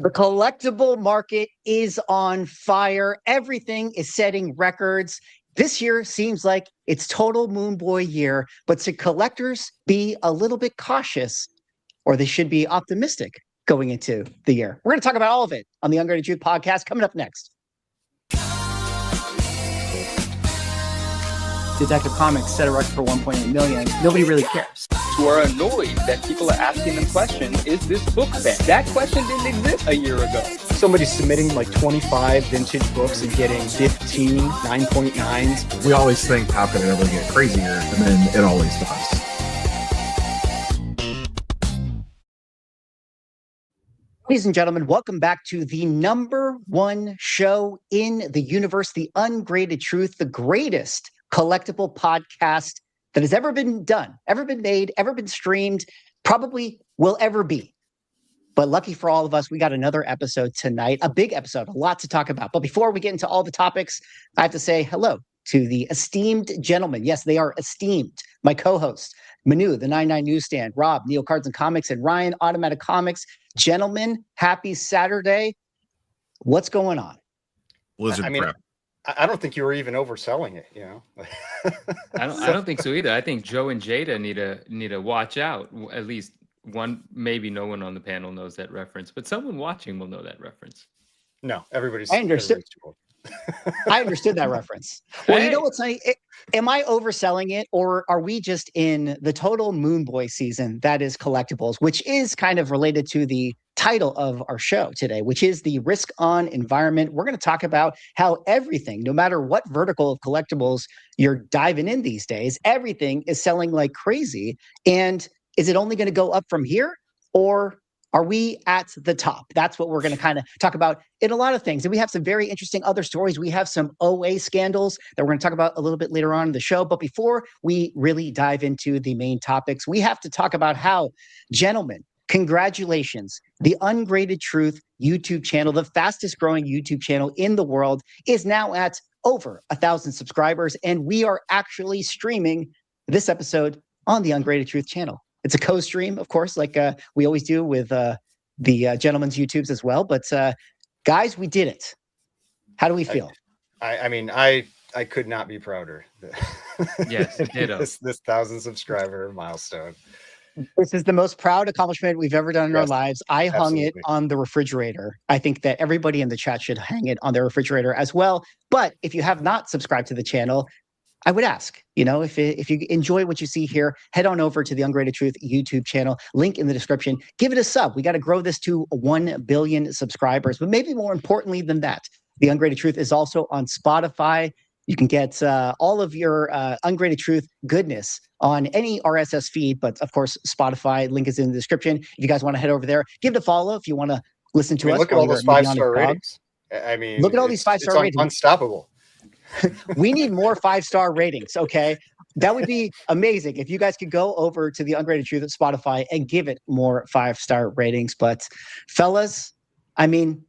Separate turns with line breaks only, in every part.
The collectible market is on fire. Everything is setting records. This year seems like it's total Moon Boy year, but should collectors be a little bit cautious or they should be optimistic going into the year? We're going to talk about all of it on the Ungraded Truth podcast coming up next.
Detective Comics set a record for 1.8 million. Nobody really cares.
Who are annoyed that people are asking them questions, is this book banned? That question didn't exist a year ago.
Somebody's submitting like 25 vintage books and getting 15 9.9s.
We always think, how can it ever get crazier? And then it always does.
Ladies and gentlemen, welcome back to the #1 show in the universe, The Ungraded Truth, the greatest collectible podcast that has ever been done, ever been made, ever been streamed, probably will ever be. But lucky for all of us, we got another episode tonight, a big episode, a lot to talk about. But before we get into all the topics, I have to say hello to the esteemed gentlemen. Yes, they are esteemed. My co-host, Manu, the 99 Newsstand, Rob, Neo Cards and Comics, and Ryan, Automatic Comics. Gentlemen, happy Saturday. What's going on?
Blizzard prep.
I don't think you were even overselling it, you know.
I don't think so either. I think Joe and Jada need to watch out. At least one, maybe no one on the panel knows that reference, but someone watching will know that reference.
No, everybody's.
I understood. I understood that reference. Well, you know what's funny? Am I overselling it, or are we just in the total Moon Boy season that is collectibles, which is kind of related to the title of our show today, which is the risk on environment. We're going to talk about how everything, no matter what vertical of collectibles you're diving in these days, everything is selling like crazy. And is it only going to go up from here, or are we at the top? That's what we're going to kind of talk about in a lot of things. And we have some very interesting other stories. We have some OA scandals that we're going to talk about a little bit later on in the show. But before we really dive into the main topics, we have to talk about how, gentlemen, congratulations. The Ungraded Truth YouTube channel, the fastest growing YouTube channel in the world, is now at over 1,000 subscribers. And we are actually streaming this episode on the Ungraded Truth channel. It's a co-stream, of course, like we always do with the gentlemen's YouTubes as well. But guys, we did it. How do we feel?
I mean, I could not be prouder.
Yes,
this 1,000 subscriber milestone.
This is the most proud accomplishment we've ever done in our lives. I hung it on the refrigerator. I think that everybody in the chat should hang it on their refrigerator as well. But if you have not subscribed to the channel, I would ask, if you enjoy what you see here, head on over to the Ungraded Truth YouTube channel, link in the description. Give it a sub. We got to grow this to 1 billion subscribers. But maybe more importantly than that, the Ungraded Truth is also on Spotify. You can get all of your Ungraded Truth goodness on any RSS feed, but of course, Spotify, link is in the description. If you guys want to head over there, give it a follow if you want to listen to us.
Look at all those 5-star ratings. I mean,
look at all these 5-star ratings.
Unstoppable.
We need more 5-star ratings, okay? That would be amazing if you guys could go over to the Ungraded Truth at Spotify and give it more 5-star ratings. But fellas, I mean,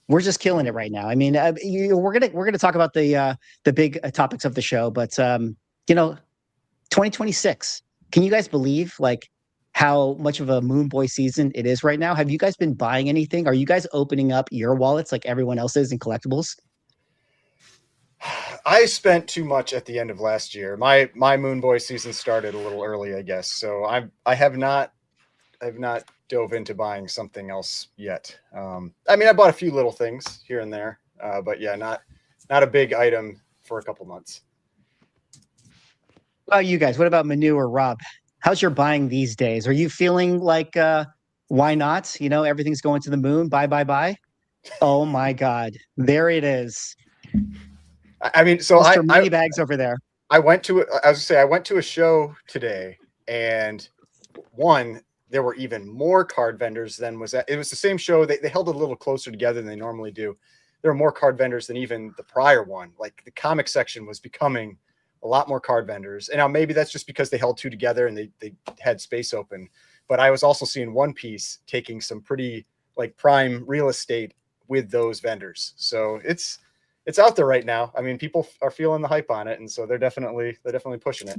we're just killing it right now. I mean, we're gonna talk about the big topics of the show, but 2026. Can you guys believe like how much of a Moon Boy season it is right now? Have you guys been buying anything? Are you guys opening up your wallets like everyone else is in collectibles?
I spent too much at the end of last year. My Moon Boy season started a little early, I guess. So I have not dove into buying something else yet. I mean, I bought a few little things here and there, but yeah, not a big item for a couple months.
Oh, you guys, what about Manu or Rob? How's your buying these days? Are you feeling like why not? Everything's going to the moon. Buy. Oh my God, there it is.
I mean, so
Mr. Moneybags over there.
I went to a show today, and there were even more card vendors than it was the same show. They held it a little closer together than they normally do. There were more card vendors than even the prior one. Like the comic section was becoming a lot more card vendors. And now maybe that's just because they held two together and they had space open. But I was also seeing One Piece taking some pretty like prime real estate with those vendors. So it's out there right now. I mean, people are feeling the hype on it, and so they're definitely pushing it.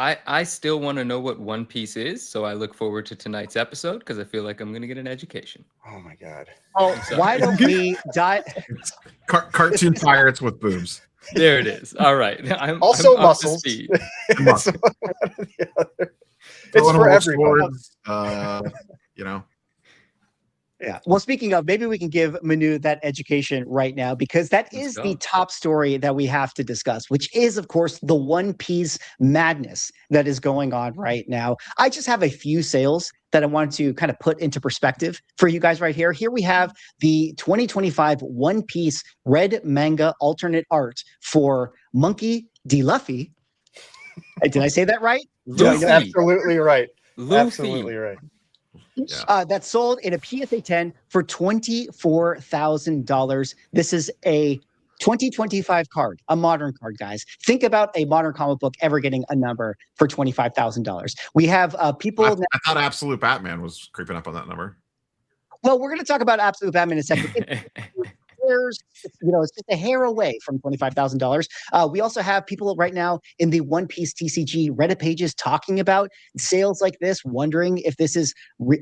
I still want to know what One Piece is, so I look forward to tonight's episode because I feel like I'm going to get an education.
Oh my god.
Oh,
sorry.
why don't we dive?
Cartoon pirates with boobs.
There it is. All right. I'm
Also
up to
muscles.
speed.
It's one or the other. It's
Throwing
for
whole
everybody.
swords, you know.
Yeah. Well, speaking of, maybe we can give Manu that education right now because that
Let's
is
go.
the top story that we have to discuss, which is, of course, the One Piece madness that is going on right now. I just have a few sales that I wanted to kind of put into perspective for you guys right here. Here we have the 2025 One Piece red manga alternate art for Monkey D. Luffy. Did I say that right? Did I
Luffy.
know-
Absolutely right.
Luffy.
Absolutely right.
Yeah.
That's sold in a PSA 10 for $24,000. This is a 2025 card, a modern card, guys. Think about a modern comic book ever getting a number for $25,000. We have people.
I thought Absolute Batman was creeping up on that number.
Well, we're going to talk about Absolute Batman in a second. It's just a hair away from $25,000. We also have people right now in the One Piece TCG Reddit pages talking about sales like this, wondering if this is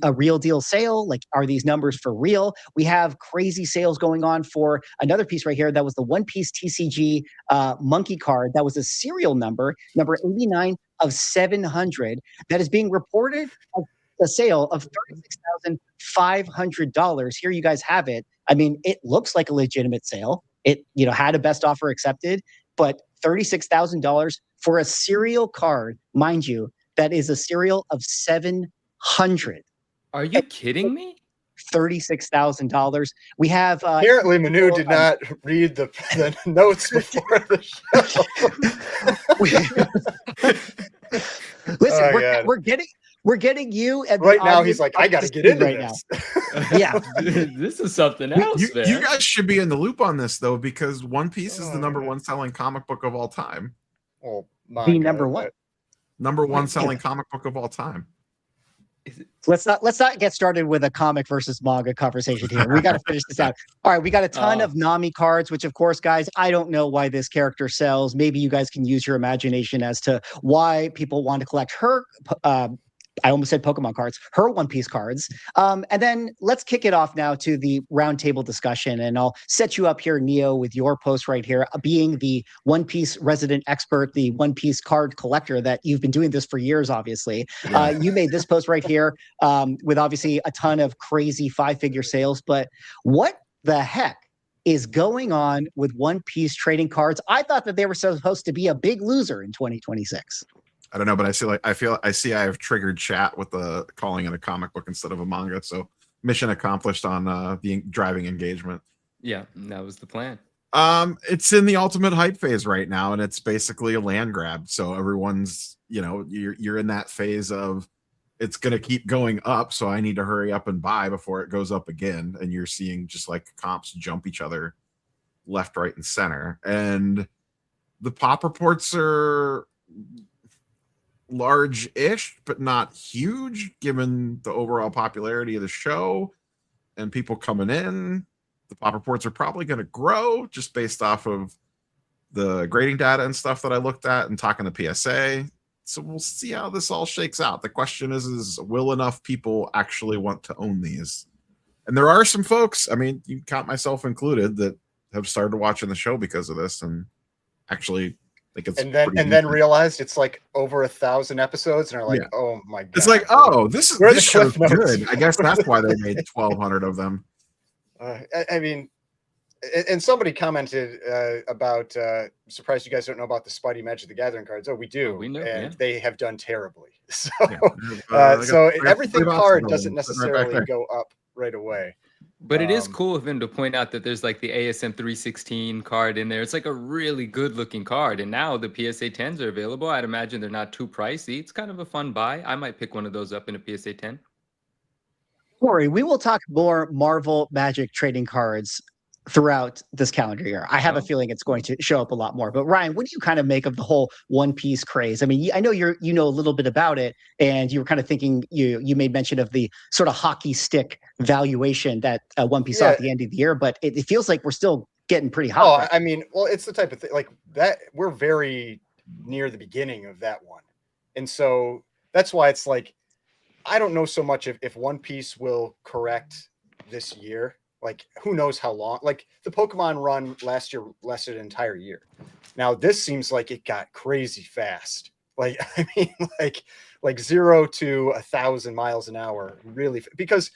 a real deal sale. Like, are these numbers for real? We have crazy sales going on for another piece right here. That was the One Piece TCG monkey card. That was a serial number 89 of 700 that is being reported as a sale of $36,500. Here you guys have it. I mean, it looks like a legitimate sale. It, had a best offer accepted, but $36,000 for a serial card, mind you, that is a serial of 700.
Are you kidding me?
$36,000. We have
Apparently, Manu did not read the notes before the show.
Listen, we're getting you and
right now. He's like, I got to get into
right
this.
now. Yeah,
This is something else, man.
You guys should be in the loop on this though, because One Piece is the number one selling comic book of all time.
Well,
the number one.
Number one selling comic book of all time.
Let's not get started with a comic versus manga conversation here. We got to finish this out. All right, we got a ton of Nami cards, which of course, guys, I don't know why this character sells. Maybe you guys can use your imagination as to why people want to collect her. I almost said Pokemon cards, her One Piece cards. And then let's kick it off now to the roundtable discussion. And I'll set you up here, Neo, with your post right here, being the One Piece resident expert, the One Piece card collector that you've been doing this for years, obviously. Yeah. You made this post right here with obviously a ton of crazy 5-figure sales. But what the heck is going on with One Piece trading cards? I thought that they were supposed to be a big loser in 2026.
I don't know, but I have triggered chat with the calling it a comic book instead of a manga. So mission accomplished on the driving engagement.
Yeah, that was the plan.
It's in the ultimate hype phase right now, and it's basically a land grab. So everyone's, you're in that phase of it's going to keep going up. So I need to hurry up and buy before it goes up again. And you're seeing just like comps jump each other left, right, and center. And the pop reports are large-ish, but not huge, given the overall popularity of the show and people coming in. The pop reports are probably going to grow just based off of the grading data and stuff that I looked at and talking to PSA. So we'll see how this all shakes out. The question is will enough people actually want to own these? And there are some folks, I mean, you count myself included, that have started watching the show because of this and actually and
then realized it's like over 1,000 episodes and are like, oh my god!
It's like, this show's good. I guess that's why they made 1,200 of them.
I mean, and somebody commented about surprised you guys don't know about the Spidey Magic the Gathering cards. Oh, we do.
We know,
and they have done terribly. So, everything card doesn't necessarily go up right away.
But it is cool of him to point out that there's like the ASM 316 card in there. It's like a really good looking card. And now the PSA 10s are available. I'd imagine they're not too pricey. It's kind of a fun buy. I might pick one of those up in a PSA 10.
Corey, we will talk more Marvel Magic trading cards throughout this calendar year. I have a feeling it's going to show up a lot more. But Ryan, what do you kind of make of the whole One Piece craze? I mean, I know you know a little bit about it, and you were kind of thinking you made mention of the sort of hockey stick valuation that One Piece saw at the end of the year, but it feels like we're still getting pretty hot.
Oh, right? I mean, well, it's the type of thing like that. We're very near the beginning of that one, And so that's why it's like, I don't know so much if One Piece will correct this year. Like, who knows how long? Like, the Pokemon run last year lasted an entire year. Now this seems like it got crazy fast. Like, I mean, like 0 to 1,000 miles an hour, really. Because,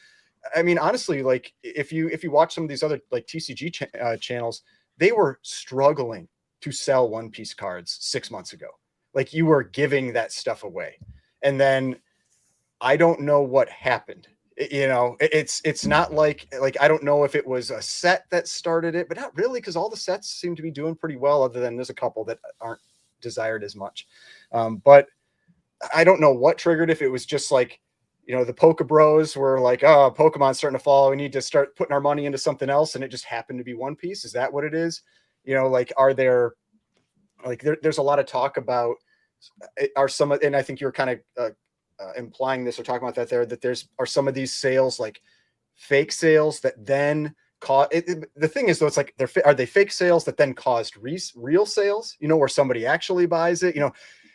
I mean, honestly, like if you watch some of these other like TCG channels, they were struggling to sell One Piece cards 6 months ago. Like, you were giving that stuff away, and then I don't know what happened. You know, it's not like I don't know if it was a set that started it, but not really, because all the sets seem to be doing pretty well, other than there's a couple that aren't desired as much. But I don't know what triggered, if it was just like, you know, the Poke Bros were like, oh, Pokemon's starting to fall, we need to start putting our money into something else, and it just happened to be One Piece. Is that what it is? You know, like, are there like there's a lot of talk about are some of, and I think you're kind of implying this or talking about that there, that are some of these sales like fake sales that then the thing is though, it's like, are they fake sales that then caused real sales, you know, where somebody actually buys it, you know,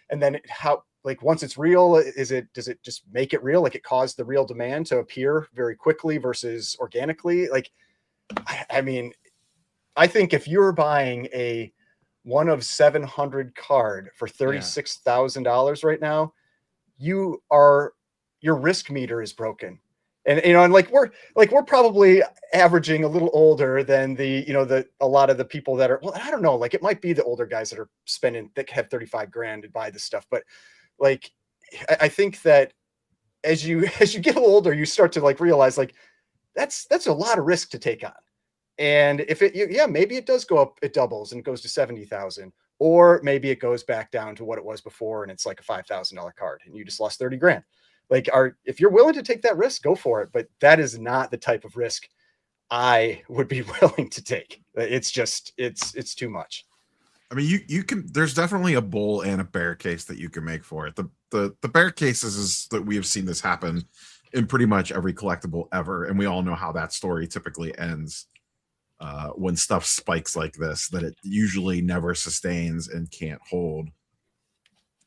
and then how, like, once it's real, does it just make it real? Like, it caused the real demand to appear very quickly versus organically. Like, I mean, I think if you're buying a 1 of 700 card for $36,000 right now, your risk meter is broken. And, you know, and we're probably averaging a little older than a lot of the people that are, well, I don't know, like, it might be the older guys that are spending, that have 35 grand to buy this stuff. But like, I think that as you get older, you start to like realize, like, that's a lot of risk to take on. And if maybe it does go up, it doubles and it goes to 70,000, or maybe it goes back down to what it was before, and it's like a $5,000 card and you just lost 30 grand. Like, if you're willing to take that risk, go for it. But that is not the type of risk I would be willing to take. It's just, it's too much.
I mean, you can, there's definitely a bull and a bear case that you can make for it. The bear cases is that we have seen this happen in pretty much every collectible ever. And we all know how that story typically ends. When stuff spikes like this, that it usually never sustains and can't hold.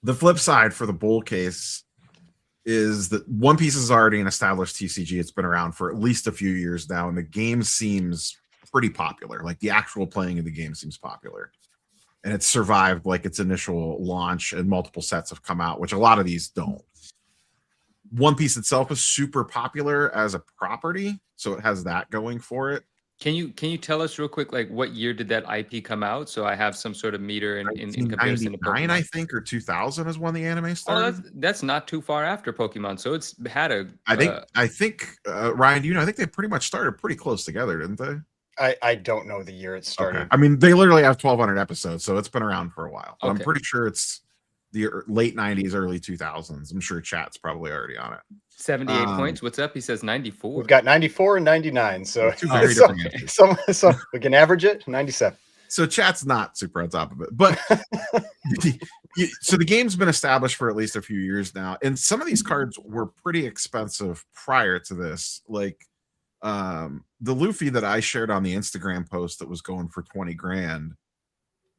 The flip side for the bull case is that One Piece is already an established TCG. It's been around for at least a few years now, and the game seems pretty popular. Like, the actual playing of the game seems popular, and it's survived like its initial launch, and multiple sets have come out, which a lot of these don't. One Piece itself is super popular as a property, so it has that going for it.
Can you tell us real quick, like, what year did that IP come out? So I have some sort of meter in comparison to Pokemon.
I think, or 2000 is when the anime started.
Oh, that's not too far after Pokemon. So it's had a.
I think Ryan, do you know? I think they pretty much started pretty close together, didn't they?
I don't know the year it started.
Okay. I mean, they literally have 1,200 episodes, so it's been around for a while. But
Okay.
I'm pretty sure it's the late 90s, early 2000s. I'm sure chat's probably already on it.
78 points. What's up? He says 94.
We've got 94 and 99. So,
two very different answers.
so we can average it 97.
So chat's not super on top of it. But so the game's been established for at least a few years now. And some of these cards were pretty expensive prior to this. Like the Luffy that I shared on the Instagram post that was going for 20 grand.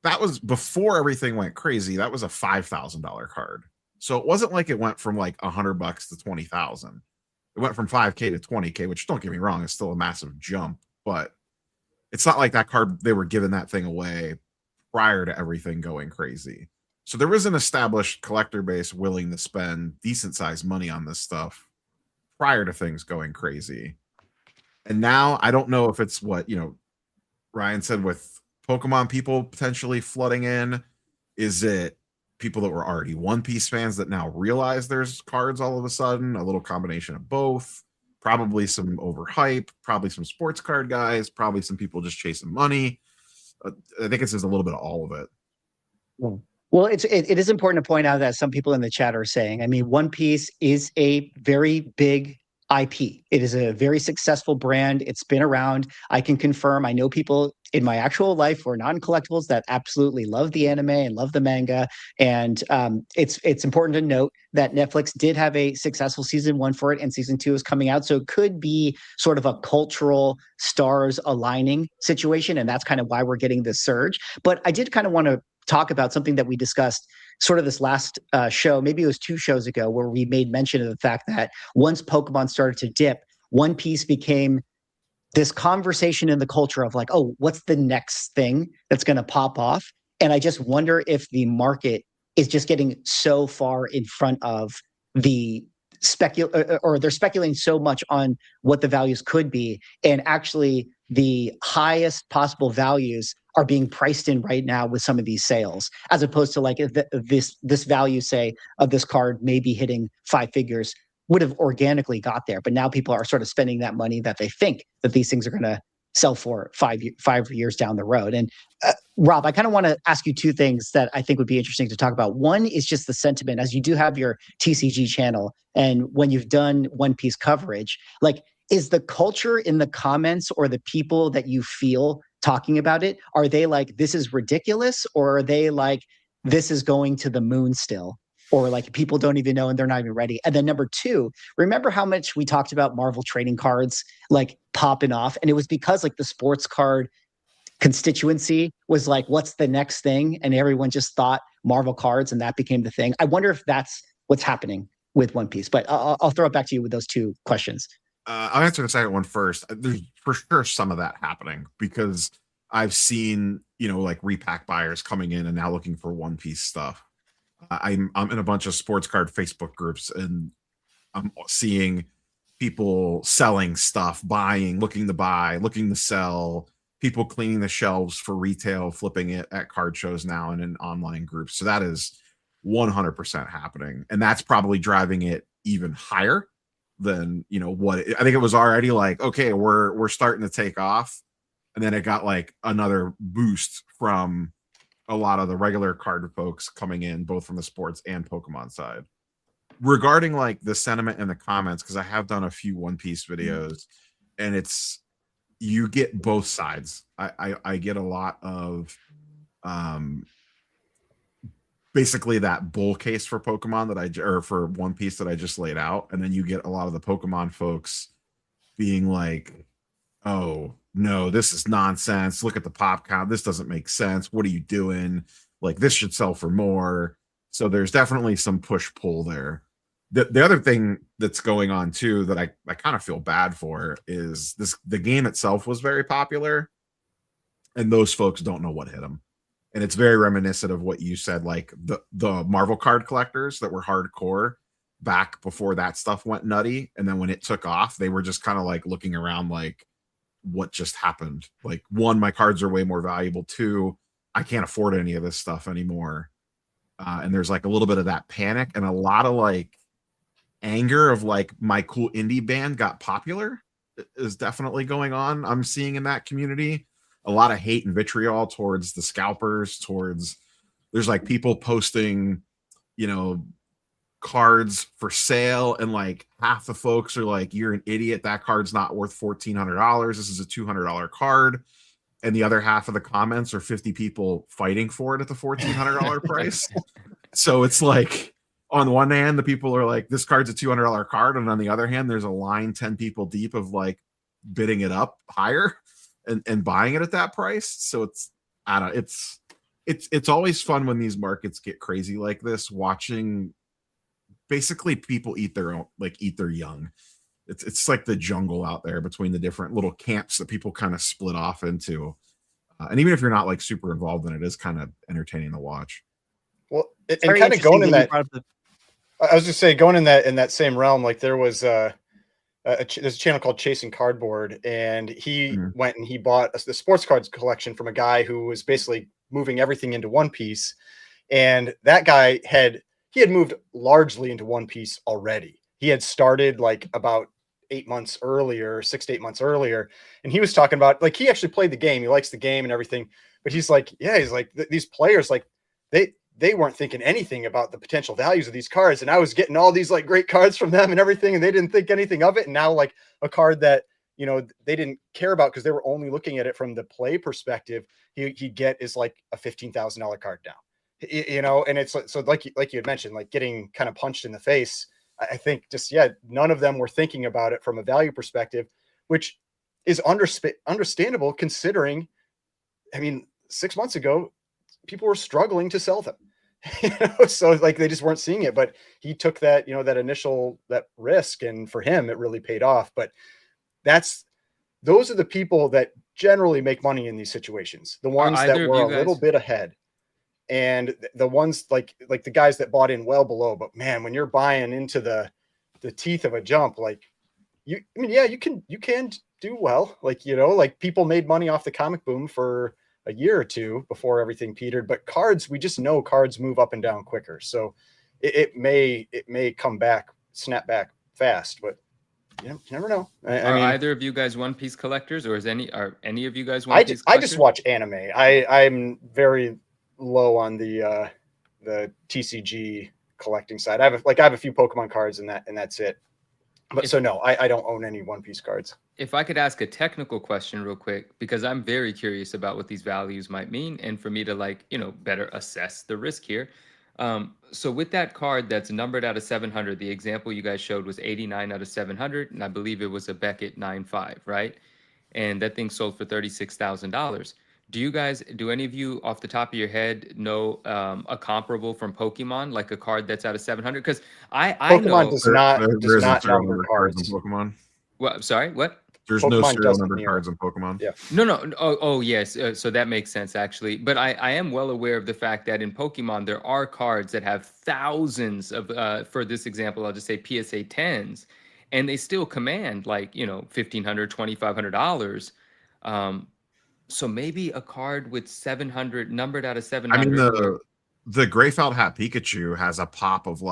That was before everything went crazy. That was a $5,000 card. So it wasn't like it went from like $100 to 20,000. It went from 5K to 20K, which, don't get me wrong, is still a massive jump, but it's not like that card, they were giving that thing away prior to everything going crazy. So there was an established collector base willing to spend decent sized money on this stuff prior to things going crazy. And now I don't know if it's what, Ryan said with Pokemon people potentially flooding in. Is it people that were already One Piece fans that now realize there's cards all of a sudden? A little combination of both. Probably some overhype, probably some sports card guys, probably some people just chasing money. I think it's just a little bit of all of it.
Well, it is important to point out that some people in the chat are saying, I mean, One Piece is a very big IP. It is a very successful brand. It's been around. I can confirm. I know people in my actual life who are non-collectibles that absolutely love the anime and love the manga. And it's important to note that Netflix did have a successful season 1 for it, and season 2 is coming out. So it could be sort of a cultural stars aligning situation, and that's kind of why we're getting this surge. But I did kind of want to talk about something that we discussed sort of this last show. Maybe it was 2 shows ago, where we made mention of the fact that once Pokemon started to dip, One Piece became this conversation in the culture of like, oh, what's the next thing that's going to pop off? And I just wonder if the market is just getting so far in front of the or they're speculating so much on what the values could be, and actually the highest possible values are being priced in right now with some of these sales, as opposed to like this value, say, of this card maybe hitting 5 figures would have organically got there, but now people are sort of spending that money that they think that these things are going to sell for 5 years down the road. And Rob, I kind of want to ask you 2 things that I think would be interesting to talk about. One is just the sentiment, as you do have your TCG channel, and when you've done One Piece coverage, like, is the culture in the comments or the people that you feel talking about it, are they like, this is ridiculous, or are they like, this is going to the moon still? Or like, people don't even know and they're not even ready? And then number 2, remember how much we talked about Marvel trading cards like popping off? And it was because like the sports card constituency was like, what's the next thing? And everyone just thought Marvel cards, and that became the thing. I wonder if that's what's happening with One Piece. But I'll throw it back to you with those 2 questions.
I'll answer the second one first. There's for sure some of that happening, because I've seen, like repack buyers coming in and now looking for One Piece stuff. I'm in a bunch of sports card Facebook groups, and I'm seeing people selling stuff, buying, looking to buy, looking to sell, people cleaning the shelves for retail, flipping it at card shows now and in online groups. So that is 100% happening. And that's probably driving it even higher than, I think it was already like, okay, we're starting to take off. And then it got like another boost from a lot of the regular card folks coming in, both from the sports and Pokemon side. Regarding like the sentiment in the comments, because I have done a few One Piece videos, and you get both sides. I get a lot of basically that bull case for Pokemon or for One Piece that I just laid out, and then you get a lot of the Pokemon folks being like, oh no, this is nonsense, look at the pop count, this doesn't make sense, what are you doing, like this should sell for more. So there's definitely some push pull there. The other thing that's going on too that I kind of feel bad for is the game itself was very popular, and those folks don't know what hit them. And it's very reminiscent of what you said, like the Marvel card collectors that were hardcore back before that stuff went nutty. And then when it took off, they were just kind of like looking around like, what just happened? Like, 1, my cards are way more valuable. 2, I can't afford any of this stuff anymore. And there's like a little bit of that panic and a lot of like anger of like, my cool indie band got popular is definitely going on. I'm seeing in that community a lot of hate and vitriol towards the scalpers, there's like people posting, cards for sale, and like half the folks are like, you're an idiot, that card's not worth $1,400, this is a $200 card. And the other half of the comments are 50 people fighting for it at the $1,400 price. So it's like, on one hand, the people are like, this card's a $200 card, and on the other hand, there's a line 10 people deep of like bidding it up higher and buying it at that price. So it's always fun when these markets get crazy like this, watching basically people eat their young. It's like the jungle out there between the different little camps that people kind of split off into. And even if you're not like super involved in it, it's kind of entertaining to watch.
Well, and kind of going in that, I was just saying, going in that same realm, like there was there's a channel called Chasing Cardboard, and he went and he bought the sports cards collection from a guy who was basically moving everything into One Piece. And that guy had moved largely into One Piece already. He had started like about 6 to 8 months earlier. And he was talking about, like, he actually played the game. He likes the game and everything, but he's like, these players, like they weren't thinking anything about the potential values of these cards. And I was getting all these like great cards from them and everything, and they didn't think anything of it. And now like a card that, they didn't care about because they were only looking at it from the play perspective, he'd get is like a $15,000 card now, and it's so like you had mentioned, like getting kind of punched in the face. I think just, none of them were thinking about it from a value perspective, which is understandable considering, I mean, 6 months ago, people were struggling to sell them. So like they just weren't seeing it, but he took that, that initial risk, and for him it really paid off. But those are the people that generally make money in these situations, the ones that were a little bit ahead, and the ones like the guys that bought in well below. But man, when you're buying into the teeth of a jump, like you can do well. Like, like people made money off the comic boom for a year or two before everything petered, but cards, we just know cards move up and down quicker. So it may come back, snap back fast, but you never know. I mean,
either of you guys One Piece collectors, or are any of you guys One Piece collectors?
I just watch anime. I'm very low on the TCG collecting side. I have a few Pokemon cards and that's it. But so no, I don't own any One Piece cards.
If I could ask a technical question real quick, because I'm very curious about what these values might mean, and for me to better assess the risk here. So with that card that's numbered out of 700, the example you guys showed was 89 out of 700, and I believe it was a Beckett 9.5, right? And that thing sold for $36,000. Do any of you off the top of your head know a comparable from Pokemon, like a card that's out of 700? Because I
Pokemon
know
does not number cards
in Pokemon.
What? Sorry, what?
There's
Pokemon
no serial number cards in Pokemon.
Yeah.
No. Oh, yes. So that makes sense, actually. But I am well aware of the fact that in Pokemon, there are cards that have thousands of, for this example, I'll just say PSA 10s, and they still command $1,500, $2,500. So maybe a card with 700, numbered out of 700.
I mean, the Greyfelt Hat Pikachu has a pop of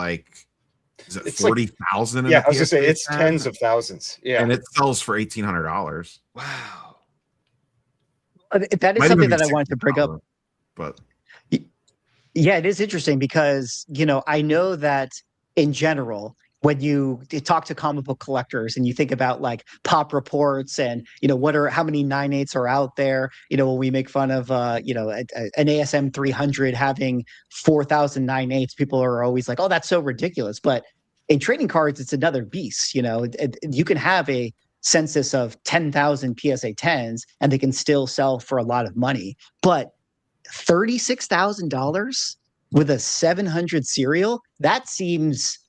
is it 40,000?
Yeah, I was gonna say it's tens of thousands. Yeah,
and it sells for $1,800.
Wow,
that is something that I wanted to bring up.
But
yeah, it is interesting because I know that in general, when you talk to comic book collectors and you think about like pop reports and how many 9/8s are out there, when we make fun of an ASM 300 having 4,000 9/8s, people are always like, oh, that's so ridiculous. But in trading cards, it's another beast. You can have a census of 10,000 PSA 10s and they can still sell for a lot of money. But $36,000 with a 700 serial, that seems,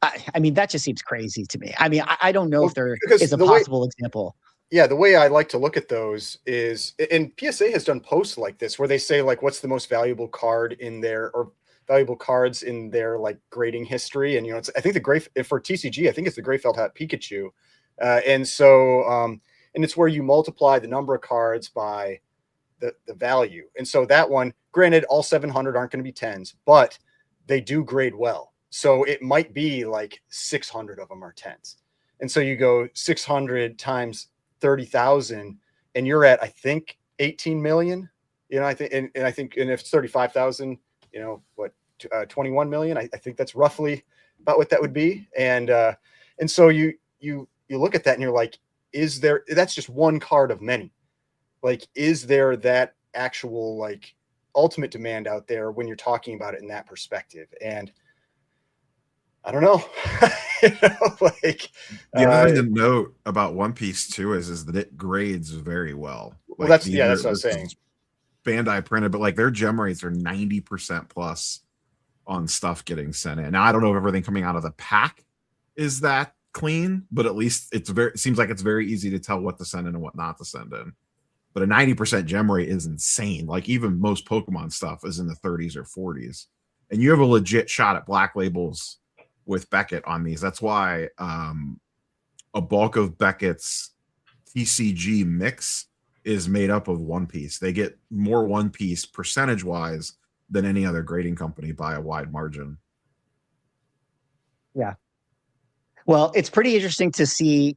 that just seems crazy to me. I don't know if there is a possible example.
Yeah, the way I like to look at those is, and PSA has done posts like this where they say like, what's the most valuable card in there, or valuable cards in their like grading history. And I think for TCG, I think it's the Greyfelt Hat Pikachu, and it's where you multiply the number of cards by the value. And so that one, granted, all 700 aren't going to be 10s, but they do grade well. So it might be like 600 of them are 10s. And so you go 600 times 30,000 and you're at, I think, 18 million, I think, and if it's 35,000, 21 million, I think that's roughly about what that would be. And so you look at that and you're like, that's just one card of many. Like, is there that actual like ultimate demand out there when you're talking about it in that perspective? And I don't know.
The other thing to note about One Piece too is that it grades very well.
Well, that's what I was saying.
Bandai printed, but like their gem rates are 90% plus on stuff getting sent in. Now I don't know if everything coming out of the pack is that clean, but at least it seems like it's very easy to tell what to send in and what not to send in. But a 90% gem rate is insane. Like even most Pokemon stuff is in the 30s or 40s, and you have a legit shot at black labels with Beckett on these. That's why a bulk of Beckett's TCG mix is made up of One Piece. They get more One Piece percentage wise than any other grading company by a wide margin.
Yeah. Well, it's pretty interesting to see,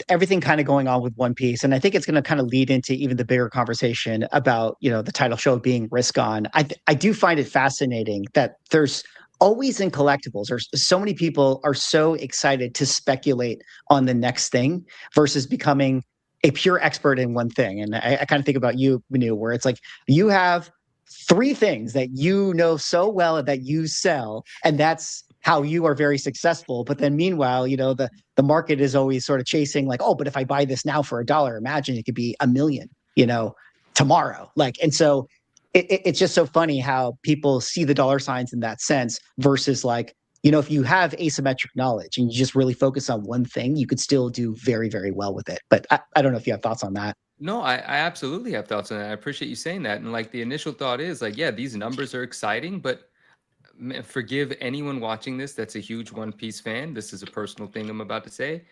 everything kind of going on with One Piece. And I think it's going to kind of lead into even the bigger conversation about, the title show being risk on. I do find it fascinating that there's always in collectibles, there's so many people are so excited to speculate on the next thing versus becoming a pure expert in one thing. And I kind of think about you, Manu, where it's like you have 3 things that you know so well that you sell, and that's how you are very successful. But then meanwhile, the market is always sort of chasing like, oh, but if I buy this now for $1, imagine it could be $1 million, tomorrow. And so it's just so funny how people see the dollar signs in that sense versus like, if you have asymmetric knowledge and you just really focus on one thing, you could still do very, very well with it. But I don't know if you have thoughts on that.
No, I absolutely have thoughts on that. I appreciate you saying that. And like the initial thought is like, yeah, these numbers are exciting, but forgive anyone watching this that's a huge One Piece fan. This is a personal thing I'm about to say.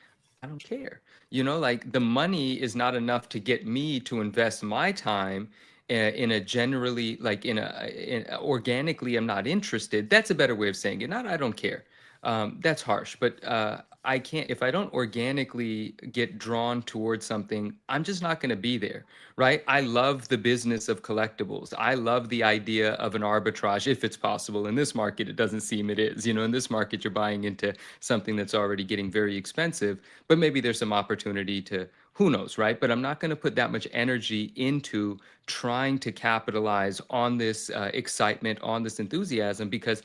I don't care. Like the money is not enough to get me to invest my time in a generally like organically I'm not interested. That's a better way of saying it. Not I don't care. That's harsh, but I can't, if I don't organically get drawn towards something, I'm just not going to be there, right? I love the business of collectibles. I love the idea of an arbitrage, if it's possible. In this market, it doesn't seem it is. In this market, you're buying into something that's already getting very expensive, but maybe there's some opportunity to, who knows, right? But I'm not going to put that much energy into trying to capitalize on this excitement, on this enthusiasm, because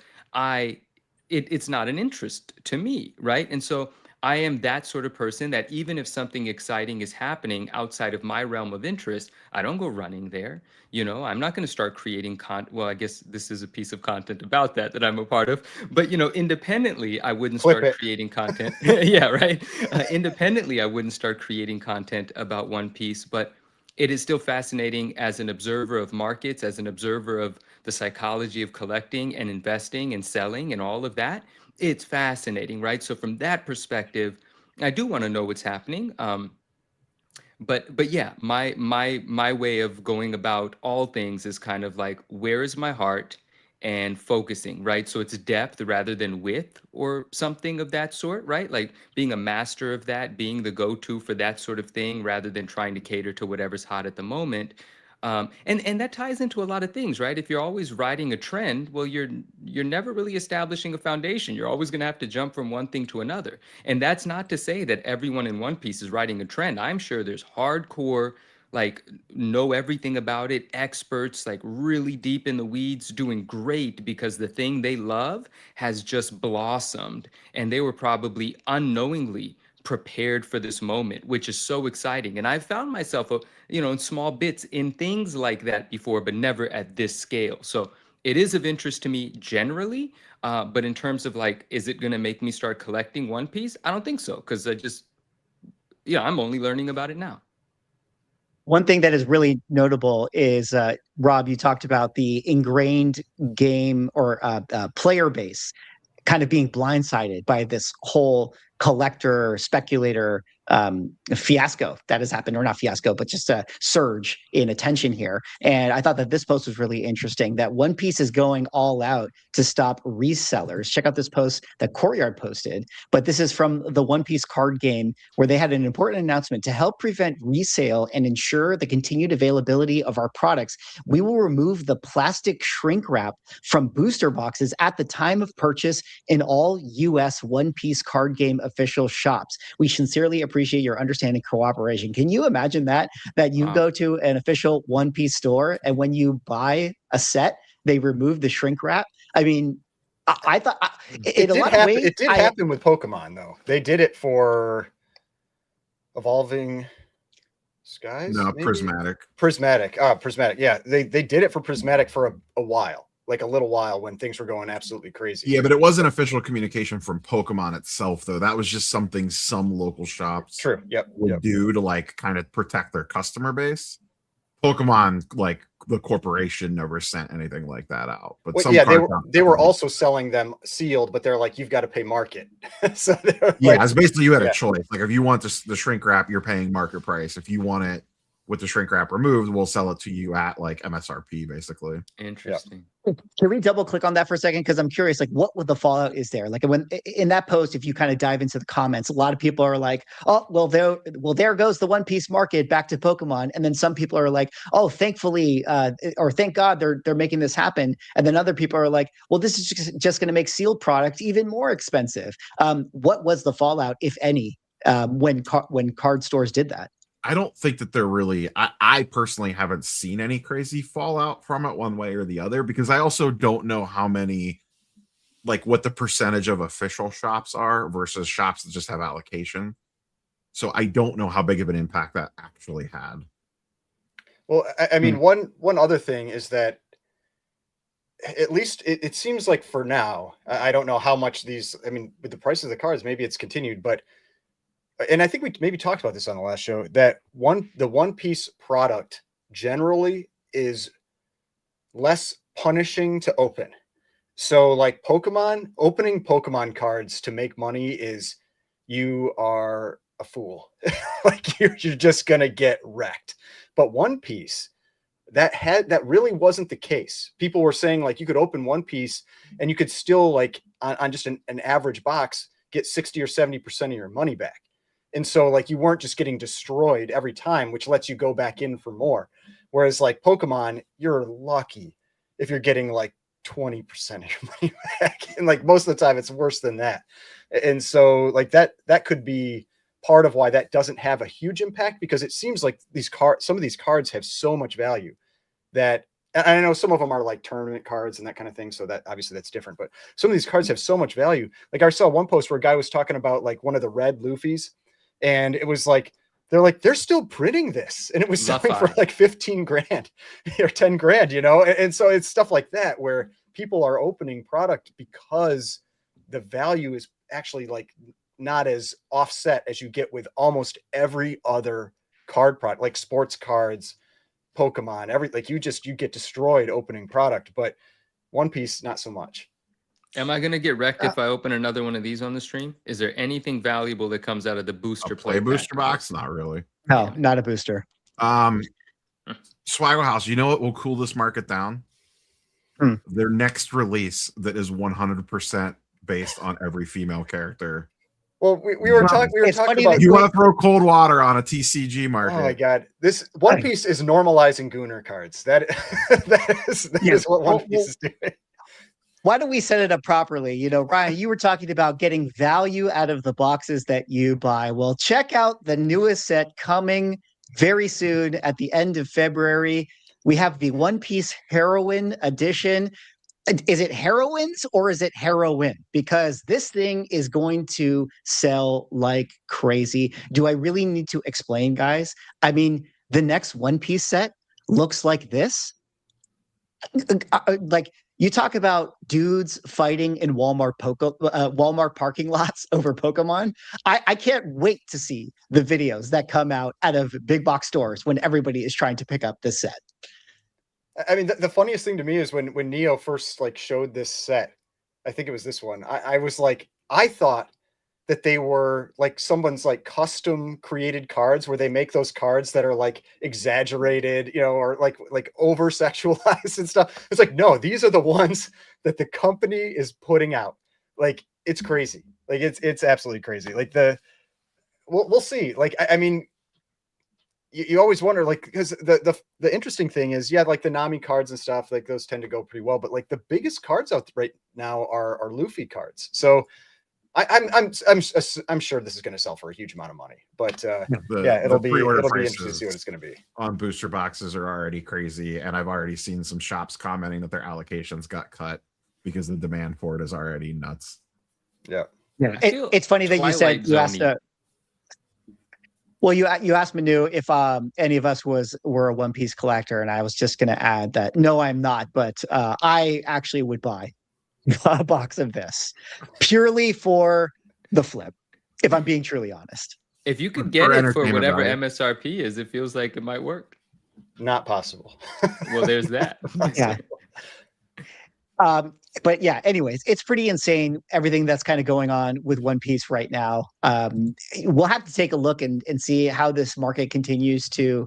it's not an interest to me, right? And so I am that sort of person that even if something exciting is happening outside of my realm of interest, I don't go running there. I'm not going to start creating content. Well, I guess this is a piece of content about that I'm a part of. But, independently, I wouldn't start creating content. Yeah, right. Independently, I wouldn't start creating content about One Piece. But it is still fascinating as an observer of markets, as an observer of the psychology of collecting and investing and selling and all of that. It's fascinating, right? So from that perspective, I do want to know what's happening. But yeah, my way of going about all things is kind of like, where is my heart and focusing, right? So it's depth rather than width or something of that sort, right? Like being a master of that, being the go-to for that sort of thing rather than trying to cater to whatever's hot at the moment. And that ties into a lot of things, right? If you're always riding a trend, well, you're never really establishing a foundation. You're always going to have to jump from one thing to another. And that's not to say that everyone in One Piece is riding a trend. I'm sure there's hardcore, like know everything about it, experts like really deep in the weeds doing great because the thing they love has just blossomed and they were probably unknowingly prepared for this moment, which is so exciting. And I've found myself, in small bits in things like that before, but never at this scale. So it is of interest to me generally, but in terms of like, is it going to make me start collecting One Piece? I don't think so, because I'm only learning about it now.
One thing that is really notable is, Rob, you talked about the ingrained game or player base kind of being blindsided by this whole collector speculator fiasco that has happened, or not fiasco, but just a surge in attention here. And I thought that this post was really interesting, that One Piece is going all out to stop resellers. Check out this post that Courtyard posted, but this is from the One Piece card game, where they had an important announcement: to help prevent resale and ensure the continued availability of our products, we will remove the plastic shrink wrap from booster boxes at the time of purchase in all US One Piece card game official shops. We sincerely appreciate your understanding cooperation. Can you imagine that you
Wow.
go to an official One Piece store and when you buy a set, they remove the shrink wrap? I mean, I thought
it did happen. It did happen with Pokemon, though. They did it for Evolving Skies.
No,
maybe?
Prismatic.
Prismatic. Prismatic. Yeah, they did it for Prismatic for a while, like a little while, when things were going absolutely crazy.
Yeah, but it wasn't official communication from Pokemon itself, though. That was just something some local shops
True. Yep.
would do to like kind of protect their customer base. Pokemon, like the corporation, never sent anything like that out. But
Well,
some
yeah,
card
they were also selling them sealed, but they're like, you've got to pay market. So
yeah, it's basically you had a choice. Like if you want the shrink wrap, you're paying market price. If you want it with the shrink wrap removed, we'll sell it to you at like MSRP, basically.
Interesting.
Can we double click on that for a second? Because I'm curious, like, what would the fallout is there? Like, when in that post, if you kind of dive into the comments, a lot of people are like, "Oh, well, there goes the One Piece market back to Pokemon," and then some people are like, "Oh, thankfully, or thank God they're making this happen," and then other people are like, "Well, this is just going to make sealed product even more expensive." What was the fallout, if any, when card stores did that?
I don't think that they're really, I personally haven't seen any crazy fallout from it one way or the other, because I also don't know how many, like what the percentage of official shops are versus shops that just have allocation. So I don't know how big of an impact that actually had.
Well, I mean, one other thing is that at least it seems like for now, I don't know how much these, I mean, with the price of the cards, maybe it's continued, but, and I think we maybe talked about this on the last show, that the One Piece product generally is less punishing to open. So like Pokemon, opening Pokemon cards to make money is, you are a fool. Like you're just gonna get wrecked. But One Piece, that really wasn't the case. People were saying like you could open One Piece and you could still like on just an average box get 60 or 70% of your money back. And so like you weren't just getting destroyed every time, which lets you go back in for more. Whereas like Pokemon, you're lucky if you're getting like 20% of your money back. And like most of the time it's worse than that. And so like that could be part of why that doesn't have a huge impact, because it seems like some of these cards have so much value that, and I know some of them are like tournament cards and that kind of thing. So that obviously that's different, but some of these cards have so much value. Like I saw one post where a guy was talking about like one of the red Luffy's, and it was like, they're still printing this, and it was selling for like 15 grand or 10 grand, you know? And so it's stuff like that where people are opening product because the value is actually like not as offset as you get with almost every other card product, like sports cards, Pokemon, like you get destroyed opening product, but One Piece, not so much.
Am I gonna get wrecked if I open another one of these on the stream? Is there anything valuable that comes out of the booster
play booster box? Not really.
No, not a booster.
Swaggle House, you know what will cool this market down? Their next release that is 100% based on every female character.
Well, we were talking about,
you want to throw cold water on a TCG market.
Oh my god, this One Piece is normalizing Gooner cards. That is what One Piece is doing.
Why don't we set it up properly? You know, Ryan, you were talking about getting value out of the boxes that you buy. Well, check out the newest set coming very soon at the end of February. We have the One Piece Heroine Edition. Is it heroines or is it heroin? Because this thing is going to sell like crazy. Do I really need to explain, guys? I mean, the next One Piece set looks like this. Like, you talk about dudes fighting in Walmart parking lots over Pokemon. I can't wait to see the videos that come out of big box stores when everybody is trying to pick up this set.
I mean, the funniest thing to me is when Neo first like showed this set. I think it was this one. I was like, I thought that they were like someone's like custom created cards where they make those cards that are like exaggerated, you know, or like over sexualized and stuff. It's like, no, these are the ones that the company is putting out. Like, it's crazy. Like it's absolutely crazy. Like we'll see. Like, I mean, you always wonder, like, because the interesting thing is, yeah, like the Nami cards and stuff, like those tend to go pretty well, but like the biggest cards out right now are Luffy cards. So I'm sure this is going to sell for a huge amount of money, but it'll be interesting to see what it's going to be.
On booster boxes are already crazy, and I've already seen some shops commenting that their allocations got cut because the demand for it is already nuts.
Yeah.
It's funny that you said you asked well, you asked Manu if any of us were a One Piece collector, and I was just going to add that no, I'm not, but I actually would buy a box of this purely for the flip, if I'm being truly honest.
If you could get it for whatever MSRP is, it feels like it might work.
Not possible.
Well, there's that.
Yeah. But yeah, anyways, it's pretty insane everything that's kind of going on with One Piece right now. We'll have to take a look and see how this market continues to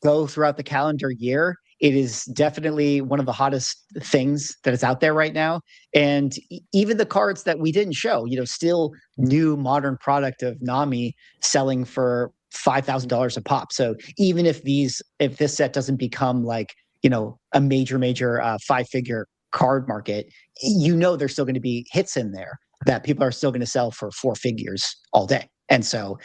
go throughout the calendar year. It is definitely one of the hottest things that is out there right now. And even the cards that we didn't show, you know, still new modern product of Nami selling for $5,000 a pop. So even if this set doesn't become like, you know, a major 5-figure card market, you know, there's still going to be hits in there that people are still going to sell for 4 figures all day. And so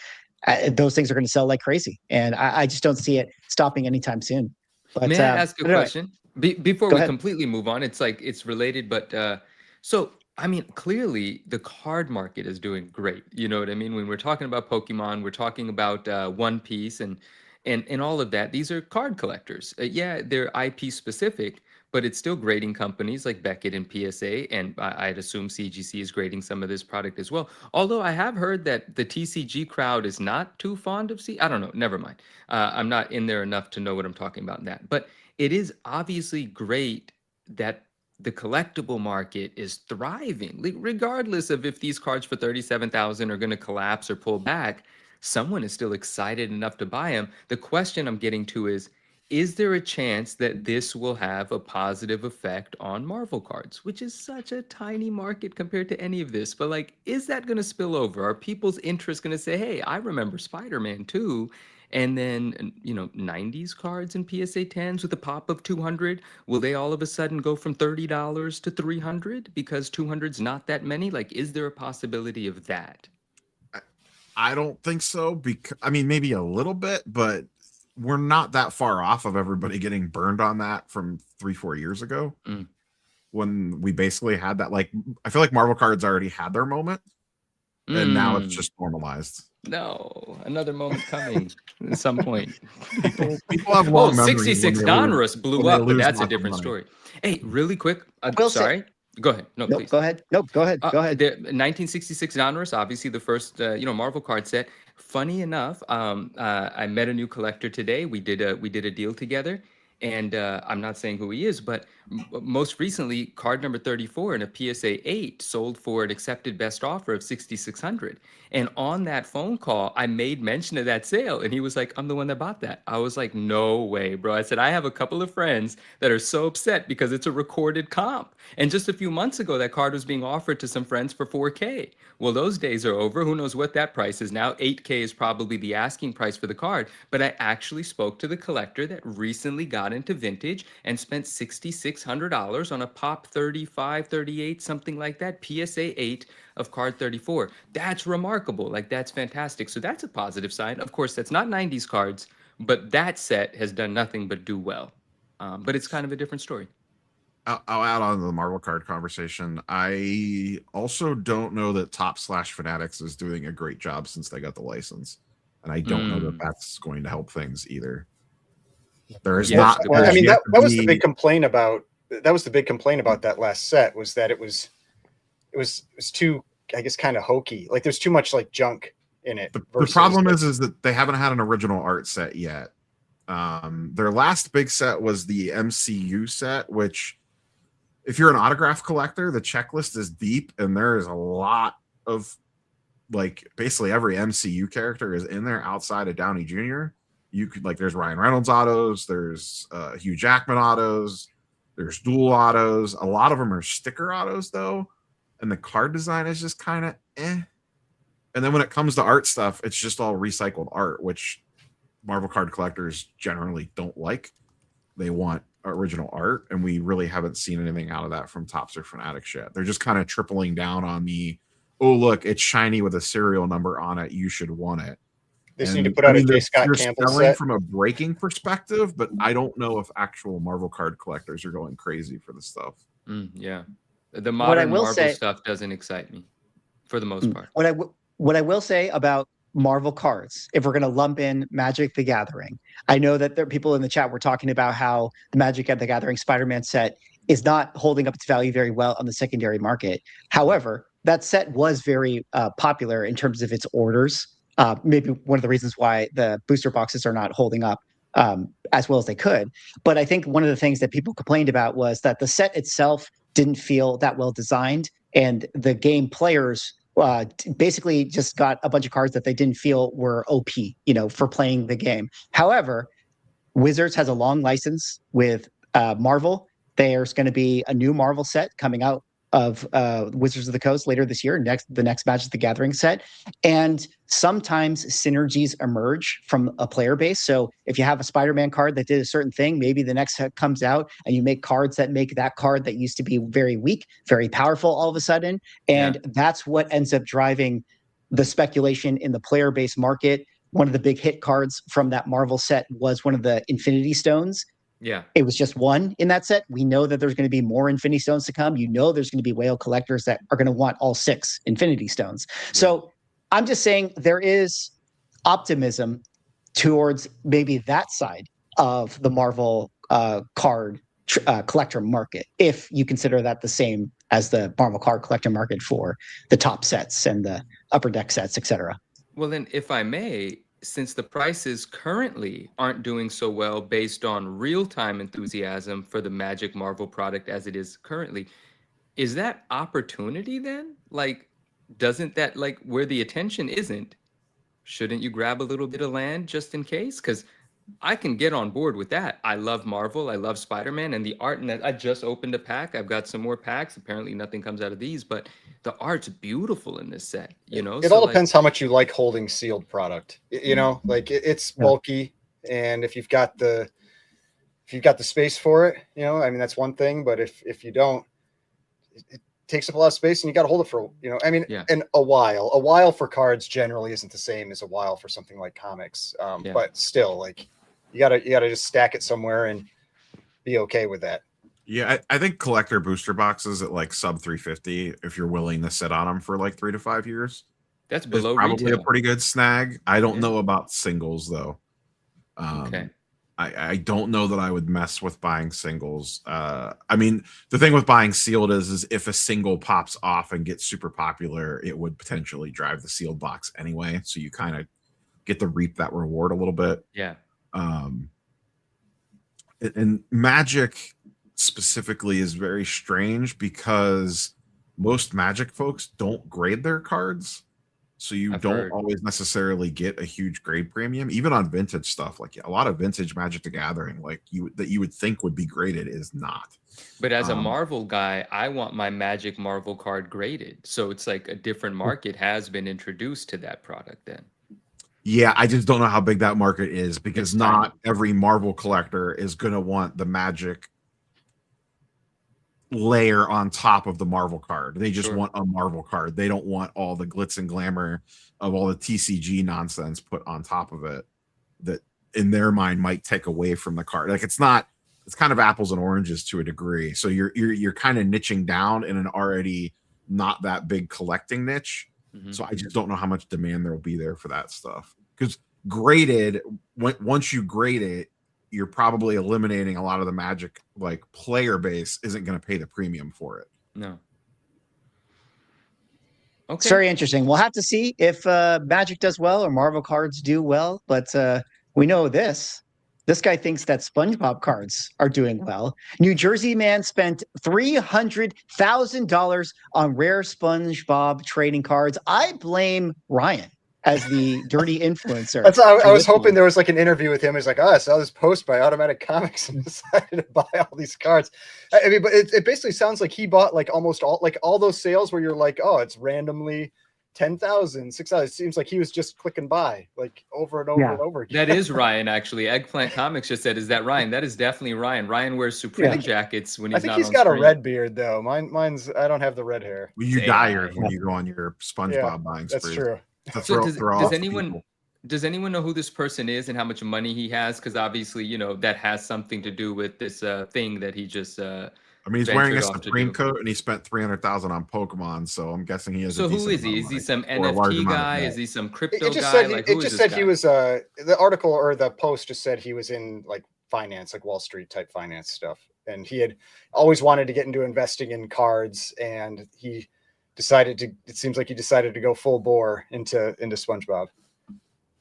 those things are going to sell like crazy. And I just don't see it stopping anytime soon. But,
may I ask a question before we
ahead.
completely move on? It's like it's related, but so I mean, clearly the card market is doing great. You know what I mean? When we're talking about Pokemon, we're talking about One Piece and all of that. These are card collectors. Yeah, they're IP specific, but it's still grading companies like Beckett and PSA, and I'd assume CGC is grading some of this product as well. Although I have heard that the TCG crowd is not too fond of I don't know, never mind. I'm not in there enough to know what I'm talking about in that. But it is obviously great that the collectible market is thriving, regardless of if these cards for 37,000 are going to collapse or pull back. Someone is still excited enough to buy them. The question I'm getting to is there a chance that this will have a positive effect on Marvel cards, which is such a tiny market compared to any of this? But like, is that going to spill over? Are people's interest going to say, hey, I remember Spider-Man too? And then, 90s cards and PSA 10s with a pop of 200, will they all of a sudden go from $30 to 300 because 200's not that many? Like, is there a possibility of that?
I don't think so, because I mean, maybe a little bit, but we're not that far off of everybody getting burned on that from 3-4 years ago, when we basically had that. Like, I feel like Marvel cards already had their moment, and now it's just normalized.
No, another moment coming at some point.
People have long memories.
66 Donruss blew up, but that's a different story. Hey, really quick. Sorry. Go ahead. No,
nope,
please.
Go ahead. Nope, go ahead. Go ahead.
The 1966 Donruss, obviously the first, Marvel card set. Funny enough, I met a new collector today. We did a deal together, and I'm not saying who he is, but most recently, card number 34 in a PSA 8 sold for an accepted best offer of $6,600. And on that phone call, I made mention of that sale, and he was like, "I'm the one that bought that." I was like, "No way, bro." I said, "I have a couple of friends that are so upset because it's a recorded comp. And just a few months ago, that card was being offered to some friends for $4K. Well, those days are over. Who knows what that price is now? $8K is probably the asking price for the card. But I actually spoke to the collector that recently got into vintage and spent $6,600 on a pop 35, 38, something like that, PSA 8 of card 34. That's remarkable. Like, that's fantastic. So that's a positive sign. Of course, that's not 90s cards, but that set has done nothing but do well. But it's kind of a different story.
I'll add on to the Marvel card conversation. I also don't know that Top/Fanatics is doing a great job since they got the license, and I don't know that that's going to help things either. There is not.
Well, I mean, that was the big complaint about. That was the big complaint about that last set, was that it was too, I guess, kind of hokey. Like, there's too much like junk in it.
The problem is that they haven't had an original art set yet. Their last big set was the MCU set, which, if you're an autograph collector, the checklist is deep, and there is a lot of, like, basically every MCU character is in there outside of Downey Jr. You could, like, there's Ryan Reynolds autos, there's Hugh Jackman autos, there's dual autos. A lot of them are sticker autos, though, and the card design is just kind of eh. And then when it comes to art stuff, it's just all recycled art, which Marvel card collectors generally don't like. They want original art, and we really haven't seen anything out of that from Topps or Fanatics yet. They're just kind of tripling down on the, oh, look, it's shiny with a serial number on it, you should want it.
They just need to put out a J. Scott Campbell set
from a breaking perspective, but I don't know if actual Marvel card collectors are going crazy for the stuff.
Yeah, the modern Marvel stuff doesn't excite me for the most part.
What I will say about Marvel cards, if we're going to lump in Magic the Gathering, I know that there are people in the chat were talking about how the Magic the Gathering Spider-Man set is not holding up its value very well on the secondary market. However, that set was very popular in terms of its orders. Maybe one of the reasons why the booster boxes are not holding up as well as they could. But I think one of the things that people complained about was that the set itself didn't feel that well designed, and the game players basically just got a bunch of cards that they didn't feel were OP, for playing the game. However, Wizards has a long license with Marvel. There's going to be a new Marvel set coming out of Wizards of the Coast later this year, the next Magic the Gathering set. And sometimes synergies emerge from a player base. So if you have a Spider-Man card that did a certain thing, maybe the next set comes out and you make cards that make that card that used to be very weak, very powerful all of a sudden. And that's what ends up driving the speculation in the player base market. One of the big hit cards from that Marvel set was one of the Infinity Stones.
Yeah.
It was just one in that set. We know that there's going to be more Infinity Stones to come. There's going to be whale collectors that are going to want all 6 Infinity Stones. Yeah. So I'm just saying there is optimism towards maybe that side of the Marvel card collector market, if you consider that the same as the Marvel card collector market for the top sets and the upper deck sets, etc.
Well, then, if I may, since the prices currently aren't doing so well based on real-time enthusiasm for the Magic Marvel product as it is currently, is that opportunity then? Like, doesn't that, like, where the attention isn't, shouldn't you grab a little bit of land just in case? Because I can get on board with that. I love Marvel. I love Spider-Man and the art. And I just opened a pack. I've got some more packs. Apparently, nothing comes out of these, but the art's beautiful in this set. You know,
It
so
all
like,
depends how much you like holding sealed product. You know, like it's bulky, and if you've got the space for it, you know, I mean that's one thing. But if you don't, it takes up a lot of space, and you got to hold it for, you know, I mean,
Yeah.
and a while for cards generally isn't the same as a while for something like comics.
Yeah.
But still, like you gotta just stack it somewhere and be okay with that.
Yeah, I think collector booster boxes at like sub 350, if you're willing to sit on them for like 3 to 5 years,
that's
is
below
probably
retail.
a pretty good snag. I don't
Yeah.
know about singles though.
Okay.
I don't know that I would mess with buying singles. I mean, the thing with buying sealed is if a single pops off and gets super popular, it would potentially drive the sealed box anyway. So you kind of get to reap that reward a little bit.
Yeah.
And Magic specifically is very strange because most Magic folks don't grade their cards. So you
I've
don't
heard.
always necessarily get a huge grade premium, even on vintage stuff. Like a lot of vintage Magic the Gathering, like you would think would be graded, is not.
But as a Marvel guy, I want my Magic Marvel card graded. So it's like a different market has been introduced to that product then.
Yeah, I just don't know how big that market is because
It's
not
tiny.
every Marvel collector is going to want the Magic layer on top of the Marvel card. They just
Sure.
want a Marvel card. They don't want all the glitz and glamour of all the TCG nonsense put on top of it that in their mind might take away from the card. Like it's kind of apples and oranges to a degree. So you're kind of niching down in an already not that big collecting niche.
Mhm.
So I just don't know how much demand there will be there for that stuff. Because graded, once you grade it, you're probably eliminating a lot of the Magic like player base isn't going to pay the premium for it.
No.
It's
Okay.
very interesting. We'll have to see if Magic does well or Marvel cards do well. But we know this. This guy thinks that SpongeBob cards are doing well. New Jersey man spent $300,000 on rare SpongeBob trading cards. I blame Ryan as the dirty influencer.
That's I
for
was
this
hoping
one.
there was like an interview with him. He's like, I saw this post by Automatic Comics and decided to buy all these cards. I mean, but it basically sounds like he bought like almost all those sales where you're like, oh, it's randomly 10,000, 6,000. It seems like he was just clicking buy like over and over and over again.
That is Ryan, actually. Eggplant Comics just said, "Is that Ryan?" That is definitely Ryan. Ryan wears Supreme jackets when
I
he's
think
not
he's
on
got
screen.
a red beard though. Mine's I don't have the red hair.
Well, you
It's
dye
AI.
yours when you go on your SpongeBob buying
That's
spree.
true.
To
So
throw
does
off
anyone
people.
does anyone know who this person is and how much money he has? Because obviously, you know, that has something to do with this thing that he just
I mean, he's wearing a
ventured off to
Supreme
do.
coat and he spent 300,000 on Pokemon, so I'm guessing he has.
So
a
who
decent
is he?
amount
Is
of
he
money,
some
or a large
NFT
amount of
guy?
debt.
Is he some
It
crypto
just
guy?
said
Like,
it
who is
just
this
said
guy?
he was the article or the post just said he was in like finance, like Wall Street type finance stuff, and he had always wanted to get into investing in cards, and he decided to. It seems like he decided to go full bore into SpongeBob.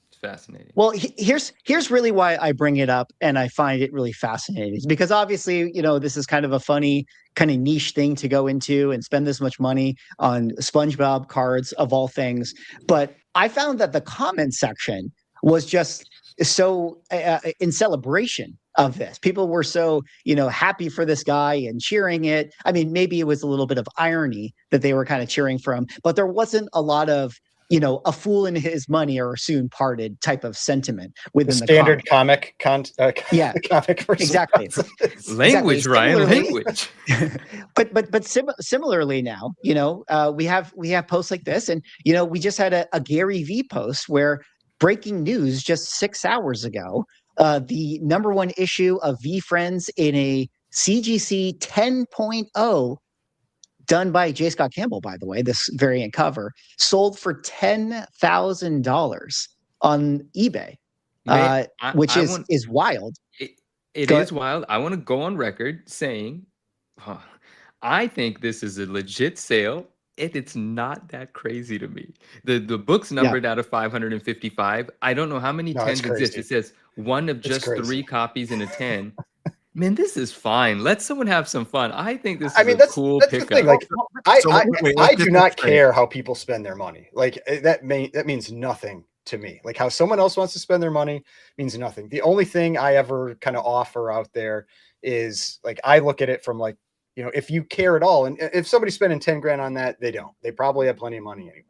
It's fascinating.
Well, here's really why I bring it up, and I find it really fascinating. It's because obviously, you know, this is kind of a funny, kind of niche thing to go into and spend this much money on SpongeBob cards of all things. But I found that the comment section was just so in celebration of this. People were so, you know, happy for this guy and cheering it. I mean, maybe it was a little bit of irony that they were kind of cheering from, but there wasn't a lot of, you know, a fool in his money or soon parted type of sentiment
The
within the
standard
comic.
comic
Yeah,
comic
exactly.
Language, Ryan.
Similarly-
Language.
but similarly now, you know, we have posts like this, and you know, we just had a Gary V post where breaking news just 6 hours ago, the #1 issue of V Friends in a CGC 10.0 done by J. Scott Campbell, by the way, this variant cover sold for $10,000 on eBay,
I
which
want-
is wild.
It
Go
is wild. I want to go on record saying, huh, I think this is a legit sale. It's not that crazy to me. The book's
Yeah.
numbered out of 555. I don't know how many
No, it's
10s exist.
crazy.
It says one of
It's
just
crazy.
3 copies in a 10. Man, this is fine. Let someone have some fun. I think this
I
is
mean,
a
that's
cool
the thing.
pickup.
Like,
So, wait,
I
let's
do
get
not
this straight.
care how people spend their money. Like that means nothing to me. Like how someone else wants to spend their money means nothing. The only thing I ever kind of offer out there is like I look at it from like, you know, if you care at all, and if somebody's spending 10 grand on that, they don't. They probably have plenty of money anyway.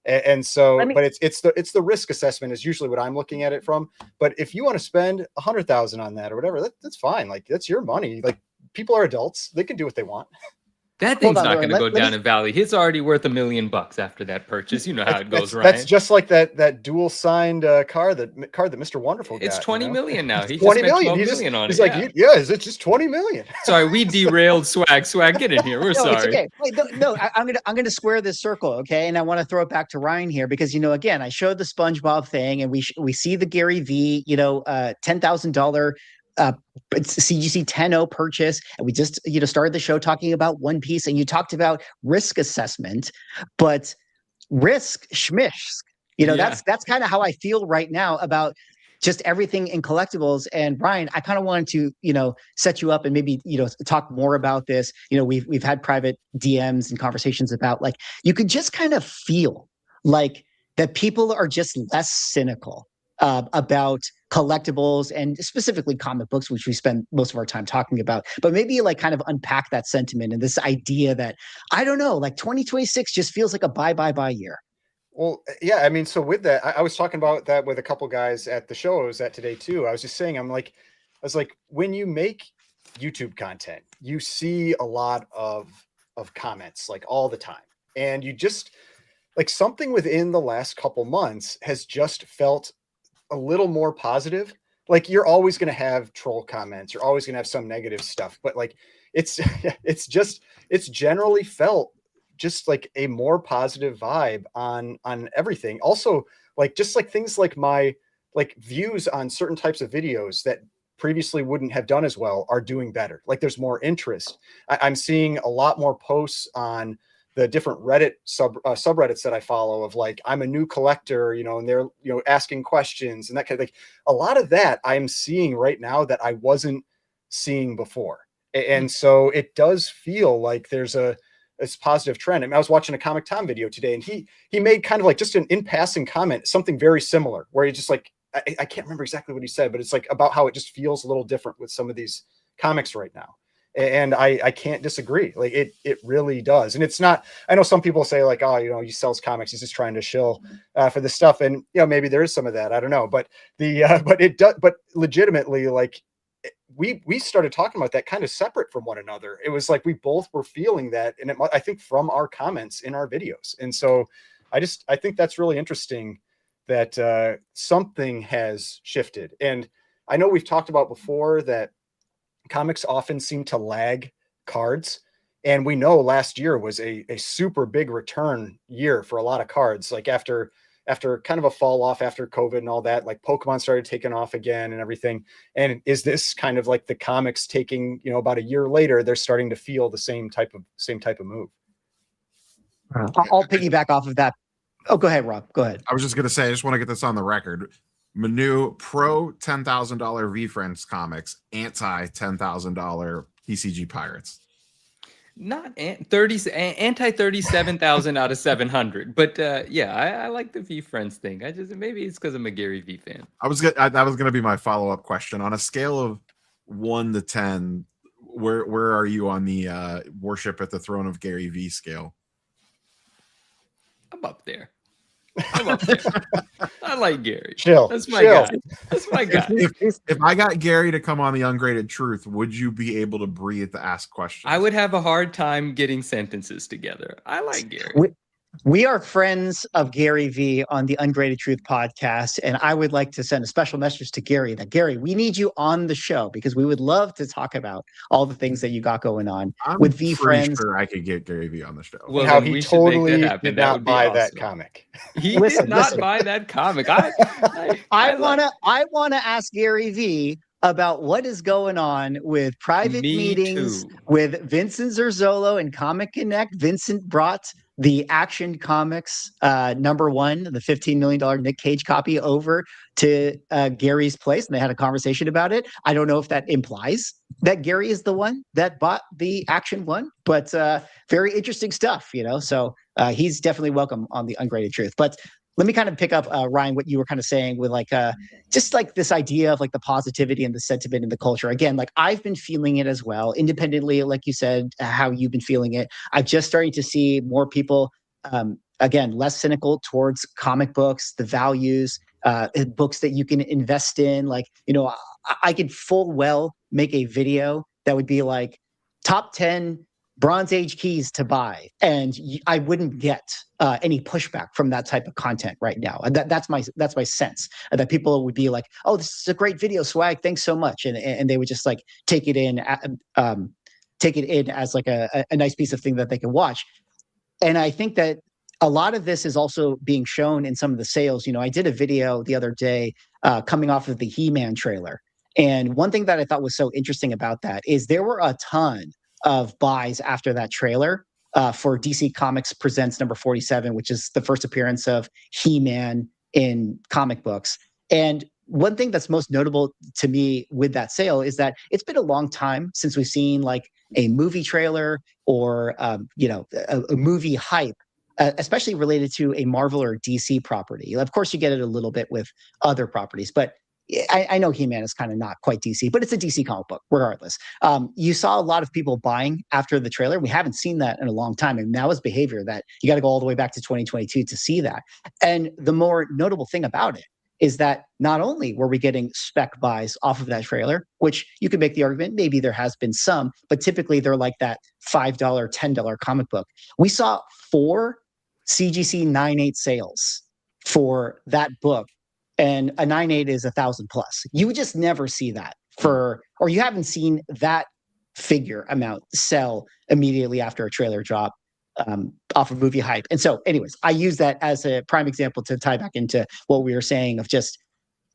And so,
Let me-
but it's the risk assessment is usually what I'm looking at it from. But if you want to spend 100,000 on that or whatever, that's fine. Like that's your money. Like people are adults; they can do what they want.
That
Hold
thing's
on,
not
Lauren,
going to go
let
down
me-
in Valley. It's already worth $1 million after that purchase. You know how it goes,
That's
Ryan.
just like that dual signed car that Mr. Wonderful got.
It's 20
you know?
million now. He just
20
spent
million.
12
He's
million on
he's
it.
like,
Yeah.
yeah, is it just 20 million?
Sorry, we derailed Swag. Swag, get in here. We're
No,
sorry.
it's okay. Wait, no, I'm gonna square this circle, okay? And I want to throw it back to Ryan here because again, I showed the SpongeBob thing, and we see the Gary V, $10,000 CGC 10.0 purchase, and we just started the show talking about One Piece, and you talked about risk assessment, but risk schmish. That's kind of how I feel right now about just everything in collectibles. And Brian, I kind of wanted to, set you up and maybe, talk more about this. We've had private DMs and conversations about like, you could just kind of feel like that people are just less cynical about collectibles and specifically comic books, which we spend most of our time talking about, but maybe like kind of unpack that sentiment and this idea that, I don't know, like 2026 just feels like a buy year.
Well, yeah, I mean, so with that, I was talking about that with a couple guys at the show I was at today too. I was just saying, I was like, when you make YouTube content, you see a lot of comments like all the time, and you just like something within the last couple months has just felt a little more positive. Like you're always going to have troll comments, you're always going to have some negative stuff, but like it's generally felt just like a more positive vibe on everything. Also, like just like things like my like views on certain types of videos that previously wouldn't have done as well are doing better. Like there's more interest. I'm seeing a lot more posts on the different Reddit subreddits that I follow of like, I'm a new collector, and they're, asking questions and that kind of like a lot of that I'm seeing right now that I wasn't seeing before. And so it does feel like there's this positive trend. I mean, I was watching a Comic Tom video today, and he made kind of like just an in passing comment, something very similar, where he just like, I can't remember exactly what he said, but it's like about how it just feels a little different with some of these comics right now. And I can't disagree. Like it really does. And it's not, I know some people say like, oh, he sells comics, he's just trying to shill for this stuff. And, maybe there is some of that. I don't know. But but legitimately, like, we started talking about that kind of separate from one another. It was like we both were feeling that, and I think from our comments in our videos. And so I think that's really interesting that something has shifted. And I know we've talked about before that comics often seem to lag cards, and we know last year was a super big return year for a lot of cards. Like after kind of a fall off after COVID and all that, like Pokemon started taking off again and everything. And is this kind of like the comics taking, about a year later, they're starting to feel the same type of move?
I'll piggyback off of that. Oh, go ahead, Rob. Go ahead.
I was just going to say, I just want to get this on the record. Manu, pro $10,000 V-Friends comics, anti $10,000 PCG Pirates.
Not anti 37,000 out of 700, but yeah, I like the V Friends thing. Maybe it's because I'm a Gary V fan.
That was going to be my follow-up question. On a scale of 1 to 10, where are you on the worship at the throne of Gary V scale?
I'm up there. I like Gary.
Chill.
That's my guy. That's my guy.
If I got Gary to come on the Ungraded Truth, would you be able to breathe to ask questions?
I would have a hard time getting sentences together. I like Gary.
We are friends of Gary V on the Ungraded Truth podcast, and I would like to send a special message to Gary that, Gary, we need you on the show because we would love to talk about all the things that you got going on with V Friends.
Sure, I could get Gary V on the show.
Well, how he totally did not buy that comic.
He did not buy that comic. I
want to ask Gary V about what is going on with private
Me
meetings
too.
with Vincent Zerzolo and Comic Connect. Vincent brought the Action Comics #1, the $15 million Nick Cage copy, over to Gary's place, and they had a conversation about it. I don't know if that implies that Gary is the one that bought the Action one, but very interesting stuff, So he's definitely welcome on the Ungraded Truth. But let me kind of pick up, Ryan, what you were kind of saying with just like this idea of like the positivity and the sentiment in the culture. Again, like I've been feeling it as well, independently, like you said, how you've been feeling it. I'm just starting to see more people, again, less cynical towards comic books, the values, books that you can invest in. Like, I could full well make a video that would be like top 10 Bronze Age keys to buy, and I wouldn't get any pushback from that type of content right now. And that's my sense, that people would be like, "Oh, this is a great video, Swag. Thanks so much," and they would just like take it in as like a nice piece of thing that they can watch. And I think that a lot of this is also being shown in some of the sales. I did a video the other day coming off of the He-Man trailer, and one thing that I thought was so interesting about that is there were a ton of buys after that trailer for DC Comics Presents #47, which is the first appearance of He-Man in comic books. And one thing that's most notable to me with that sale is that it's been a long time since we've seen like a movie trailer or a movie hype, especially related to a Marvel or DC property. Of course, you get it a little bit with other properties, but I know He-Man is kind of not quite DC, but it's a DC comic book regardless. You saw a lot of people buying after the trailer. We haven't seen that in a long time. And that was behavior that you got to go all the way back to 2022 to see that. And the more notable thing about it is that not only were we getting spec buys off of that trailer, which you could make the argument, maybe there has been some, but typically they're like that $5, $10 comic book. We saw 4 CGC 9.8 sales for that book. And a 9.8 is 1,000 plus. You would just never see that or you haven't seen that figure amount sell immediately after a trailer drop off of movie hype. And so anyways, I use that as a prime example to tie back into what we were saying of just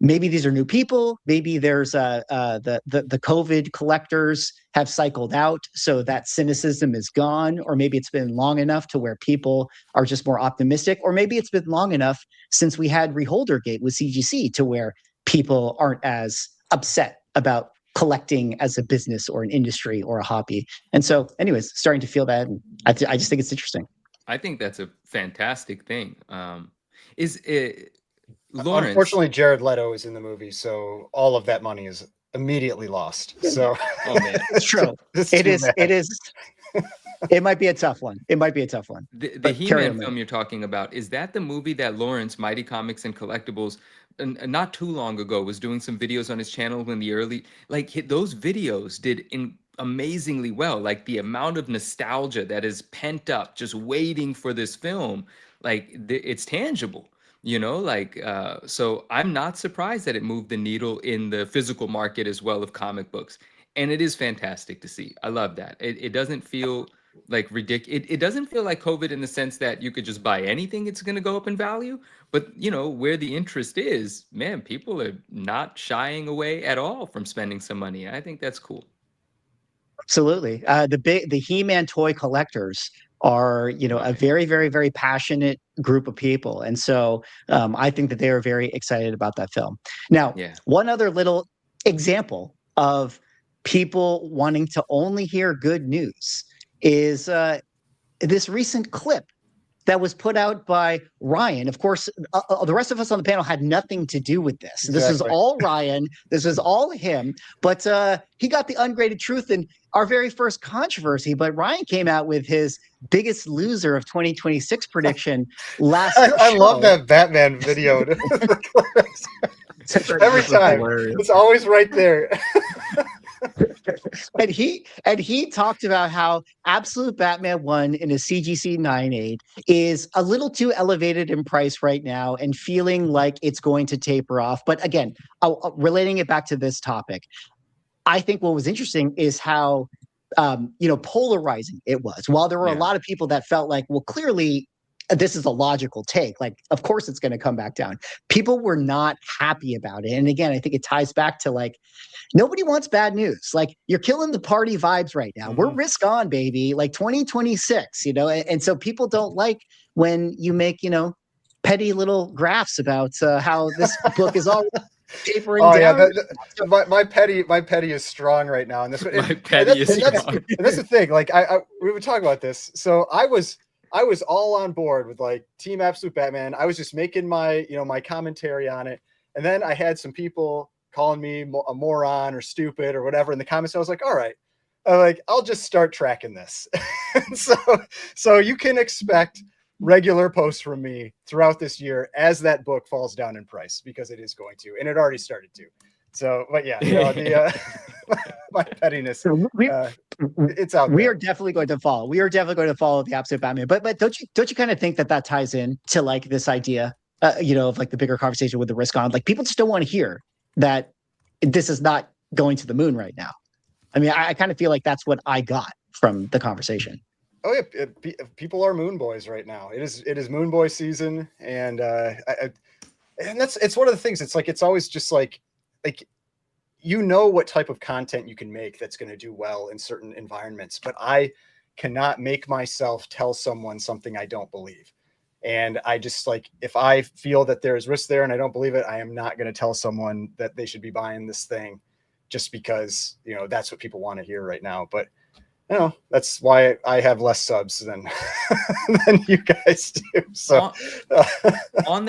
maybe these are new people. Maybe there's the COVID collectors have cycled out, so that cynicism is gone. Or maybe it's been long enough to where people are just more optimistic. Or maybe it's been long enough since we had Reholdergate with CGC to where people aren't as upset about collecting as a business or an industry or a hobby. And so, anyways, starting to feel that. And I just think it's interesting.
I think that's a fantastic thing. Is it? Lawrence.
Unfortunately, Jared Leto is in the movie, so all of that money is immediately lost. So,
Oh man,
it's true. It is. It might be a tough one.
The He-Man film you're talking about, is that the movie that Lawrence, Mighty Comics and Collectables, not too long ago, was doing some videos on his channel in the early, those videos did amazingly well. Like the amount of nostalgia that is pent up, just waiting for this film, it's tangible. So I'm not surprised that it moved the needle in the physical market as well of comic books. And it is fantastic to see. I love that. It doesn't feel like ridiculous. It doesn't feel like COVID in the sense that you could just buy anything, it's going to go up in value. But, where the interest is, man, people are not shying away at all from spending some money. I think that's cool.
Absolutely. The He-Man toy collectors are, a very, very, very passionate group of people. And so I think that they are very excited about that film. Now, one other little example of people wanting to only hear good news is this recent clip that was put out by Ryan. Of course, the rest of us on the panel had nothing to do with this. Exactly. This is all Ryan. This is all him. But he got the Ungraded Truth in our very first controversy. But Ryan came out with his biggest loser of 2026 prediction last
I love that Batman video. Every time. It's always right there.
and he talked about how Absolute Batman 1 in a CGC 9.8 is a little too elevated in price right now and feeling like it's going to taper off. But again, relating it back to this topic, I think what was interesting is how polarizing it was. While there were a lot of people that felt like, well, clearly this is a logical take. Like, of course it's going to come back down. People were not happy about it. And again, I think it ties back to like, nobody wants bad news. Like, you're killing the party vibes right now. We're risk on, baby. Like 2026, you know? And so people don't like when you make, you know, petty little graphs about how this book is all tapering
Oh yeah,
down.
my petty is strong right now, and this
My petty is strong.
and that's the thing. Like we were talking about this, so I was all on board with like Team Absolute Batman. I was just making my my commentary on it, and then I had some people calling me a moron or stupid or whatever in the comments. I was like, all right, I'll just start tracking this. so you can expect regular posts from me throughout this year as that book falls down in price, because it is going to, and it already started to. So, but yeah, my pettiness, it's out there.
We are definitely going to follow. We are definitely going to follow the Absolute Batman. But don't you kind of think that ties in to like this idea, of like the bigger conversation with the risk on? Like, people just don't want to hear that this is not going to the moon right now. I mean, I kind of feel like that's what I got from the conversation.
Oh yeah, people are moon boys right now. It is moon boy season, and it's one of the things. It's like, it's always just like what type of content you can make that's going to do well in certain environments, but I cannot make myself tell someone something I don't believe. And I just, like, if I feel that there's risk there and I don't believe it, I am not going to tell someone that they should be buying this thing just because, that's what people want to hear right now. But that's why I have less subs than you guys do. So
on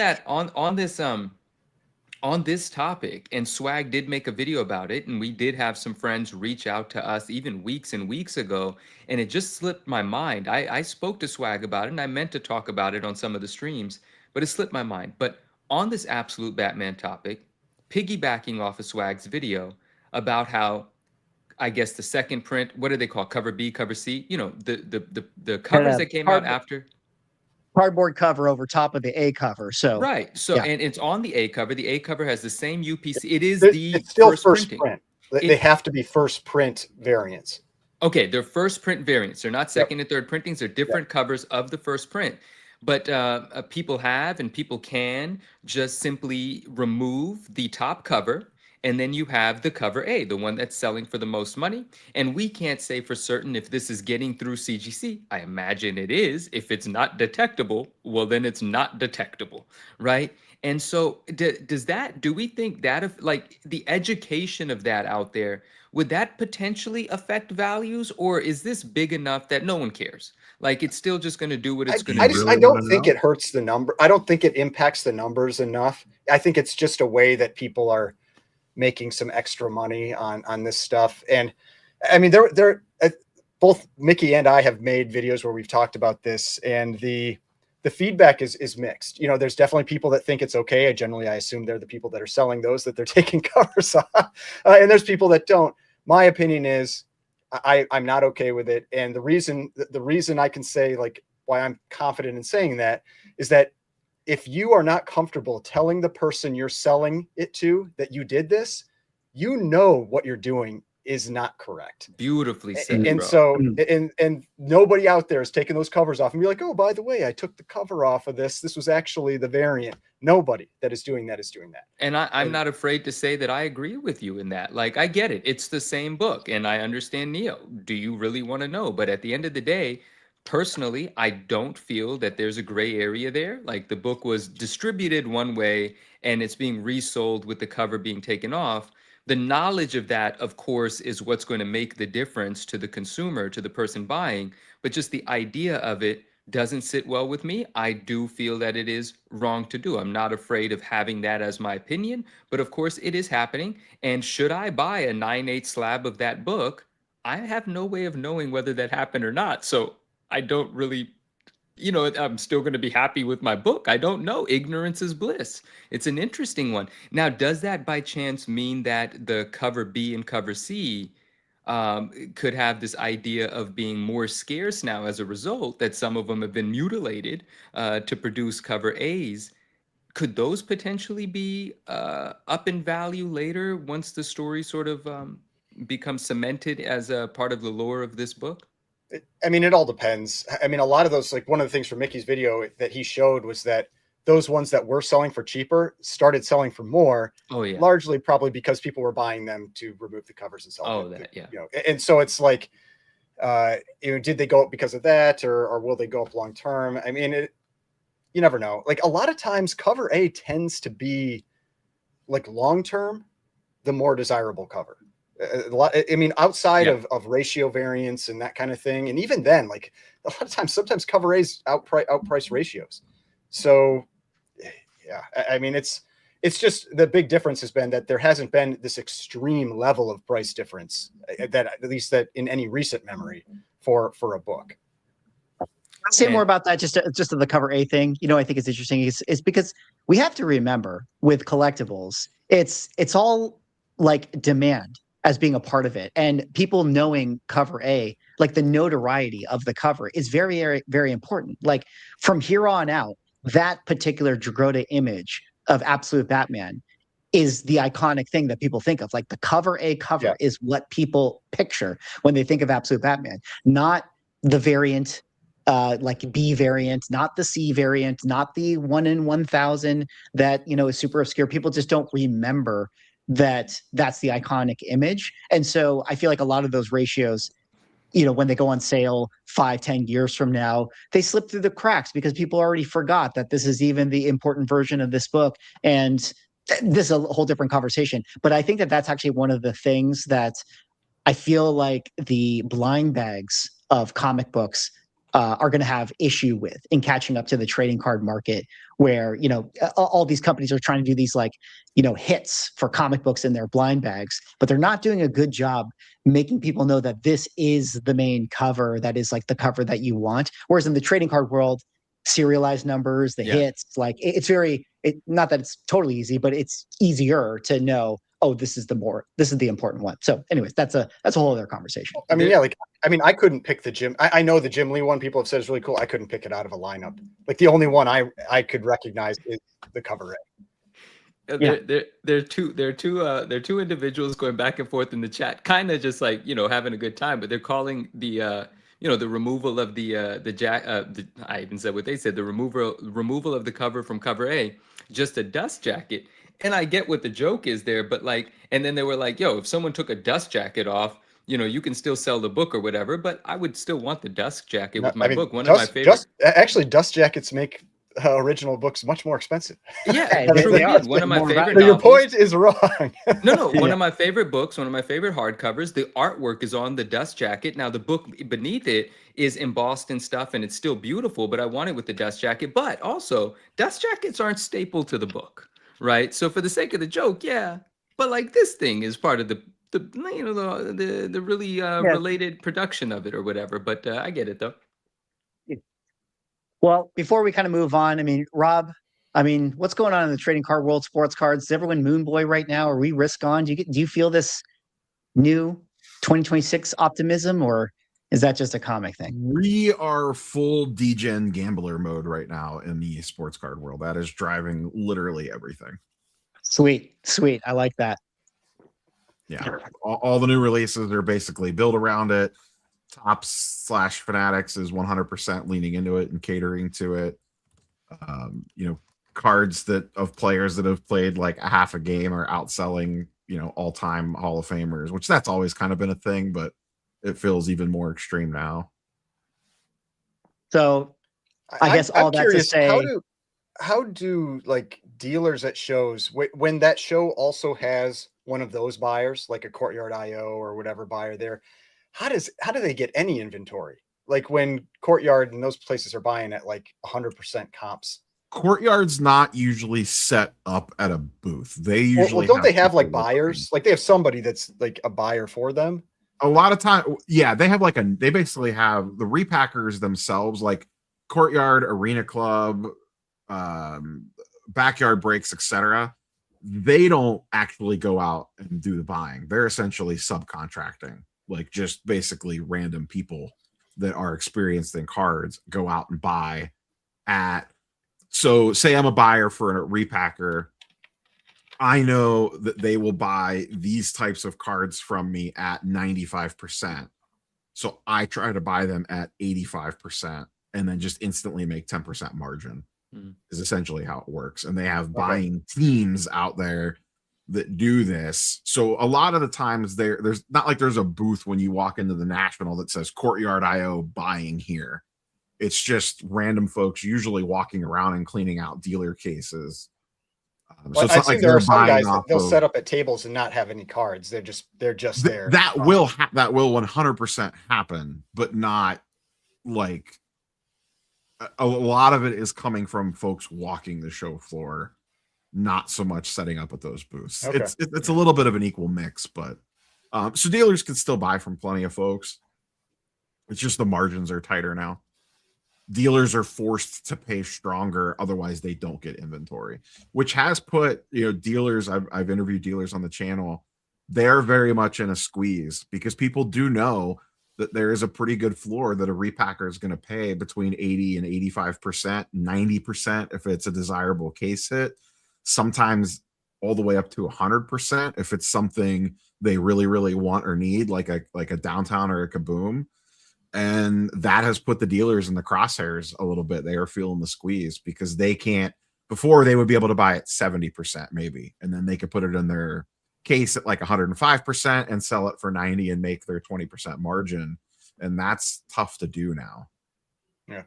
this topic, and Swag did make a video about it, and we did have some friends reach out to us even weeks and weeks ago, and it just slipped my mind. I spoke to Swag about it, and I meant to talk about it on some of the streams, but it slipped my mind. But on this Absolute Batman topic, piggybacking off of Swag's video about how, I guess, the second print, what do they call cover B, cover C? The covers that came out after.
Cardboard cover over top of the A cover. So
right. So yeah. And it's on the A cover. The A cover has the same UPC.
It's still first print. They have to be first print variants.
Okay, they're first print variants. They're not second and third printings. They're different covers of the first print. But people can just simply remove the top cover, and then you have the cover A, the one that's selling for the most money. And we can't say for certain if this is getting through CGC. I imagine it is. If it's not detectable, well, then it's not detectable, right? And so do we think that, if like the education of that out there, would that potentially affect values, or is this big enough that no one cares? Like, it's still just going to do what it's going to do.
I don't think it hurts the number. I don't think it impacts the numbers enough. I think it's just a way that people are making some extra money on this stuff. And I mean, they're both Mickey and I have made videos where we've talked about this, and the feedback is mixed. There's definitely people that think it's okay. I assume they're the people that are selling those that they're taking covers off. And there's people that don't. My opinion is I'm not okay with it. And the reason I can say, like, why I'm confident in saying that is that if you are not comfortable telling the person you're selling it to that you did this, what you're doing is not correct.
Beautifully said.
And
bro.
So, and nobody out there is taking those covers off and be like, oh, by the way, I took the cover off of this. This was actually the variant. Nobody that is doing that is doing that.
And I'm not afraid to say that I agree with you in that. Like, I get it. It's the same book, and I understand Neo. Do you really want to know? But at the end of the day, personally, I don't feel that there's a gray area there. Like, the book was distributed one way and it's being resold with the cover being taken off. The knowledge of that, of course, is what's going to make the difference to the consumer, to the person buying. But just the idea of it doesn't sit well with me. I do feel that it is wrong to do. I'm not afraid of having that as my opinion, but of course it is happening. And should I buy a 9/8 slab of that book, I have no way of knowing whether that happened or not. So I don't really, I'm still going to be happy with my book. I don't know. Ignorance is bliss. It's an interesting one. Now, does that by chance mean that the cover B and cover C could have this idea of being more scarce now as a result, that some of them have been mutilated to produce cover A's? Could those potentially be up in value later once the story sort of becomes cemented as a part of the lore of this book?
I mean, it all depends. I mean, a lot of those, like one of the things from Mickey's video that he showed was that those ones that were selling for cheaper started selling for more.
Oh yeah.
Largely probably because people were buying them to remove the covers and sell.
Oh, that, yeah.
You know, and so it's like, you know, did they go up because of that, or will they go up long term? I mean, you never know. Like a lot of times, cover A tends to be like long term, the more desirable cover. A lot, I mean, outside of ratio variance and that kind of thing, and even then, like a lot of times, sometimes cover A's outprice ratios. So, yeah, I mean, it's just the big difference has been that there hasn't been this extreme level of price difference that at least that in any recent memory for a book.
I'll say more about that just to the cover A thing. You know, I think it's interesting is because we have to remember with collectibles, it's all like demand as being a part of it, and people knowing cover A, like the notoriety of the cover is very, very, very important. Like from here on out, that particular Dragotta image of Absolute Batman is the iconic thing that people think of. Like the cover A cover is what people picture when they think of Absolute Batman, not the variant, like B variant, not the C variant, not the 1 in 1,000 that, you know, is super obscure. People just don't remember that that's the iconic image. And so I feel like a lot of those ratios, you know, when they go on sale 5-10 years from now, they slip through the cracks because people already forgot that this is even the important version of this book. And this is a whole different conversation. But I think that that's actually one of the things that I feel like the blind bags of comic books are going to have issue with in catching up to the trading card market, where, you know, all these companies are trying to do these, like, you know, hits for comic books in their blind bags, but they're not doing a good job making people know that this is the main cover, that is like the cover that you want. Whereas in the trading card world, serialized numbers, the hits, like it's very, not that it's totally easy, but it's easier to know, oh, this is the important one. So anyways, that's a whole other conversation.
I mean, I couldn't pick the Jim. I know the Jim Lee one people have said is really cool. I couldn't pick it out of a lineup. Like the only one I could recognize is the cover A.
There are two individuals going back and forth in the chat, kind of just like, you know, having a good time, but they're calling the you know, the removal of I even said what they said, the removal of the cover from cover A, just a dust jacket. And I get what the joke is there, but like, and then they were like, yo, if someone took a dust jacket off, you know, you can still sell the book or whatever, but I would still want the dust jacket with my book. One of my favorite.
Actually, dust jackets make original books much more expensive.
Yeah, true. One of my favorite
novels. Your point is wrong.
No. One of my favorite books, one of my favorite hardcovers, the artwork is on the dust jacket. Now the book beneath it is embossed and stuff, and it's still beautiful, but I want it with the dust jacket. But also, dust jackets aren't staple to the book, right? So for the sake of the joke, yeah. But like this thing is part of the you know, the really related production of it or whatever. But I get it though.
Well, before we kind of move on, I mean, Rob, I mean, what's going on in the trading card world, sports cards? Is everyone Moon Boy right now? Are we risk on? Do you feel this new 2026 optimism, or is that just a comic thing?
We are full degen gambler mode right now in the sports card world. That is driving literally everything.
Sweet. I like that.
Yeah, all the new releases are basically built around it. Tops/Fanatics is 100% leaning into it and catering to it. You know, cards of players that have played like a half a game are outselling, you know, all-time Hall of Famers, which that's always kind of been a thing, but it feels even more extreme now.
So I guess all that to say,
how do like dealers at shows, when that show also has one of those buyers, like a Courtyard IO or whatever buyer there, how do they get any inventory? Like when Courtyard and those places are buying at like 100% comps.
Courtyard's not usually set up at a booth. They usually
don't they have like buyers? Like they have somebody that's like a buyer for them.
A lot of time, yeah, they have like they basically have the repackers themselves, like Courtyard, Arena Club, Backyard Breaks, etc. They don't actually go out and do the buying. They're essentially subcontracting, like just basically random people that are experienced in cards go out and buy at. So say I'm a buyer for a repacker. I know that they will buy these types of cards from me at 95%. So I try to buy them at 85% and then just instantly make 10% margin is essentially how it works. And they have buying teams out there that do this. So a lot of the times there's not like there's a booth when you walk into the National that says Courtyard IO buying here. It's just random folks usually walking around and cleaning out dealer cases. So it's
I've
not
seen
like
there are
they're
some
buying
guys that
off
they'll
of,
set up at tables and not have any cards. They're just there.
that will 100% happen, but not like a lot of it is coming from folks walking the show floor, not so much setting up at those booths.
Okay.
It's a little bit of an equal mix, but so dealers can still buy from plenty of folks. It's just the margins are tighter now. Dealers are forced to pay stronger, otherwise they don't get inventory, which has put, dealers, I've interviewed dealers on the channel, they're very much in a squeeze because people do know that there is a pretty good floor that a repacker is going to pay between 80 and 85%, 90% if it's a desirable case hit, sometimes all the way up to 100% if it's something they really, really want or need, like a downtown or a kaboom. And that has put the dealers in the crosshairs a little bit. They are feeling the squeeze because they can't, before they would be able to buy it 70% maybe, and then they could put it in their case at like 105% and sell it for 90 and make their 20% margin. And that's tough to do now.
Yeah.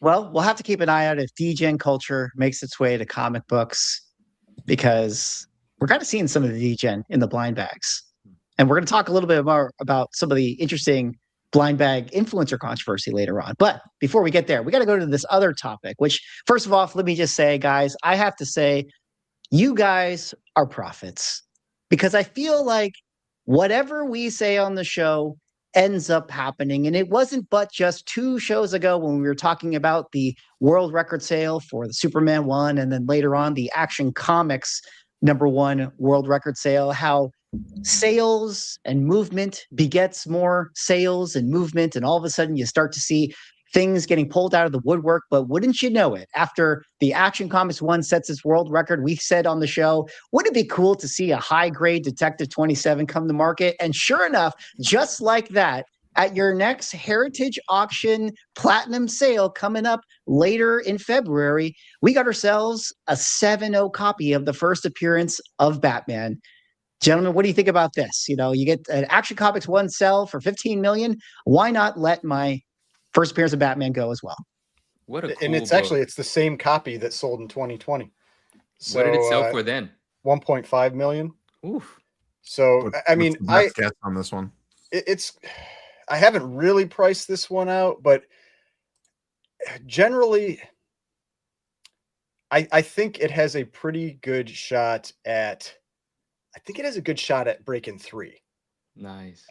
Well, we'll have to keep an eye out if degen culture makes its way to comic books, because we're kind of seeing some of the degen in the blind bags. And we're going to talk a little bit more about some of the interesting blind bag influencer controversy later on. But before we get there, we got to go to this other topic, which, first of all, let me just say, guys, I have to say, you guys are prophets, because I feel like whatever we say on the show ends up happening. And it wasn't but just 2 shows ago when we were talking about the world record sale for the Superman 1, and then later on the Action Comics #1 world record sale, how sales and movement begets more sales and movement, and all of a sudden you start to see things getting pulled out of the woodwork. But wouldn't you know it, after the Action Comics 1 sets its world record, we said on the show, wouldn't it be cool to see a high-grade Detective 27 come to market? And sure enough, just like that, at your next Heritage Auction Platinum sale coming up later in February, we got ourselves a 7.0 copy of the first appearance of Batman. Gentlemen, what do you think about this? You get an Action Comics 1 sell for $15 million. Why not let my first appearance of Batman go as well?
What a cool
and it's
book.
actually the same copy that sold in 2020. So,
what did it sell for then?
1.5 million.
Oof.
So I mean,
I guess on this one,
I haven't really priced this one out, but generally, I think it has a pretty good shot at. I think it has a good shot at breaking 3.
Nice.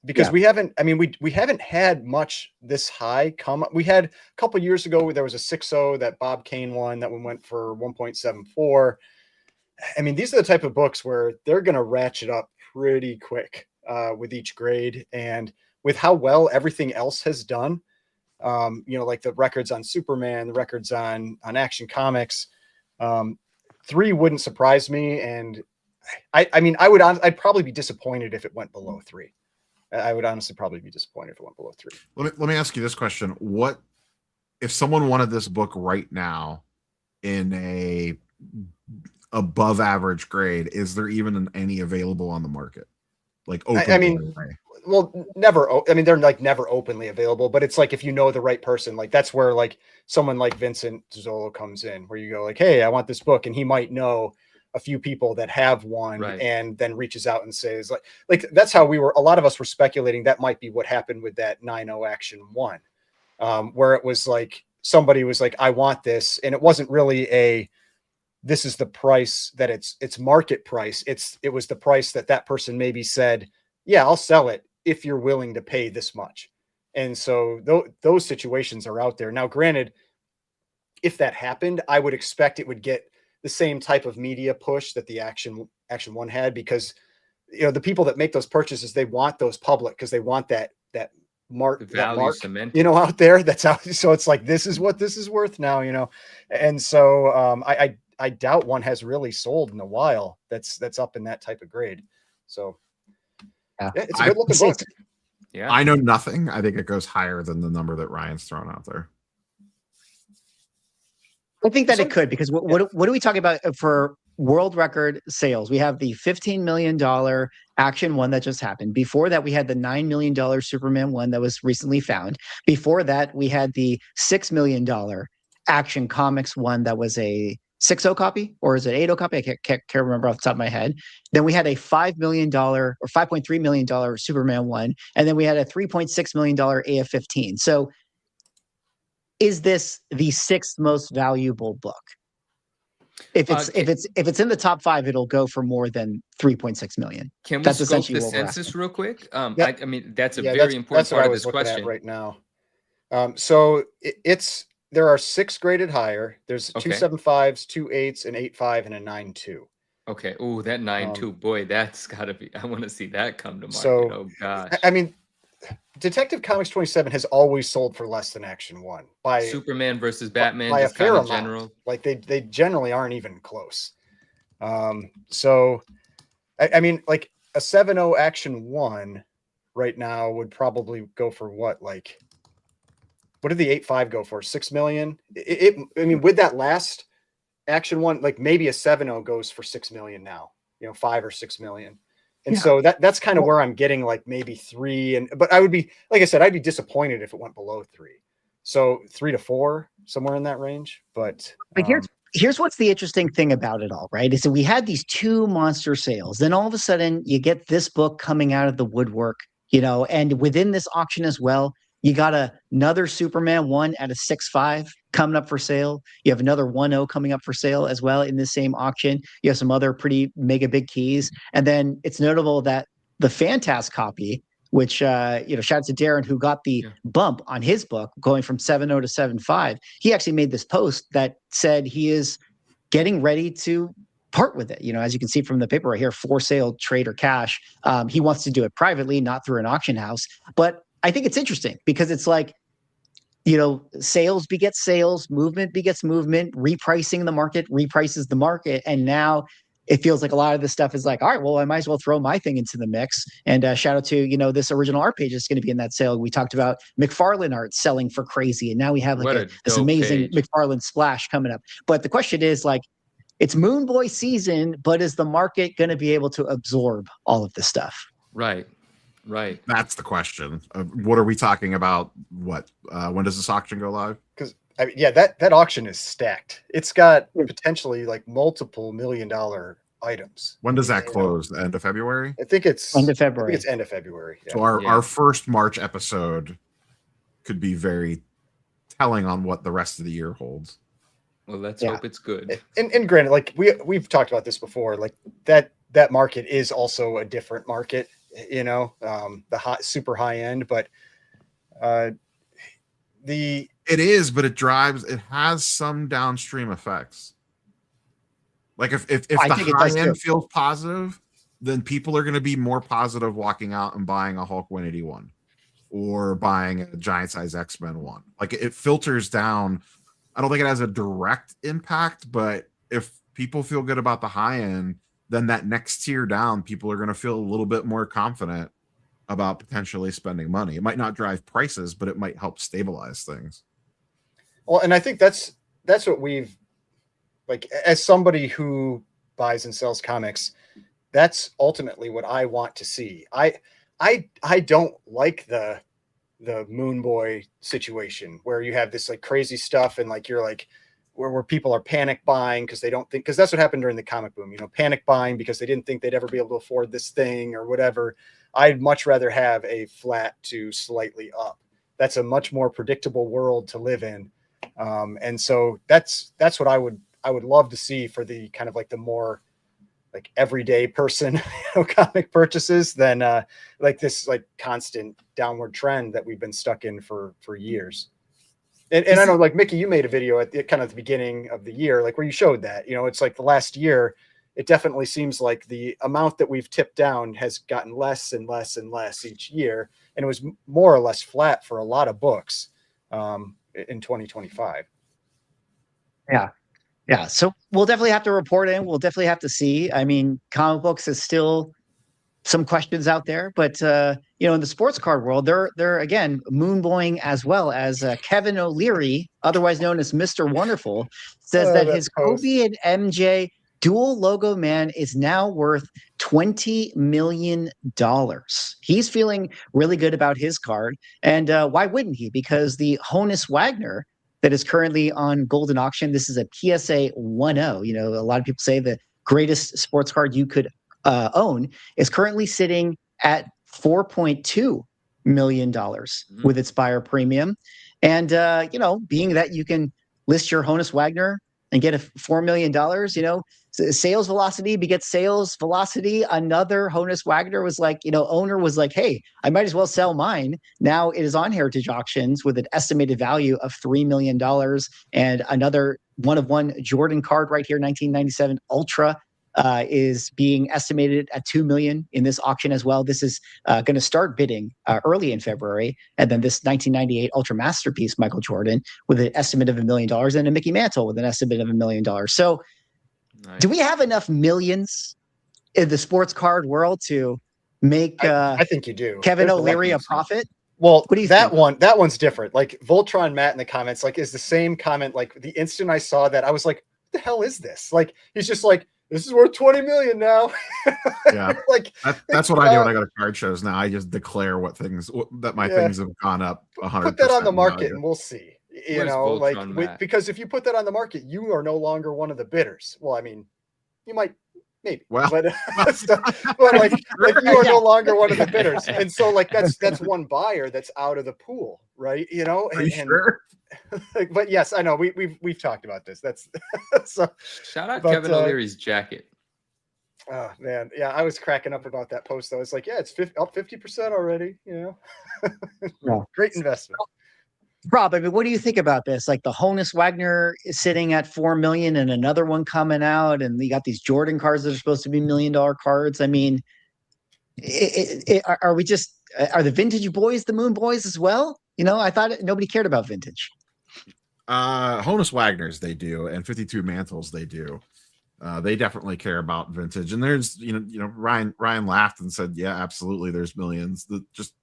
Because we haven't, we haven't had much this high come up. We had a couple years ago, there was a 6.0 that Bob Kane won that one went for 1.74. These are the type of books where they're going to ratchet up pretty quick with each grade, and with how well everything else has done, like the records on Superman, the records on Action Comics, 3 wouldn't surprise me. And I'd probably be disappointed if it went below 3. I would honestly probably be disappointed if it went below 3.
Let me ask you this question. What if someone wanted this book right now in a above average grade? Is there even any available on the market? Like open?
Well, never. They're like never openly available, but it's like, if you know the right person, like that's where like someone like Vincent Zolo comes in, where you go like, hey, I want this book. And he might know a few people that have one,
right,
and then reaches out and says like that's how a lot of us were speculating that might be what happened with that 9.0 Action 1, where it was like somebody was like, I want this, and it wasn't really this is the price that it's market price. It was the price that person maybe said, yeah, I'll sell it if you're willing to pay this much. And so those situations are out there now. Granted, if that happened, I would expect it would get the same type of media push that the Action 1 had, because the people that make those purchases, they want those public, because they want that mark out there. That's how. So it's like, this is what this is worth now, and so I doubt one has really sold in a while that's up in that type of grade. So Yeah, it's a
I-
good looking book.
Yeah.
I know nothing. I think it goes higher than the number that Ryan's thrown out there.
I think that
So-
it could, because what are we talking about for world record sales? We have the $15 million Action one that just happened. Before that, we had the $9 million Superman one that was recently found. Before that, we had the $6 million Action Comics one that was a 6.0 copy, or is it 8.0 copy? I can't remember off the top of my head. Then we had a $5 million or $5.3 million Superman one, and then we had a $3.6 million AF-15. So is this the sixth most valuable book? If it's in the top 5, it'll go for more than 3.6 million.
Can we
That's
scope
essentially
the
what we're
census
asking.
real quick?
Yeah.
I mean, that's a
Yeah,
very important
that's what
part
I
of
was
this
looking
question.
at right now. So it's there are 6 graded higher. There's
Okay.
2.75s, 2.8s, an 8.5, and a 9.2.
Okay. Oh, that 9.2, boy, that's gotta be. I want to see that come to market.
So,
Oh gosh.
I mean, Detective Comics 27 has always sold for less than Action 1 by
Superman versus Batman,
by a
just
fair
kind of
amount.
general.
Like they generally aren't even close. So I mean, like a 7.0 Action 1 right now would probably go for what? Like, what did the 8.5 go for? 6 million? I mean, with that last Action 1, like maybe a 7.0 goes for 6 million now, 5 or 6 million. And
Yeah.
so that's kind of where I'm getting like maybe 3. But I would be, like I said, I'd be disappointed if it went below 3. So 3 to 4, somewhere in that range. But
Here's what's the interesting thing about it all, right? Is that we had these 2 monster sales. Then all of a sudden you get this book coming out of the woodwork, and within this auction as well, you got another Superman 1 at a 6.5 coming up for sale. You have another 1.0 coming up for sale as well in the same auction. You have some other pretty mega big keys. And then it's notable that the Phantasm copy, which shout out to Darren, who got the bump on his book going from 7.0 to 7.5. He actually made this post that said he is getting ready to part with it. As you can see from the paper right here, for sale, trade, or cash. He wants to do it privately, not through an auction house. But I think it's interesting because it's like, sales begets sales, movement begets movement, repricing the market reprices the market. And now it feels like a lot of this stuff is like, all right, well, I might as well throw my thing into the mix. And shout out to, this original art page is going to be in that sale. We talked about McFarlane art selling for crazy. And now we have like this amazing McFarlane splash coming up. But the question is like, it's Moon Boy season, but is the market going to be able to absorb all of this stuff?
Right.
That's the question. What are we talking about? What? When does this auction go live?
Because that auction is stacked. It's got potentially like multiple $1 million items.
When does that close? The end of February?
I think it's
end of February.
I think it's end of February. Yeah.
So our first March episode could be very telling on what the rest of the year holds.
Well, let's hope it's good.
And granted, like we've talked about this before, like that market is also a different market. The super high end, but it
is, but it has some downstream effects. Like if the high end feels positive, then people are going to be more positive walking out and buying a Hulk 181 or buying a giant size X-Men one. Like it filters down. I don't think it has a direct impact, but if people feel good about the high end, then that next tier down, people are going to feel a little bit more confident about potentially spending money. It might not drive prices, but it might help stabilize things.
Well, and I think that's what we've, like, as somebody who buys and sells comics, that's ultimately what I want to see. I don't like the Moon Boy situation where you have this like crazy stuff and like you're like where people are panic buying because they don't think, because that's what happened during the comic boom, panic buying because they didn't think they'd ever be able to afford this thing or whatever. I'd much rather have a flat to slightly up. That's a much more predictable world to live in. And so that's what I would love to see for the kind of like the more like everyday person comic purchases than like this like constant downward trend that we've been stuck in for years. And I know, like, Mickey, you made a video at the kind of the beginning of the year, like where you showed that, it's like the last year, it definitely seems like the amount that we've tipped down has gotten less and less and less each year. And it was more or less flat for a lot of books in 2025.
Yeah. Yeah. So we'll definitely have to report in. We'll definitely have to see. I mean, comic books is still some questions out there, but in the sports card world, they're again moonboying as well as Kevin O'Leary, otherwise known as Mr. Wonderful, says that his Kobe and MJ dual logo man is now worth $20 million. He's feeling really good about his card, and why wouldn't he? Because the Honus Wagner that is currently on Golden Auction, this is a PSA 10. A lot of people say the greatest sports card you could own is currently sitting at $4.2 million with its buyer premium. And, being that you can list your Honus Wagner and get a $4 million, sales velocity begets sales velocity. Another Honus Wagner was like, owner was like, hey, I might as well sell mine. Now it is on Heritage Auctions with an estimated value of $3 million, and another one-of-one Jordan card right here, 1997 Ultra, is being estimated at $2 million in this auction as well. This is going to start bidding early in February, and then this 1998 Ultra Masterpiece Michael Jordan with an estimate of $1 million, and a Mickey Mantle with an estimate of $1 million. So, do we have enough millions in the sports card world to make?
I think you do.
Kevin O'Leary a profit.
Well,
what do you
that
think?
that one's different. Like Voltron Matt in the comments, like, is the same comment. Like the instant I saw that, I was like, "What the hell is this?" Like he's just like, "This is worth 20 million now."
Yeah,
like
that's what I do when I go to card shows. Now I just declare things have gone up 100%.
Put that on the market and we'll see.
Where's
because if you put that on the market, you are no longer one of the bidders. Well, I mean, you might. Maybe,
well,
but like you are no longer one of the bidders, and so like that's one buyer that's out of the pool, right?
Sure?
But yes, I know we've talked about this. That's so.
Shout out Kevin O'Leary's jacket.
Oh man, yeah, I was cracking up about that post though. It's like, yeah, it's up 50% already. Great investment.
Rob, I mean, what do you think about this? Like the Honus Wagner is sitting at $4 million, and another one coming out, and you got these Jordan cards that are supposed to be $1 million cards. I mean, are the vintage boys the Moon Boys as well? I thought nobody cared about vintage.
Honus Wagners they do, and 52 Mantles they do. They definitely care about vintage, and there's Ryan laughed and said, yeah, absolutely, there's millions.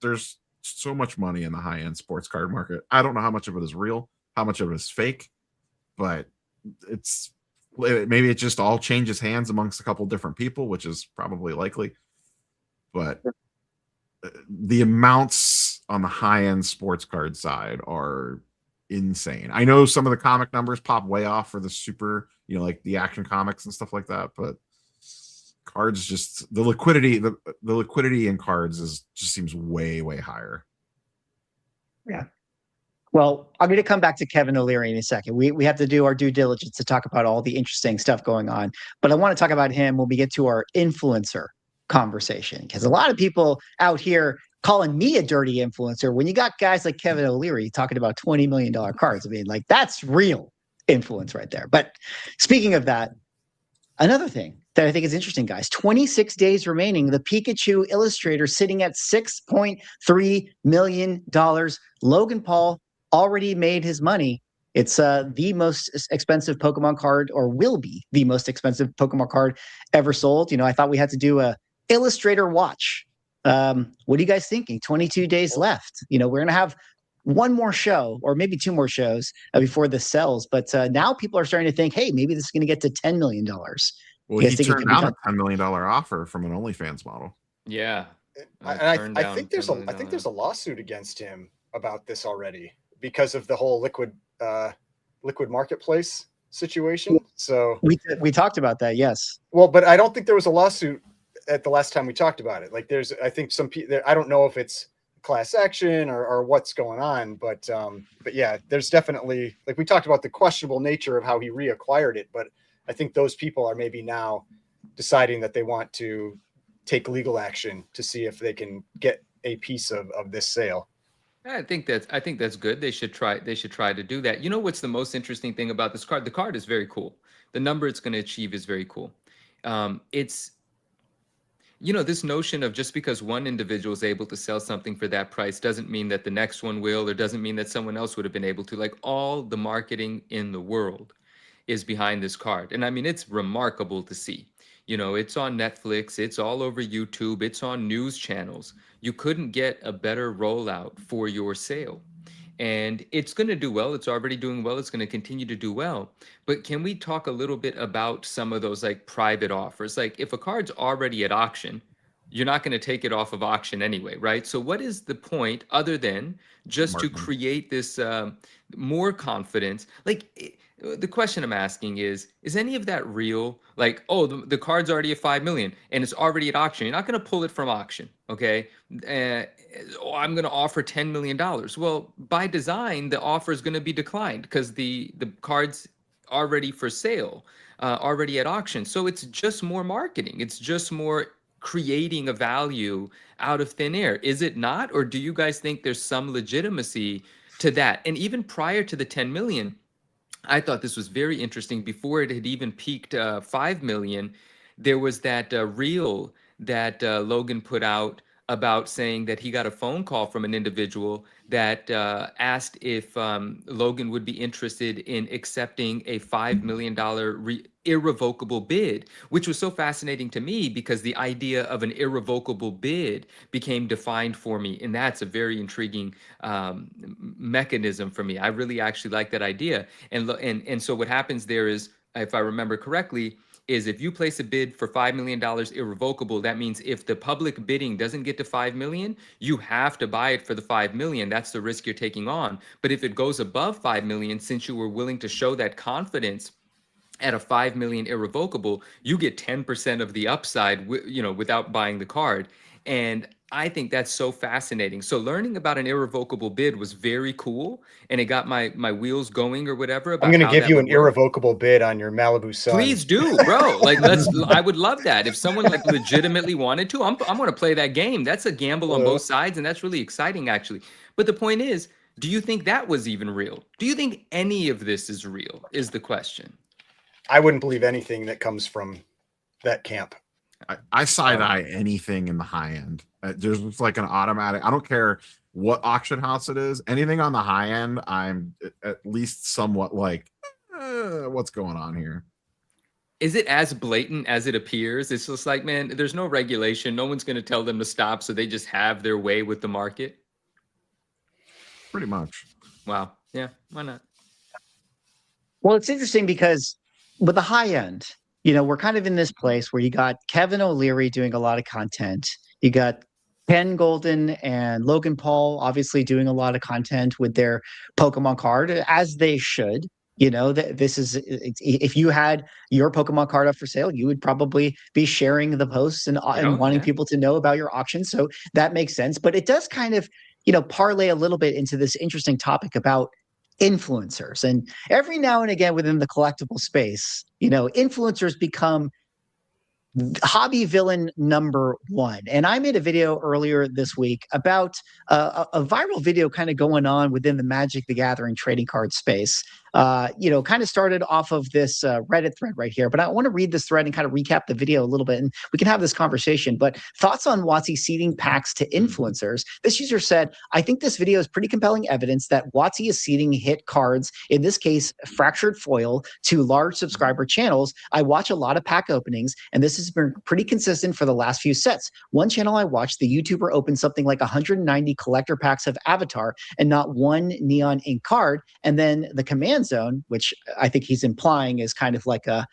There's so much money in the high-end sports card market. I don't know how much of it is real, how much of it is fake, but maybe it just all changes hands amongst a couple different people, which is probably likely. But the amounts on the high-end sports card side are insane. I know some of the comic numbers pop way off for the super, like the Action Comics and stuff like that, but cards, just the liquidity in cards just seems way higher.
Yeah. Well, I'm going to come back to Kevin O'Leary in a second. We have to do our due diligence to talk about all the interesting stuff going on, but I want to talk about him when we get to our influencer conversation, because a lot of people out here calling me a dirty influencer when you got guys like Kevin O'Leary talking about $20 million cards. I mean, like, that's real influence right there. But speaking of that, another thing that I think is interesting, guys, 26 days remaining. The Pikachu Illustrator sitting at $6.3 million. Logan Paul already made his money. It's the most expensive Pokemon card, or will be the most expensive Pokemon card ever sold. I thought we had to do a Illustrator watch. What are you guys thinking? 22 days left. We're going to have one more show, or maybe two more shows before this sells. But now people are starting to think, hey, maybe this is going to get to $10 million.
Well, he turned down a $10 million offer from an OnlyFans model.
Yeah.
I think there's a lawsuit against him about this already because of the whole liquid marketplace situation. So
we talked about that. Yes.
Well, but I don't think there was a lawsuit at the last time we talked about it. Like I think some people, I don't know if it's class action or what's going on, but yeah, there's definitely, like, we talked about the questionable nature of how he reacquired it, but I think those people are maybe now deciding that they want to take legal action to see if they can get a piece of this sale.
I think that's good. They should try to do that. What's the most interesting thing about this card? The card is very cool. The number it's going to achieve is very cool. It's this notion of just because one individual is able to sell something for that price doesn't mean that the next one will, or doesn't mean that someone else would have been able to. Like, all the marketing in the world is behind this card. And I mean, it's remarkable to see. You know, it's on Netflix, it's all over YouTube, it's on news channels. You couldn't get a better rollout for your sale. And it's going to do well. It's already doing well. It's going to continue to do well. But can we talk a little bit about some of those like private offers? Like if a card's already at auction, you're not going to take it off of auction anyway, right? So what is the point other than just to
Marketing.
create this more confidence? Like the question I'm asking is any of that real? Like, oh, the card's already at 5 million and it's already at auction. You're not going to pull it from auction, okay? Oh, I'm going to offer $10 million. Well, by design, the offer is going to be declined because the card's already for sale, already at auction. So it's just more marketing. It's just more creating a value out of thin air. Is it not? Or do you guys think there's some legitimacy to that? And even prior to the 10 million, I thought this was very interesting. Before it had even peaked 5 million, there was that reel that Logan put out about saying that he got a phone call from an individual that asked if Logan would be interested in accepting a $5 million irrevocable bid, which was so fascinating to me because the idea of an irrevocable bid became defined for me. And that's a very intriguing mechanism for me. I really actually like that idea. And so what happens there is, if I remember correctly, is if you place a bid for $5 million irrevocable, that means if the public bidding doesn't get to 5 million, you have to buy it for the 5 million. That's the risk you're taking on. But if it goes above 5 million, since you were willing to show that confidence at a 5 million irrevocable, you get 10% of the upside, without buying the card. And I think that's so fascinating. So learning about an irrevocable bid was very cool, and it got my wheels going or whatever. About
I'm going to
how
give
that
you
would
an
work.
irrevocable bid on your Malibu Sun.
Please do, bro. Like, I would love that. If someone like legitimately wanted to, I'm going to play that game. That's a gamble on both sides, and that's really exciting, actually. But the point is, do you think that was even real? Do you think any of this is real? Is the question.
I wouldn't believe anything that comes from that camp.
I side eye anything in the high end. There's just like an automatic. I don't care what auction house it is. Anything on the high end, I'm at least somewhat like, what's going on here?
Is it as blatant as it appears? It's just like, man, there's no regulation. No one's going to tell them to stop, so they just have their way with the market.
Pretty much.
Wow. Yeah. Why not?
Well, it's interesting because with the high end, we're kind of in this place where you got Kevin O'Leary doing a lot of content. You got Ken Golden and Logan Paul obviously doing a lot of content with their Pokemon card, as they should. This is, if you had your Pokemon card up for sale, you would probably be sharing the posts and wanting people to know about your auction. So that makes sense. But it does kind of, parlay a little bit into this interesting topic about influencers. And every now and again within the collectible space, influencers become hobby villain number one. And I made a video earlier this week about a viral video kind of going on within the Magic the Gathering trading card space. Kind of started off of this Reddit thread right here, but I want to read this thread and kind of recap the video a little bit, and we can have this conversation. But thoughts on WotC seeding packs to influencers. This user said, I think this video is pretty compelling evidence that WotC is seeding hit cards, in this case, fractured foil, to large subscriber channels. I watch a lot of pack openings, and this has been pretty consistent for the last few sets. One channel I watched, the YouTuber opened something like 190 collector packs of Avatar and not one neon ink card. And then the Command Zone, which I think he's implying is kind of like a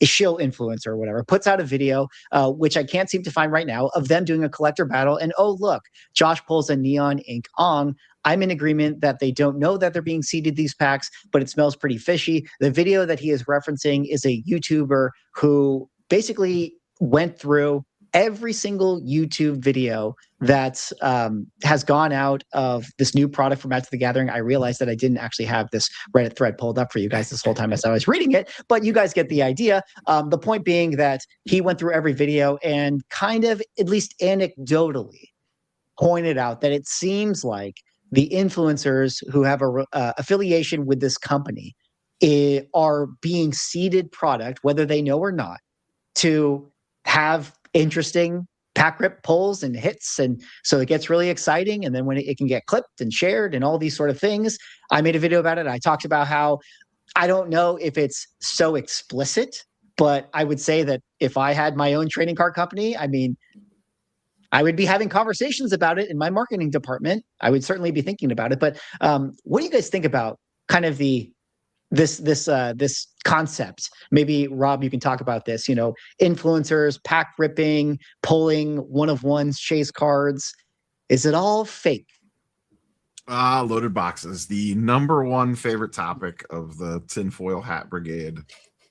shill influencer or whatever, puts out a video, which I can't seem to find right now, of them doing a collector battle. And oh, look, Josh pulls a neon ink Ong. I'm in agreement that they don't know that they're being seeded these packs, but it smells pretty fishy. The video that he is referencing is a YouTuber who basically went through every single YouTube video that has gone out of this new product for Magic the Gathering. I realized that I didn't actually have this Reddit thread pulled up for you guys this whole time as I was reading it, but you guys get the idea. The point being that he went through every video and kind of, at least anecdotally, pointed out that it seems like the influencers who have a affiliation with this company are being seeded product, whether they know or not, to have interesting pack rip pulls and hits. And so it gets really exciting. And then when it can get clipped and shared and all these sort of things, I made a video about it. I talked about how I don't know if it's so explicit But I would say that if I had my own trading card company, I mean, I would be having conversations about it in my marketing department. I would certainly be thinking about it. But what do you guys think about kind of this concept? Maybe Rob, you can talk about this. You know, influencers, pack ripping, pulling one of one's chase cards. Is it all fake?
Loaded boxes, the number one favorite topic of the tinfoil hat brigade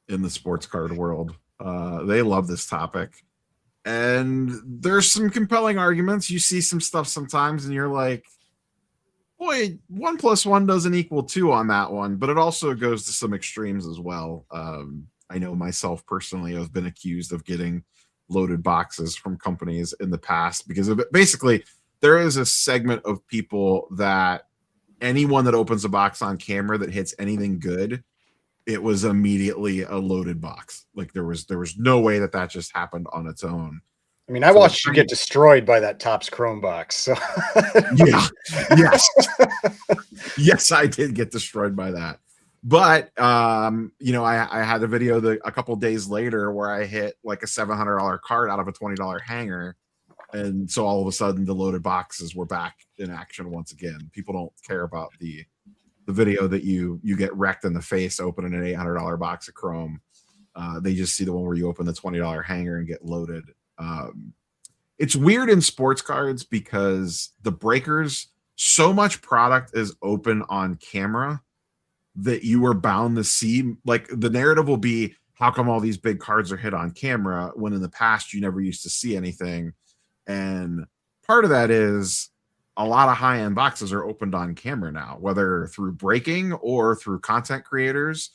in the sports card world. They love this topic. And there's some compelling arguments. You see some stuff sometimes and you're like, boy, 1 + 1 doesn't equal 2 on that one, but it also goes to some extremes as well. I know myself personally, I've been accused of getting loaded boxes from companies in the past because of it. Basically, there is a segment of people that anyone that opens a box on camera that hits anything good, it was immediately a loaded box. Like there was no way that just happened on its own.
I mean, I watched you get destroyed by that Topps Chrome box. So
yeah, yes, yes, I did get destroyed by that. But you know, I had a video a couple days later where I hit like a $700 card out of a $20 hanger, and so all of a sudden the loaded boxes were back in action once again. People don't care about the video that you get wrecked in the face opening an $800 box of Chrome. They just see the one where you open the $20 hanger and get loaded. It's weird in sports cards because the breakers, so much product is open on camera that you are bound to see. Like the narrative will be, how come all these big cards are hit on camera when in the past you never used to see anything? And part of that is a lot of high-end boxes are opened on camera now, whether through breaking or through content creators.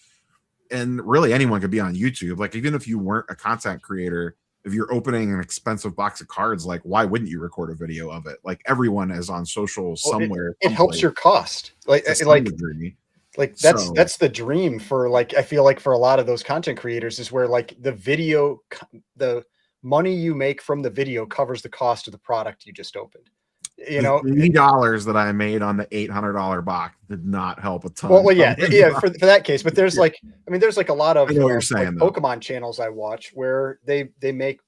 And really anyone could be on YouTube. Like even if you weren't a content creator, if you're opening an expensive box of cards, like why wouldn't you record a video of it? Like everyone is on social somewhere.
It helps your cost. Like that's the dream for, like, I feel like for a lot of those content creators is where like the money you make from the video covers the cost of the product you just opened. You know,
$80 that I made on the $800 box did not help a ton.
Well, yeah, for that case. But there's like, I mean, there's like a lot of
I know what you're saying,
like Pokemon channels I watch where they make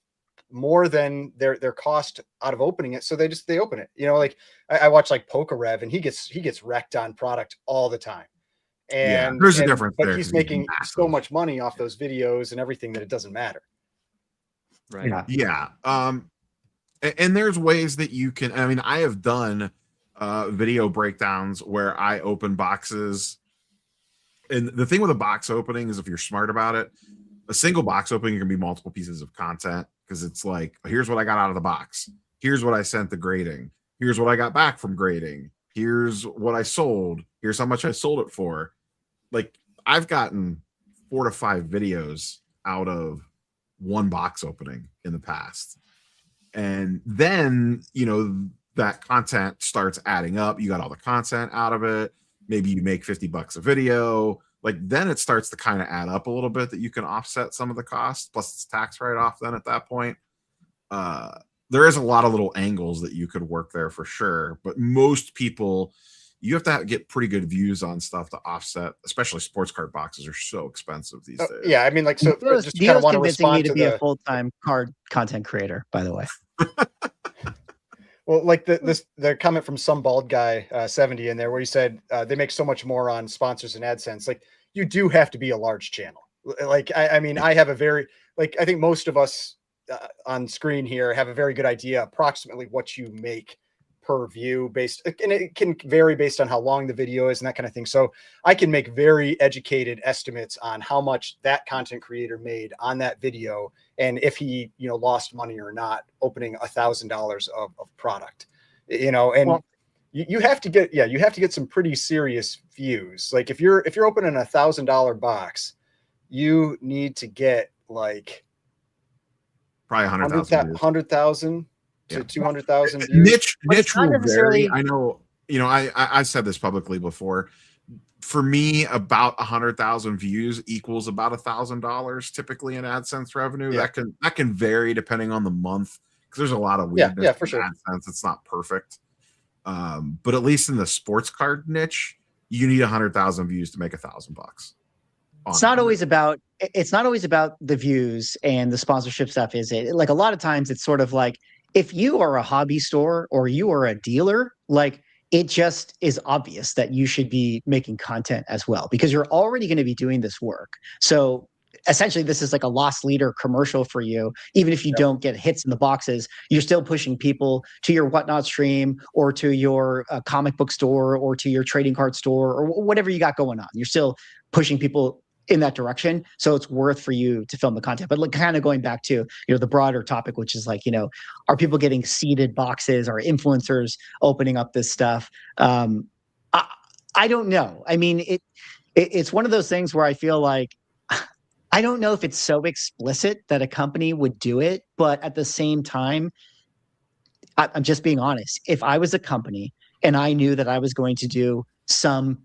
more than their cost out of opening it, so they open it. You know, like I watch like Pokerev, and he gets wrecked on product all the time. And
there's a difference,
but he's making so much money off those videos and everything that it doesn't matter.
Right.
Yeah. And there's ways that you can, I mean, I have done video breakdowns where I open boxes. And the thing with a box opening is if you're smart about it, a single box opening can be multiple pieces of content, because it's like, here's what I got out of the box. Here's what I sent to grading. Here's what I got back from grading. Here's what I sold. Here's how much I sold it for. Like I've gotten 4 to 5 videos out of one box opening in the past. And then, you know, that content starts adding up. You got all the content out of it. Maybe you make $50 a video. Like then it starts to kind of add up a little bit that you can offset some of the costs. Plus it's tax write-off then at that point. There is a lot of little angles that you could work there for sure. But most people, you have to get pretty good views on stuff to offset, especially sports card boxes are so expensive these days.
Yeah, I mean, like, so just kind of want to respond to
a full-time card content creator, by the way.
Well, like the comment from some bald guy 70 in there where he said they make so much more on sponsors and AdSense. Like you do have to be a large channel. Like I mean, I have a very, like, I think most of us on screen here have a very good idea approximately what you make per view based, and it can vary based on how long the video is and that kind of thing. So I can make very educated estimates on how much that content creator made on that video, and if he, you know, lost money or not opening $1,000 of product, you know. And well, you have to get some pretty serious views. Like if you're opening $1,000 box, you need to get like
probably
100,000 to 200,000
niche will vary. I know, you know, I've said this publicly before. For me, about 100,000 views equals about $1,000 typically in AdSense revenue.
Yeah.
That can vary depending on the month, because there's a lot of weirdness.
Yeah, for sure.
AdSense, it's not perfect. But at least in the sports card niche, you need 100,000 views to make $1,000.
it's not always about the views and the sponsorship stuff, is it? Like a lot of times it's sort of like, if you are a hobby store or you are a dealer, like it just is obvious that you should be making content as well, because you're already going to be doing this work. So essentially this is like a loss leader commercial for you. Even if you don't get hits in the boxes, you're still pushing people to your Whatnot stream or to your comic book store or to your trading card store or whatever you got going on. You're still pushing people in that direction, so it's worth for you to film the content. But like, kind of going back to the broader topic, which is like, are people getting seeded boxes? Are influencers opening up this stuff? I don't know. I mean, it's one of those things where I feel like I don't know if it's so explicit that a company would do it, but at the same time, I'm just being honest. If I was a company and I knew that I was going to do some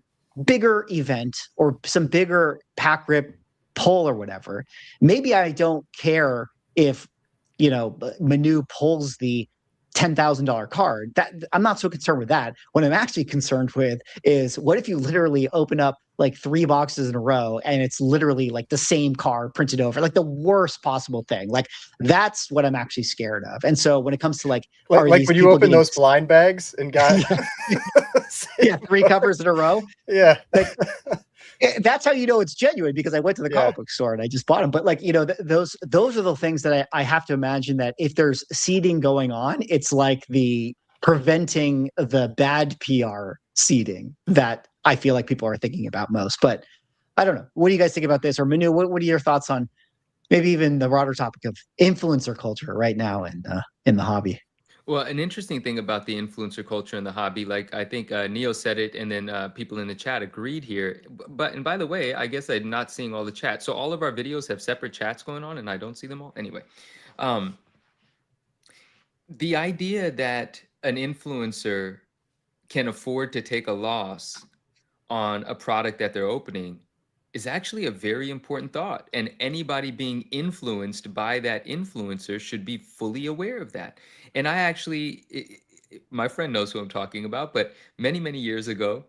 bigger event or some bigger pack rip poll or whatever, maybe I don't care if Manu pulls the $10,000 card. That I'm not so concerned with that. What I'm actually concerned with is, what if you literally open up like 3 boxes in a row and it's literally like the same card printed over, like the worst possible thing. Like that's what I'm actually scared of. And so when it comes to like
when you open those blind bags and got
3 covers in a row,
like,
that's how it's genuine, because I went to the comic book store and I just bought them. But like, those are the things that I have to imagine, that if there's seeding going on, it's like the preventing the bad PR seeding that I feel like people are thinking about most. But I don't know. What do you guys think about this? Or Manu, what are your thoughts on maybe even the broader topic of influencer culture right now in the hobby?
Well, an interesting thing about the influencer culture in the hobby, like I think Neo said it, and then people in the chat agreed here. And by the way, I guess I'm not seeing all the chat. So all of our videos have separate chats going on, and I don't see them all. Anyway, the idea that an influencer can afford to take a loss on a product that they're opening is actually a very important thought. And anybody being influenced by that influencer should be fully aware of that. And I actually, my friend knows who I'm talking about, but many, many years ago,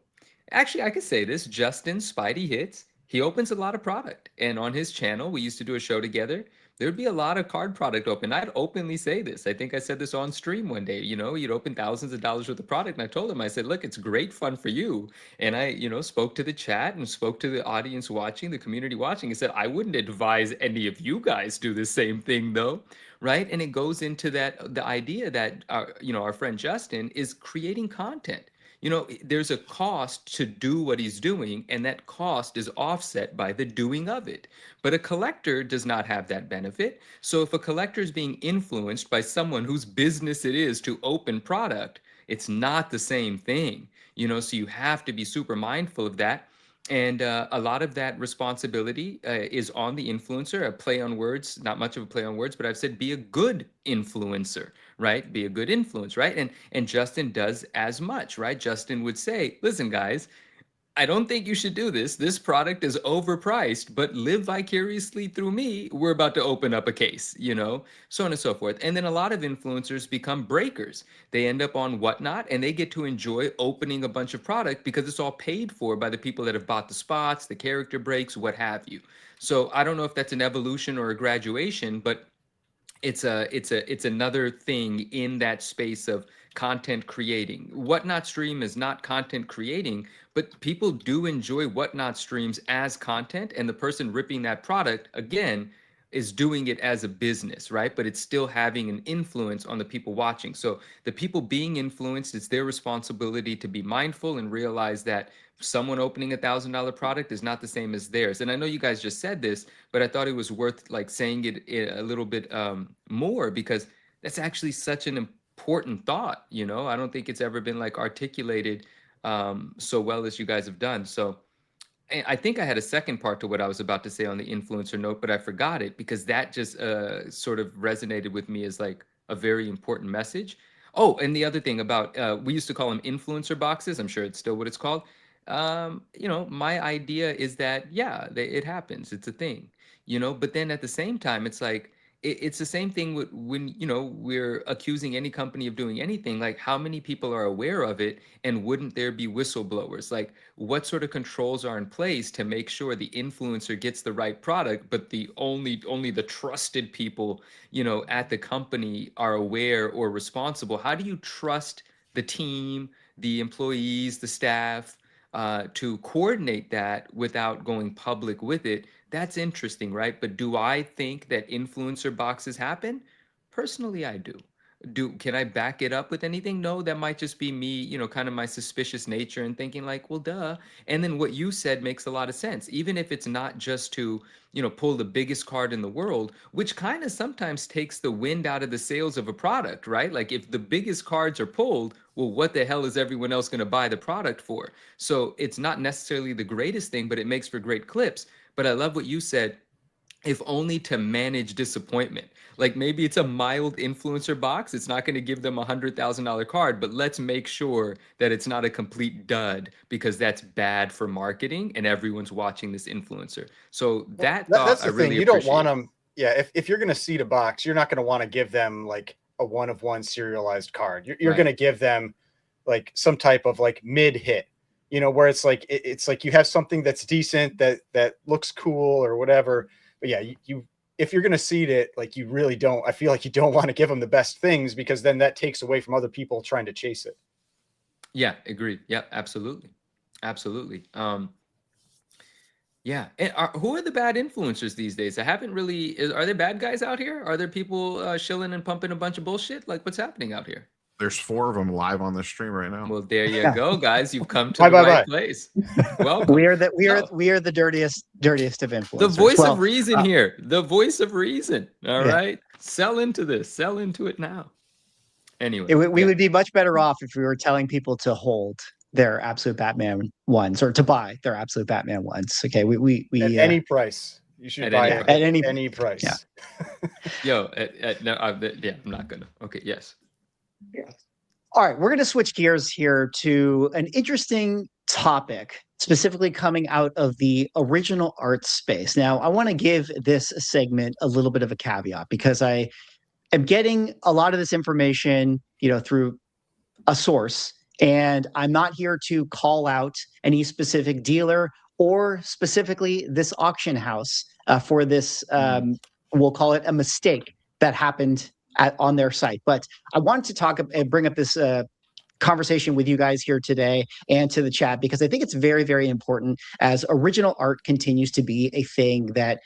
actually, I could say this, Justin Spidey Hits, he opens a lot of product. And on his channel, we used to do a show together. There'd be a lot of card product open. I'd openly say this. I think I said this on stream one day. You'd open thousands of dollars worth of product. And I told him, I said, look, it's great fun for you. And I, spoke to the chat and spoke to the audience watching, the community watching. I said, I wouldn't advise any of you guys do the same thing, though. Right. And it goes into the idea that, our friend Justin is creating content. There's a cost to do what he's doing, and that cost is offset by the doing of it. But a collector does not have that benefit. So if a collector is being influenced by someone whose business it is to open product, it's not the same thing. So you have to be super mindful of that. And a lot of that responsibility is on the influencer. A play on words, not much of a play on words, but I've said be a good influencer, right? Be a good influence, right? And Justin does as much, right? Justin would say, listen, guys, I don't think you should do this. This product is overpriced, but live vicariously through me. We're about to open up a case, so on and so forth. And then a lot of influencers become breakers. They end up on Whatnot and they get to enjoy opening a bunch of product because it's all paid for by the people that have bought the spots, the character breaks, what have you. So I don't know if that's an evolution or a graduation, but it's another thing in that space of content creating. Whatnot stream is not content creating, but people do enjoy Whatnot streams as content, and the person ripping that product again is doing it as a business, right? But it's still having an influence on the people watching. So the people being influenced, it's their responsibility to be mindful and realize that someone opening $1,000 product is not the same as theirs. And I know you guys just said this, but I thought it was worth like saying it a little bit more, because that's actually such an important thought. I don't think it's ever been like articulated so well as you guys have done. So I think I had a second part to what I was about to say on the influencer note, but I forgot it because that just sort of resonated with me as like a very important message. Oh, and the other thing about, we used to call them influencer boxes. I'm sure it's still what it's called. My idea is that, yeah, it happens. It's a thing, but then at the same time, it's like, it's the same thing with when, we're accusing any company of doing anything, like how many people are aware of it, and wouldn't there be whistleblowers? Like what sort of controls are in place to make sure the influencer gets the right product, but the only the trusted people, at the company are aware or responsible? How do you trust the team, the employees, the staff, to coordinate that without going public with it? That's interesting, right? But do I think that influencer boxes happen? Personally, I do. Can I back it up with anything? No, that might just be me, kind of my suspicious nature and thinking like, well, duh. And then what you said makes a lot of sense. Even if it's not just to, pull the biggest card in the world, which kind of sometimes takes the wind out of the sails of a product, right? Like if the biggest cards are pulled, well, what the hell is everyone else going to buy the product for? So it's not necessarily the greatest thing, but it makes for great clips. But I love what you said, if only to manage disappointment. Like maybe it's a mild influencer box. It's not going to give them $100,000 card, but let's make sure that it's not a complete dud, because that's bad for marketing and everyone's watching this influencer. So that thought
that's
I
the
really
thing. You don't
appreciate.
want them. Yeah. If you're going to seed a box, you're not going to want to give them like a 1-of-1 serialized card. You're
Right.
going to give them like some type of like mid hit, where it's like, it's like you have something that's decent, that looks cool or whatever. But yeah, you if you're going to seed it, like you really don't, I feel like you don't want to give them the best things, because then that takes away from other people trying to chase it.
Yeah, agreed. Yeah, absolutely. Absolutely. Yeah. And who are the bad influencers these days? I haven't really, are there bad guys out here? Are there people shilling and pumping a bunch of bullshit? Like what's happening out here?
There's 4 of them live on the stream right now.
Well, there you
Yeah.
go, guys. You've come to
Bye,
the
bye,
right
bye.
place. Welcome.
We are
No.
the dirtiest of influencers.
The voice
Well,
of reason here. The voice of reason. All
Yeah.
right. Sell into this. Sell into it now. Anyway.
we
yeah.
would be much better off if we were telling people to hold their absolute Batman ones, or to buy their absolute Batman ones. Okay, we
At any price. You should
At
buy
any
it
price.
at
At
any price.
Yeah.
Yo, no, yeah, I'm not gonna. Okay, yes.
All right, we're going to switch gears here to an interesting topic, specifically coming out of the original art space. Now, I want to give this segment a little bit of a caveat, because I am getting a lot of this information, through a source, and I'm not here to call out any specific dealer or specifically this auction house for this, we'll call it a mistake that happened on their site. But I wanted to talk and bring up this conversation with you guys here today and to the chat, because I think it's very, very important as original art continues to be a thing that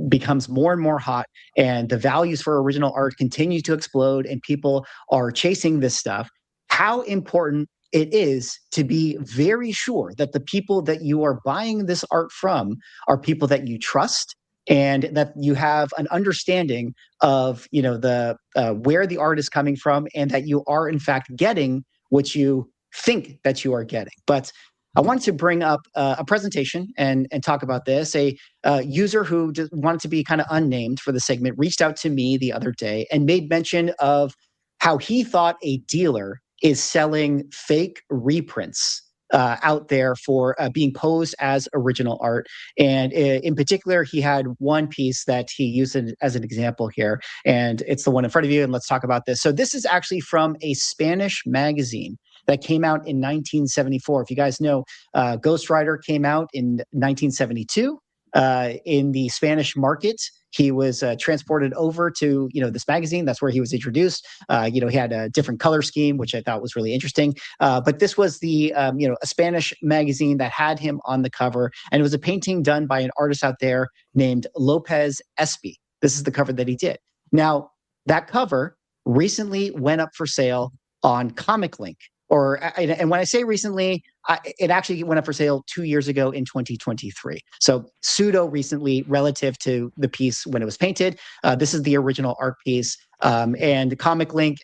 becomes more and more hot, and the values for original art continue to explode, and people are chasing this stuff. How important it is to be very sure that the people that you are buying this art from are people that you trust, and that you have an understanding of the where the art is coming from, and that you are in fact getting what you think that you are getting. But I wanted to bring up a presentation and talk about this. A user who just wanted to be kind of unnamed for the segment reached out to me the other day and made mention of how he thought a dealer is selling fake reprints out there for being posed as original art. And in particular, he had one piece that he used as an example here, and it's the one in front of you, and let's talk about this. So this is actually from a Spanish magazine that came out in 1974. If you guys know, Ghost Rider came out in 1972. In the Spanish market, he was transported over to this magazine. That's where he was introduced. He had a different color scheme, which I thought was really interesting. But this was the a Spanish magazine that had him on the cover, and it was a painting done by an artist out there named Lopez Espy. This is the cover that he did. Now, that cover recently went up for sale on Comic Link. And when I say recently, it actually went up for sale 2 years ago in 2023. So pseudo recently relative to the piece when it was painted. This is the original art piece. And Comic Link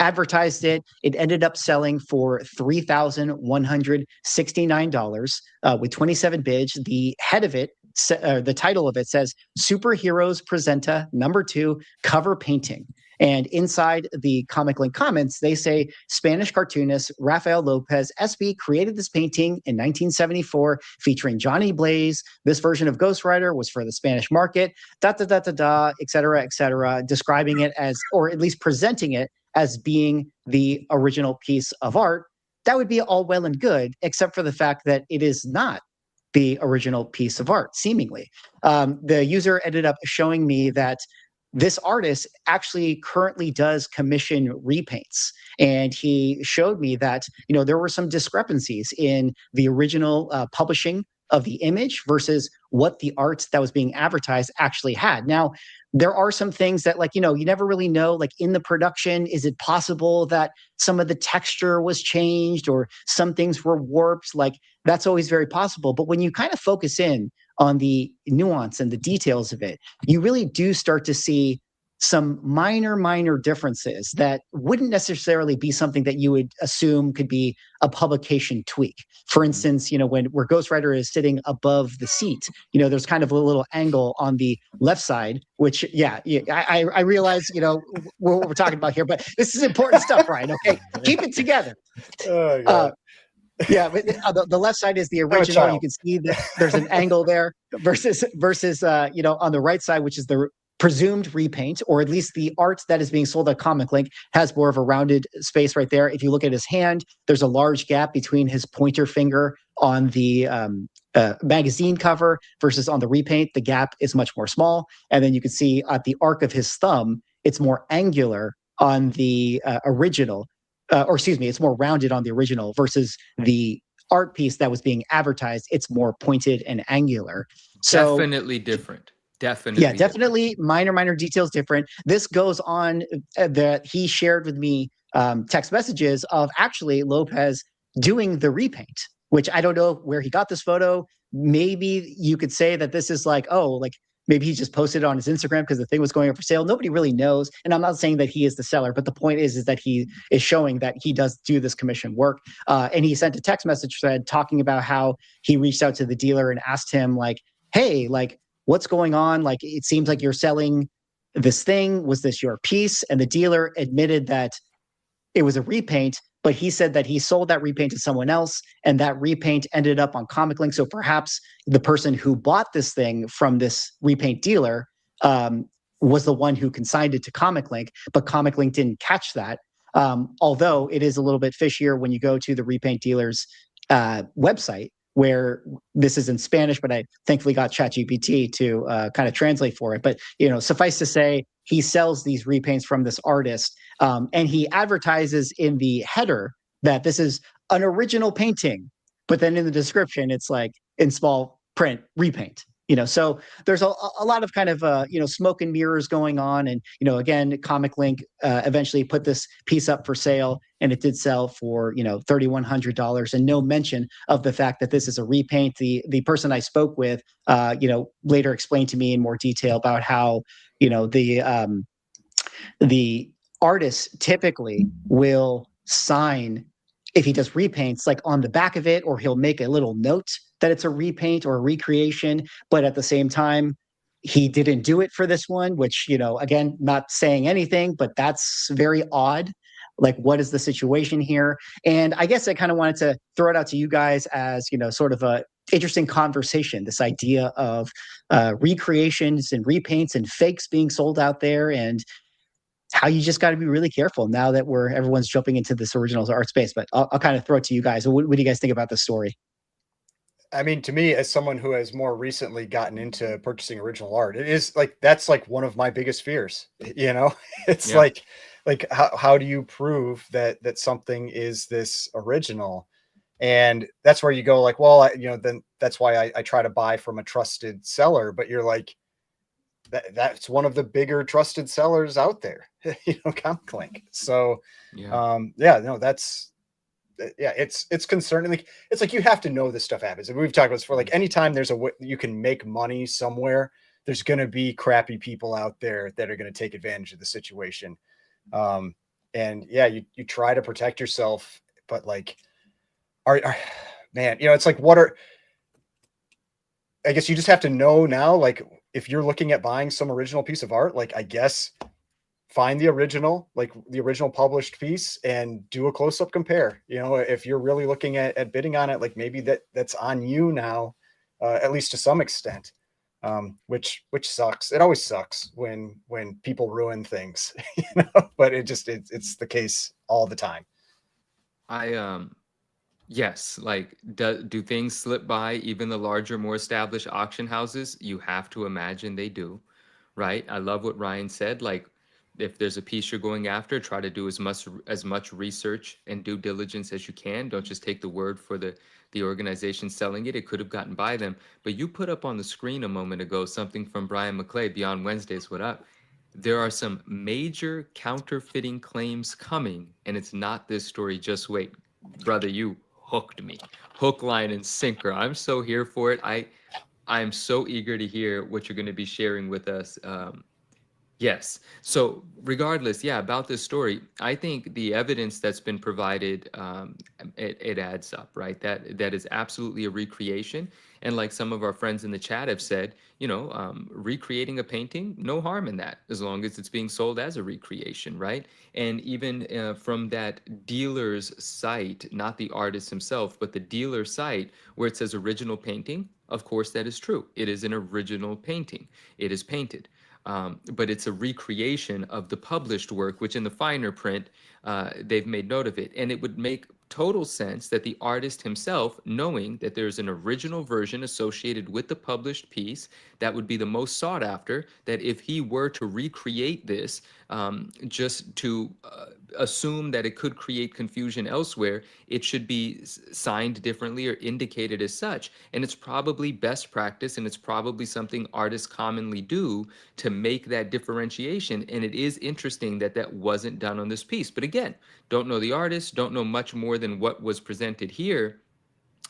advertised it. It ended up selling for $3,169 with 27 bids. The head of it, the title of it says, Superheroes Presenta #2 Cover Painting. And inside the Comic Link comments, they say Spanish cartoonist Rafael Lopez SB created this painting in 1974 featuring Johnny Blaze. This version of Ghost Rider was for the Spanish market, et cetera, describing it as, or at least presenting it as being the original piece of art. That would be all well and good, except for the fact that it is not the original piece of art, seemingly. The user ended up showing me that this artist actually currently does commission repaints. And he showed me that, there were some discrepancies in the original publishing of the image versus what the art that was being advertised actually had. Now, there are some things that, like, you never really know, like in the production, is it possible that some of the texture was changed or some things were warped? Like, that's always very possible. But when you kind of focus in on the nuance and the details of it, you really do start to see some minor differences that wouldn't necessarily be something that you would assume could be a publication tweak. For instance, where Ghost Rider is sitting above the seat, there's kind of a little angle on the left side, which, I realize, what we're talking about here, but this is important stuff, Ryan. Okay, keep it together.
Oh, God.
Yeah, but the left side is the original. You can see that there's an angle there versus on the right side, which is the presumed repaint, or at least the art that is being sold at Comic Link, has more of a rounded space right there. If you look at his hand, there's a large gap between his pointer finger on the magazine cover versus on the repaint. The gap is much more small. And then you can see at the arc of his thumb, it's more angular on the original. It's more rounded on the original versus the art piece that was being advertised. It's more pointed and angular. So
Definitely different. Definitely.
Yeah, definitely different. Minor details different. This goes on that he shared with me text messages of actually Lopez doing the repaint, which I don't know where he got this photo. Maybe you could say that this is maybe he just posted it on his Instagram because the thing was going up for sale. Nobody really knows. And I'm not saying that he is the seller, but the point is that he is showing that he does do this commission work. And he sent a text message thread talking about how he reached out to the dealer and asked him, like, hey, like, what's going on? Like, it seems like you're selling this thing. Was this your piece? And the dealer admitted that it was a repaint, but he said that he sold that repaint to someone else, and that repaint ended up on Comic Link. So perhaps the person who bought this thing from this repaint dealer was the one who consigned it to Comic Link, but Comic Link didn't catch that. Although it is a little bit fishier when you go to the repaint dealer's website, where this is in Spanish, but I thankfully got ChatGPT to kind of translate for it. But, suffice to say, he sells these repaints from this artist, and he advertises in the header that this is an original painting. But then in the description, it's like in small print, repaint. So there's a lot of kind of, smoke and mirrors going on. And, again, Comic Link eventually put this piece up for sale, and it did sell for, $3,100, and no mention of the fact that this is a repaint. The person I spoke with, later explained to me in more detail about how, the artist typically will sign, if he does repaints, like on the back of it, or he'll make a little note that it's a repaint or a recreation, but at the same time, he didn't do it for this one, which, again, not saying anything, but that's very odd. Like, what is the situation here? And I guess I kind of wanted to throw it out to you guys as, sort of a interesting conversation, this idea of recreations and repaints and fakes being sold out there, and how you just got to be really careful now that everyone's jumping into this original art space. But I'll kind of throw it to you guys. What do you guys think about this story?
I mean, to me, as someone who has more recently gotten into purchasing original art, it is that's one of my biggest fears. It's like how do you prove that something is this original? And that's where you go like, well, then that's why I try to buy from a trusted seller. But you're like, that's one of the bigger trusted sellers out there, Comic Link. So, it's concerning. Like, it's like, you have to know this stuff happens. And we've talked about this before. Like, anytime you can make money somewhere, there's going to be crappy people out there that are going to take advantage of the situation. You try to protect yourself, but like, man, it's like, I guess you just have to know now, like, if you're looking at buying some original piece of art, like, I guess find the original, like the original published piece, and do a close-up compare. You know, if you're really looking at bidding on it, like maybe that's on you now, at least to some extent. Which sucks. It always sucks when people ruin things, you know, but it's the case all the time.
I yes, like do things slip by even the larger, more established auction houses? You have to imagine they do, right? I love what Ryan said. Like, if there's a piece you're going after, try to do as much research and due diligence as you can. Don't just take the word for the organization selling it. It could have gotten by them. But you put up on the screen a moment ago something from Brian McClay, Beyond Wednesdays. What up? There are some major counterfeiting claims coming, and it's not this story. Just wait, brother. You hooked me, hook, line, and sinker. I'm so here for it. I'm so eager to hear what you're going to be sharing with us. Yes. So regardless, yeah, about this story, I think the evidence that's been provided, it adds up, right? That is absolutely a recreation. And like some of our friends in the chat have said, recreating a painting, no harm in that, as long as it's being sold as a recreation, right? And even from that dealer's site, not the artist himself, but the dealer site where it says original painting, of course, that is true. It is an original painting. It is painted. But it's a recreation of the published work, which in the finer print, they've made note of it. And it would make total sense that the artist himself, knowing that there's an original version associated with the published piece that would be the most sought after, that if he were to recreate this, just to assume that it could create confusion elsewhere, it should be signed differently or indicated as such. And it's probably best practice, and it's probably something artists commonly do to make that differentiation. And it is interesting that that wasn't done on this piece. But again, don't know the artist, don't know much more than what was presented here.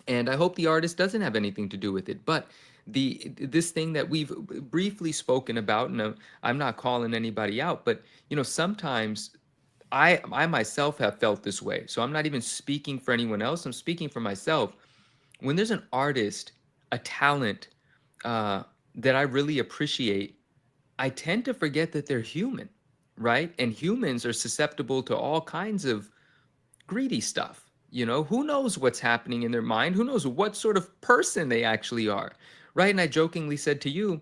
And I hope the artist doesn't have anything to do with it. But this thing that we've briefly spoken about, and I'm not calling anybody out, but sometimes I myself have felt this way. So I'm not even speaking for anyone else. I'm speaking for myself. When there's an artist, a talent that I really appreciate, I tend to forget that they're human, right? And humans are susceptible to all kinds of greedy stuff. Who knows what's happening in their mind? Who knows what sort of person they actually are, right? And I jokingly said to you,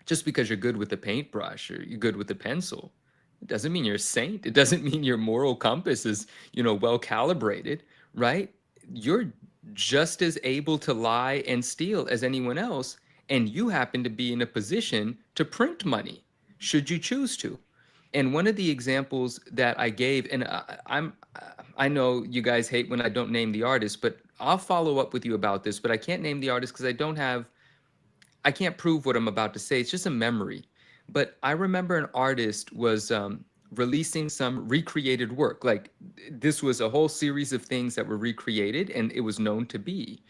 just because you're good with the paintbrush or you're good with the pencil, it doesn't mean you're a saint. It doesn't mean your moral compass is, well calibrated, right? You're just as able to lie and steal as anyone else, and you happen to be in a position to print money, should you choose to. And one of the examples that I gave, and I know you guys hate when I don't name the artist, but I'll follow up with you about this, but I can't name the artist because I can't prove what I'm about to say. It's just a memory. But I remember an artist was releasing some recreated work. Like, this was a whole series of things that were recreated, and it was known to be.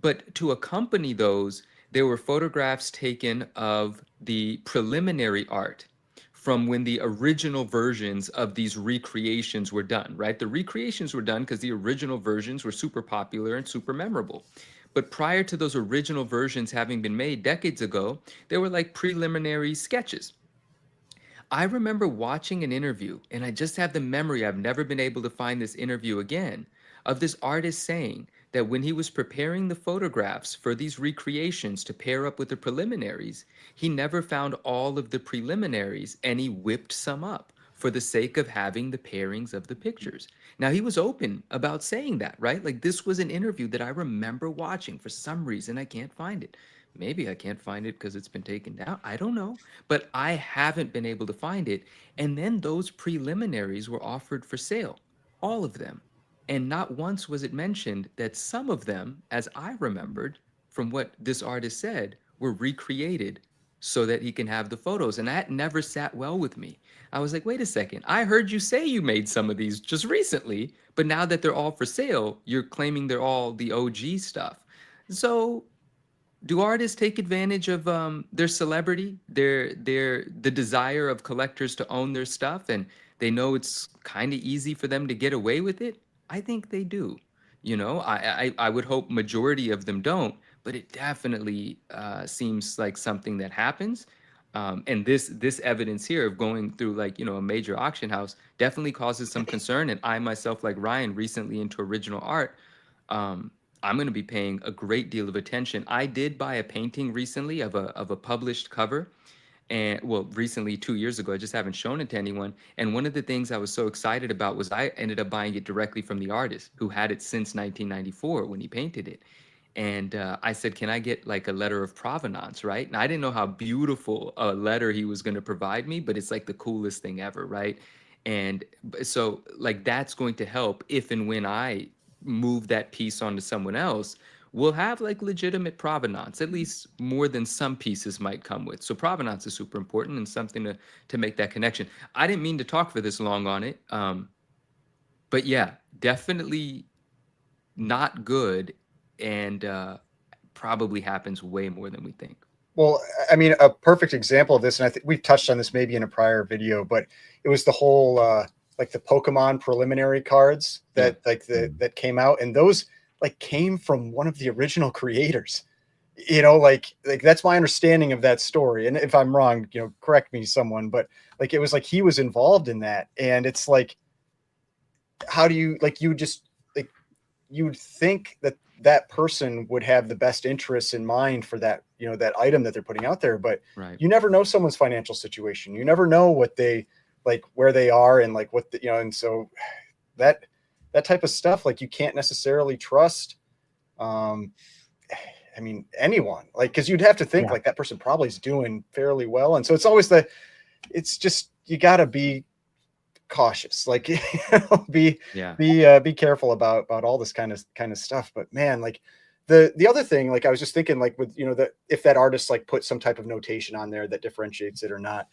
But to accompany those, there were photographs taken of the preliminary art from when the original versions of these recreations were done, right? The recreations were done because the original versions were super popular and super memorable. But prior to those original versions having been made decades ago, they were like preliminary sketches. I remember watching an interview, and I just have the memory, I've never been able to find this interview again, of this artist saying that when he was preparing the photographs for these recreations to pair up with the preliminaries, he never found all of the preliminaries, and he whipped some up for the sake of having the pairings of the pictures. Now, he was open about saying that, right? Like, this was an interview that I remember watching. For some reason, I can't find it. Maybe I can't find it because it's been taken down. I don't know. But I haven't been able to find it. And then those preliminaries were offered for sale, all of them. And not once was it mentioned that some of them, as I remembered from what this artist said, were recreated so that he can have the photos. And that never sat well with me. I was like, wait a second. I heard you say you made some of these just recently, but now that they're all for sale, you're claiming they're all the OG stuff. So do artists take advantage of their celebrity, the desire of collectors to own their stuff, and they know it's kind of easy for them to get away with it? I think they do. I would hope majority of them don't, but it definitely seems like something that happens. And this evidence here of going through like, a major auction house definitely causes some concern. And I myself, like Ryan, recently into original art, I'm going to be paying a great deal of attention. I did buy a painting recently of a published cover, and well, recently 2 years ago. I just haven't shown it to anyone. And one of the things I was so excited about was I ended up buying it directly from the artist who had it since 1994 when he painted it. And I said, can I get like a letter of provenance, right? And I didn't know how beautiful a letter he was going to provide me, but it's like the coolest thing ever, right? And so like that's going to help if and when I move that piece onto someone else, we'll have like legitimate provenance, at least more than some pieces might come with. So provenance is super important and something to make that connection. I didn't mean to talk for this long on it, but yeah, definitely not good, and probably happens way more than we think.
Well, I mean, a perfect example of this, and I think we've touched on this maybe in a prior video, but it was the whole like the Pokemon preliminary cards that that came out, and those like came from one of the original creators. Like that's my understanding of that story. And if I'm wrong, correct me, someone. But like it was like he was involved in that, and it's like, how do you like you just like you would think that that person would have the best interests in mind for that, that item that they're putting out there. But
Right.
you never know someone's financial situation. You never know what they like, where they are, and like what the, and so that type of stuff, like you can't necessarily trust. I mean, anyone, like, cause you'd have to think like that person probably is doing fairly well. And so it's always it's just, you gotta be cautious, like be careful about all this kind of stuff. But man, like the other thing, like I was just thinking, like with that if that artist like put some type of notation on there that differentiates it or not,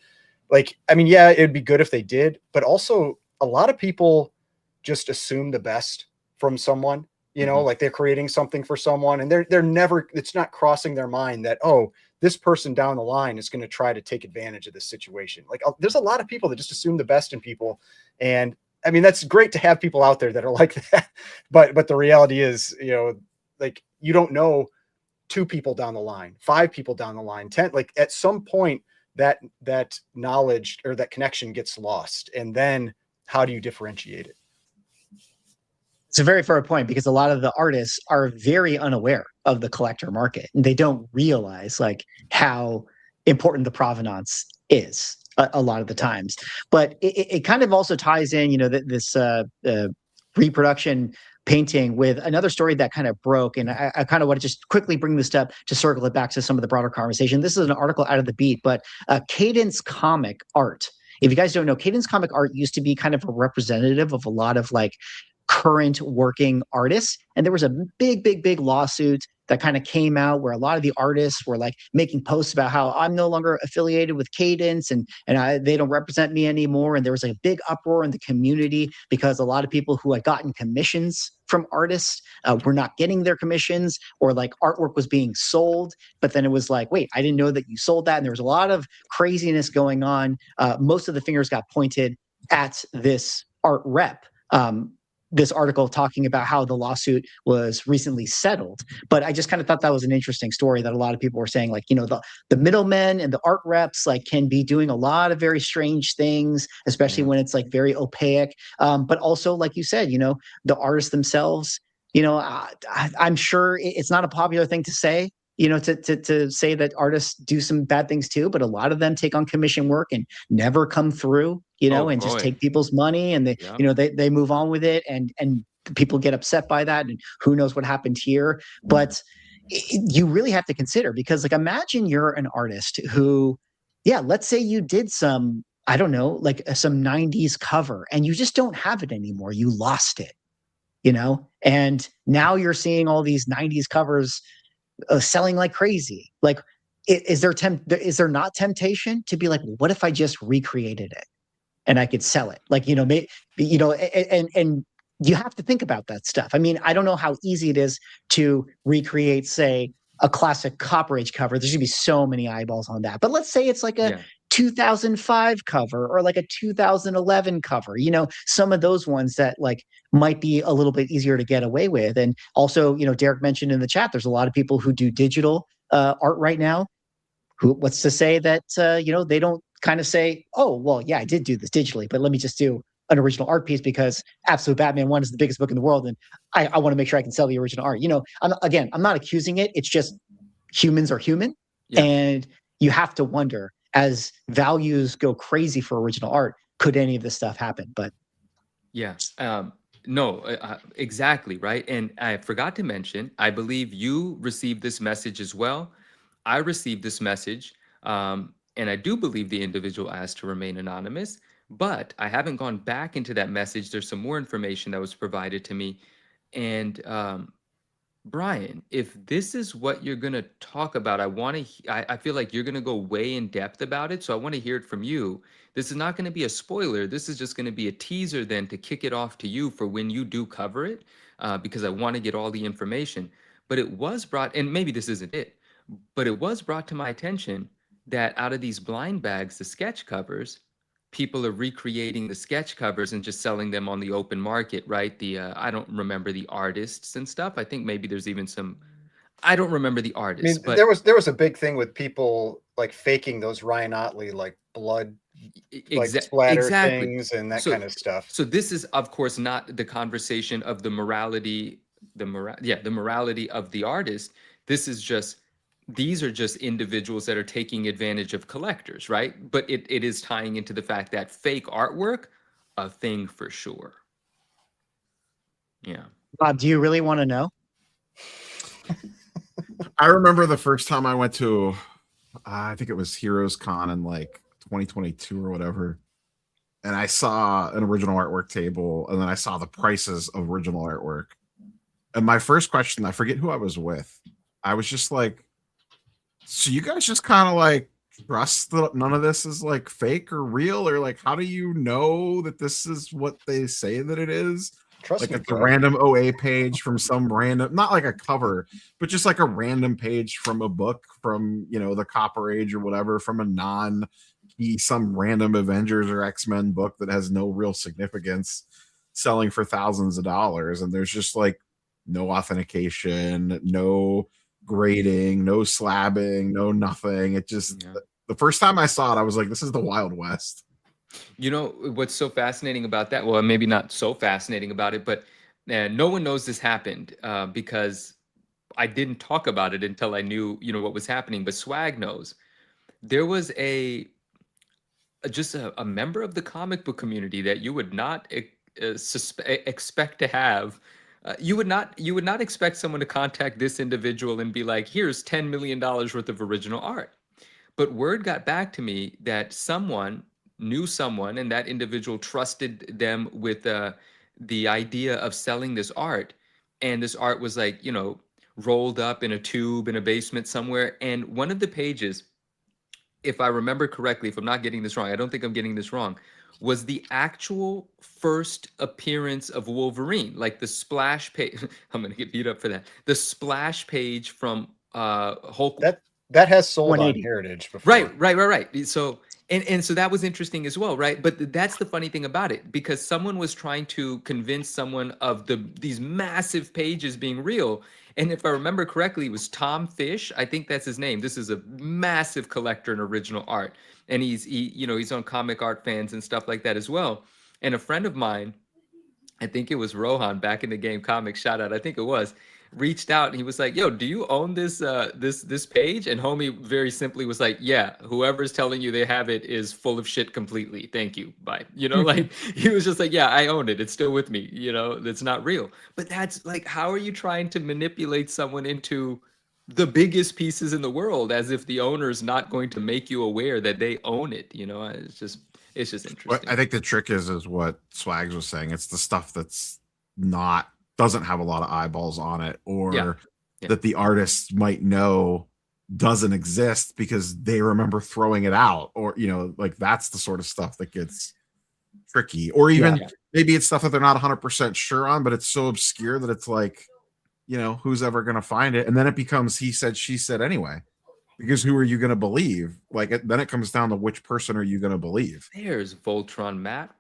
like I mean, yeah, it'd be good if they did, but also a lot of people just assume the best from someone, like they're creating something for someone, and they're never, it's not crossing their mind that, oh, this person down the line is going to try to take advantage of this situation. Like there's a lot of people that just assume the best in people. And I mean, that's great to have people out there that are like that. But the reality is, like you don't know 2 people down the line, 5 people down the line, 10, like at some point that knowledge or that connection gets lost. And then how do you differentiate it?
It's a very fair point, because a lot of the artists are very unaware of the collector market, and they don't realize like how important the provenance is a lot of the times. But it kind of also ties in, this reproduction painting with another story that kind of broke. And I kind of want to just quickly bring this up to circle it back to some of the broader conversation. This is an article out of the Beat, but Cadence Comic Art. If you guys don't know, Cadence Comic Art used to be kind of a representative of a lot of like current working artists. And there was a big lawsuit that kind of came out where a lot of the artists were like making posts about how I'm no longer affiliated with Cadence, and they don't represent me anymore. And there was like a big uproar in the community because a lot of people who had gotten commissions from artists were not getting their commissions, or like artwork was being sold. But then it was like, wait, I didn't know that you sold that. And there was a lot of craziness going on. Most of the fingers got pointed at this art rep. This article talking about how the lawsuit was recently settled. But I just kind of thought that was an interesting story, that a lot of people were saying, like, the middlemen and the art reps like can be doing a lot of very strange things, especially when it's like very opaque. But also, like you said, the artists themselves, I'm sure it's not a popular thing to say, to say that artists do some bad things too, but a lot of them take on commission work and never come through, and just take people's money, and they move on with it, and people get upset by that, and who knows what happened here. But you really have to consider, because like imagine you're an artist who, let's say you did some, I don't know, like some 90s cover, and you just don't have it anymore. You lost it, and now you're seeing all these 90s covers selling like crazy. Like, is there not temptation to be like, well, what if I just recreated it and I could sell it? Like, and you have to think about that stuff. I mean, I don't know how easy it is to recreate, say, a classic Copper Age cover. There's gonna be so many eyeballs on that. But let's say it's like a 2005 cover, or like a 2011 cover, some of those ones that like might be a little bit easier to get away with. And also, Derek mentioned in the chat, there's a lot of people who do digital art right now. what's to say that they don't kind of say, oh well, yeah, I did do this digitally, but let me just do an original art piece because Absolute Batman 1 is the biggest book in the world, and I want to make sure I can sell the original art. I'm not accusing it. It's just humans are human, and you have to wonder as values go crazy for original art, could any of this stuff happen? But
no, exactly, right. And I forgot to mention, I believe you received this message as well. I received this message, and I do believe the individual asked to remain anonymous, but I haven't gone back into that message. There's some more information that was provided to me. And Brian, if this is what you're going to talk about, I feel like you're going to go way in depth about it. So I want to hear it from you. This is not going to be a spoiler. This is just going to be a teaser then to kick it off to you for when you do cover it, because I want to get all the information. But it was brought, and maybe this isn't it, but it was brought to my attention that out of these blind bags, the sketch covers, people are recreating the sketch covers and just selling them on the open market, right? I don't remember the artists and stuff. I think maybe there's even some, I don't remember the
I
artists,
mean,
but
there was a big thing with people like faking those Ryan Otley like blood like splatter
exactly
things and that
so
kind of stuff.
so this is of course not the conversation of the morality, the morality of the artist. This is just, these are just individuals that are taking advantage of collectors, right? But it is tying into the fact that fake artwork, a thing for sure. Yeah.
Bob, do you really want to know?
I remember the first time I went to, I think it was Heroes Con in like 2022 or whatever, and I saw an original artwork table, and then I saw the prices of original artwork. And my first question, I forget who I was with, I was just like, so you guys just kind of like trust that none of this is like fake or real, or like how do you know that this is what they say that it is?
Trust
Like
me,
it's a
bro.
random OA page from some random, not like a cover, but just like a random page from a book from, the Copper Age or whatever, from a some random Avengers or X-Men book that has no real significance, selling for thousands of dollars. And there's just like no authentication, no grading, no slabbing, no nothing. It just, the first time I saw it, I was like, this is the Wild West.
You know what's so fascinating about that? Well, maybe not so fascinating about it, but no one knows this happened because I didn't talk about it until I knew, what was happening. But Swag knows. There was just a member of the comic book community that you would not expect to have. You would not expect someone to contact this individual and be like, "Here's $10 million worth of original art." But word got back to me that someone knew someone, and that individual trusted them with the idea of selling this art. And this art was like, rolled up in a tube in a basement somewhere. And one of the pages, if I remember correctly, if I'm not getting this wrong, I don't think I'm getting this wrong, was the actual first appearance of Wolverine, like the splash page. I'm going to get beat up for that. The splash page from Hulk.
That has sold on
180.
Heritage before.
Right. So so that was interesting as well, right? But that's the funny thing about it, because someone was trying to convince someone of these massive pages being real. And if I remember correctly, it was Tom Fish. I think that's his name. This is a massive collector in original art, and he's on Comic Art Fans and stuff like that as well. And a friend of mine, I think it was Rohan back in the game comics, shout out, I think it was, reached out and he was like, "Yo, do you own this this page?" And homie very simply was like, "Yeah, whoever's telling you they have it is full of shit completely. Thank you. Bye." Like he was just like, "Yeah, I own it. It's still with me. It's not real." But that's like, how are you trying to manipulate someone into the biggest pieces in the world as if the owner's not going to make you aware that they own it? It's just interesting.
I think the trick is what Swags was saying. It's the stuff that's doesn't have a lot of eyeballs on it, or that the artists might know doesn't exist because they remember throwing it out, or like that's the sort of stuff that gets tricky. Or even maybe it's stuff that they're not 100% sure on, but it's so obscure that it's like, who's ever going to find it? And then it becomes he said, she said anyway, because who are you going to believe? Then it comes down to which person are you going to believe?
There's Voltron Matt.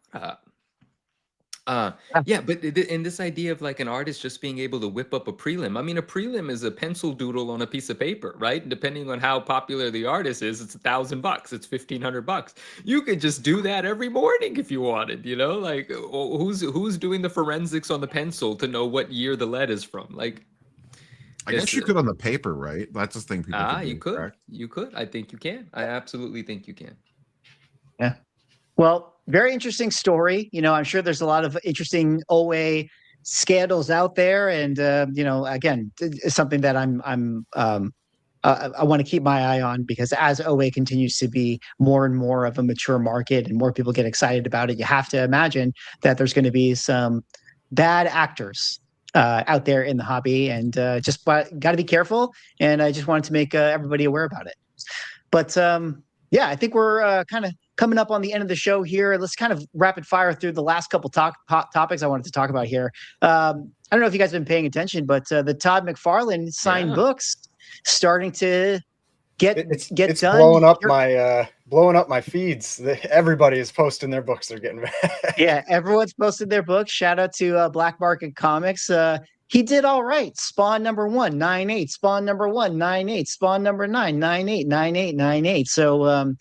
Yeah, but in this idea of like an artist just being able to whip up a prelim, I mean, a prelim is a pencil doodle on a piece of paper, right? Depending on how popular the artist is, it's $1,000, it's $1,500. You could just do that every morning if you wanted, you know? Like, who's doing the forensics on the pencil to know what year the lead is from? Like,
I guess you could on the paper, right? That's the thing people could do.
you could,
correct?
you could. I think you can. I absolutely think you can.
Yeah. Well, very interesting story. You know, I'm sure there's a lot of interesting OA scandals out there, and you know, again, it's something that I want to keep my eye on, because as OA continues to be more and more of a mature market and more people get excited about it, you have to imagine that there's going to be some bad actors out there in the hobby, and just got to be careful. And I just wanted to make everybody aware about it. But yeah, I think we're kind of coming up on the end of the show here. Let's kind of rapid fire through the last couple topics I wanted to talk about here. I don't know if you guys have been paying attention, but the Todd McFarlane signed books starting to get
It's
done.
blowing up my feeds. Everybody is posting their books. They're getting
Yeah, everyone's posted their books. Shout out to Black Market Comics. He did all right. Spawn number 1, 9/8. Spawn number 1, 9/8. Spawn number 9, 9/8, 9/8, 9/8. So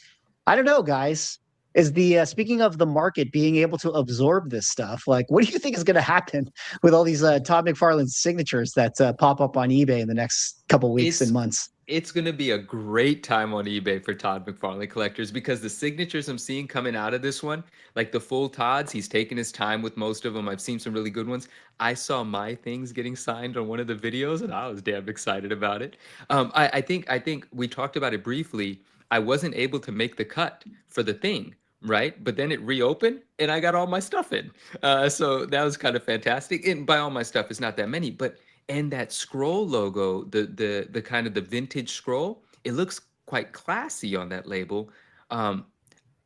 I don't know, guys. Is the speaking of the market being able to absorb this stuff, like, what do you think is going to happen with all these Todd McFarlane signatures that pop up on eBay in the next couple weeks and months?
It's going to be a great time on eBay for Todd McFarlane collectors, because the signatures I'm seeing coming out of this one, like the full Todds, he's taking his time with most of them. I've seen some really good ones. I saw my things getting signed on one of the videos, and I was damn excited about it. I think we talked about it briefly. I wasn't able to make the cut for the thing, right? But then it reopened and I got all my stuff in. So that was kind of fantastic. And by all my stuff, it's not that many, but and that scroll logo, the kind of the vintage scroll, it looks quite classy on that label.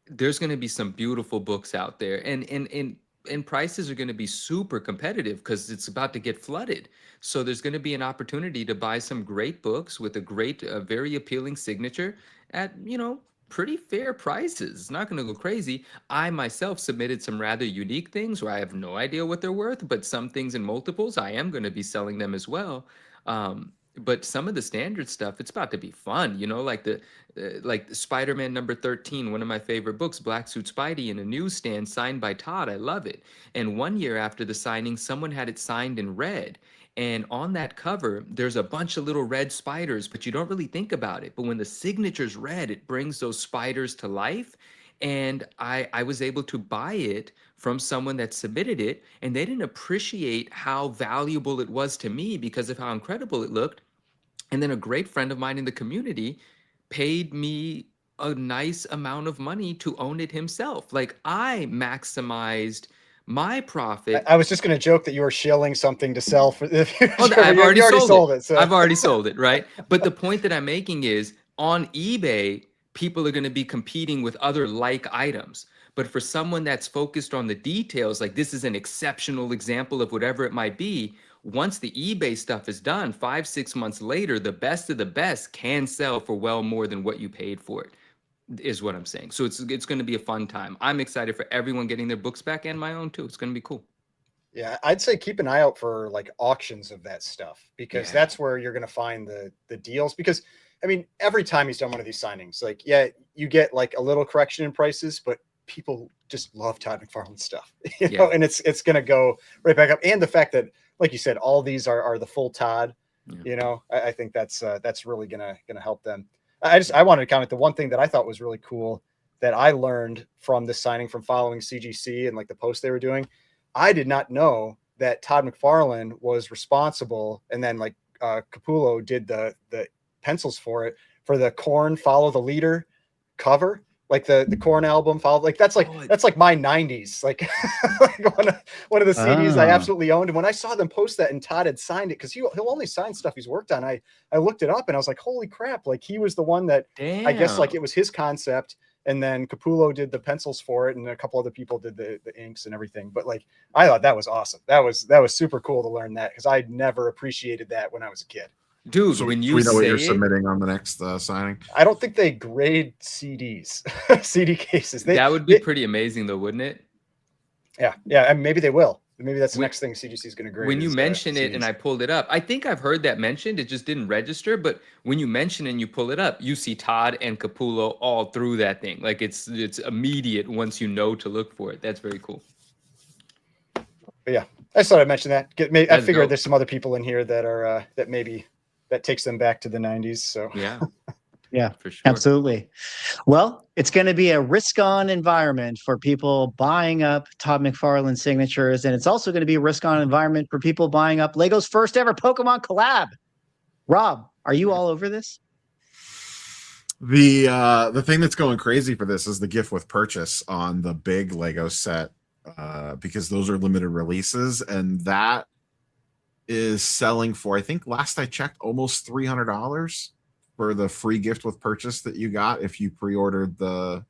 There's going to be some beautiful books out there, and prices are going to be super competitive because it's about to get flooded. So there's going to be an opportunity to buy some great books with a great, very appealing signature at, pretty fair prices. It's not going to go crazy. I myself submitted some rather unique things where I have no idea what they're worth, but some things in multiples, I am going to be selling them as well. But some of the standard stuff, it's about to be fun, like the Spider-Man number 13, one of my favorite books, Black Suit Spidey, in a newsstand signed by Todd. I love it. And 1 year after the signing, someone had it signed in red. And on that cover, there's a bunch of little red spiders, but you don't really think about it. But when the signature's red, it brings those spiders to life. And I was able to buy it from someone that submitted it, and they didn't appreciate how valuable it was to me because of how incredible it looked. And then a great friend of mine in the community paid me a nice amount of money to own it himself. Like, I maximized my profit.
I was just going to joke that you were shilling something to sell for the future.
Oh, I've already sold it.
So.
I've already sold it, right? But the point that I'm making is, on eBay, people are going to be competing with other like items. But for someone that's focused on the details, like this is an exceptional example of whatever it might be, once the eBay stuff is done, 5-6 months later, the best of the best can sell for well more than what you paid for it, is what I'm saying. So it's going to be a fun time. I'm excited for everyone getting their books back, and my own too. It's going to be cool.
Yeah, I'd say keep an eye out for like auctions of that stuff, because that's where you're going to find the deals. Because I mean, every time he's done one of these signings, like, yeah, you get like a little correction in prices, but people just love Todd McFarlane stuff, you know, and it's going to go right back up. And the fact that, like you said, all these are the full Todd, I think that's really going to help them. I wanted to comment the one thing that I thought was really cool that I learned from this signing, from following CGC and like the post they were doing. I did not know that Todd McFarlane was responsible, and then like Capullo did the pencils for the Korn Follow the Leader cover, like the Korn album Follow, like that's like my 90s, like, like one of the CDs I absolutely owned. And when I saw them post that and Todd had signed it, because he'll only sign stuff he's worked on, I looked it up and I was like, holy crap, like he was the one that I guess like it was his concept. And then Capullo did the pencils for it, and a couple other people did the inks and everything. But like, I thought that was awesome. That was super cool to learn that, because I never appreciated that when I was a kid.
Dude,
so
when
we
you
know
say
what you're submitting on the next signing.
I don't think they grade CDs, CD cases.
That would be pretty amazing, though, wouldn't it?
Yeah. I mean, maybe they will. Maybe that's the
When-
next thing CGC is going to grade.
When you
is,
mention it and
CDs.
I pulled it up, I think I've heard that mentioned. It just didn't register. But when you mention and you pull it up, you see Todd and Capullo all through that thing. Like it's immediate once you know to look for it. That's very cool.
But yeah, I just thought I'd mention that. I
That's
figured
dope.
there's some other people in here that are that maybe that takes them back to the 90s. So
Yeah,
Yeah,
for sure.
absolutely. Well, it's going to be a risk-on environment for people buying up Todd McFarlane signatures, and it's also going to be a risk-on environment for people buying up Lego's first ever Pokemon collab. Rob, are you all over this?
The thing that's going crazy for this is the gift with purchase on the big Lego set, because those are limited releases, and that is selling for, I think last I checked, almost $300 for the free gift with purchase that you got if you pre-ordered the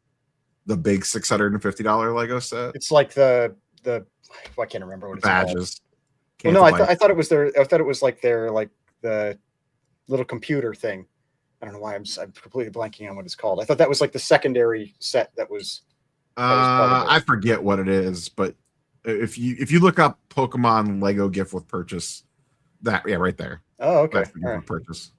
big $650 Lego set.
it's like the I can't remember what it's called.
Badges.
Well, no, I thought it was I thought it was like their the little computer thing. I don't know why I'm completely blanking on what it's called. I thought that was like the secondary set that was. part of it.
I forget what it is, but if you look up Pokemon Lego gift with purchase, right there.
Oh, okay.
That's the gift
All
with
right.
purchase.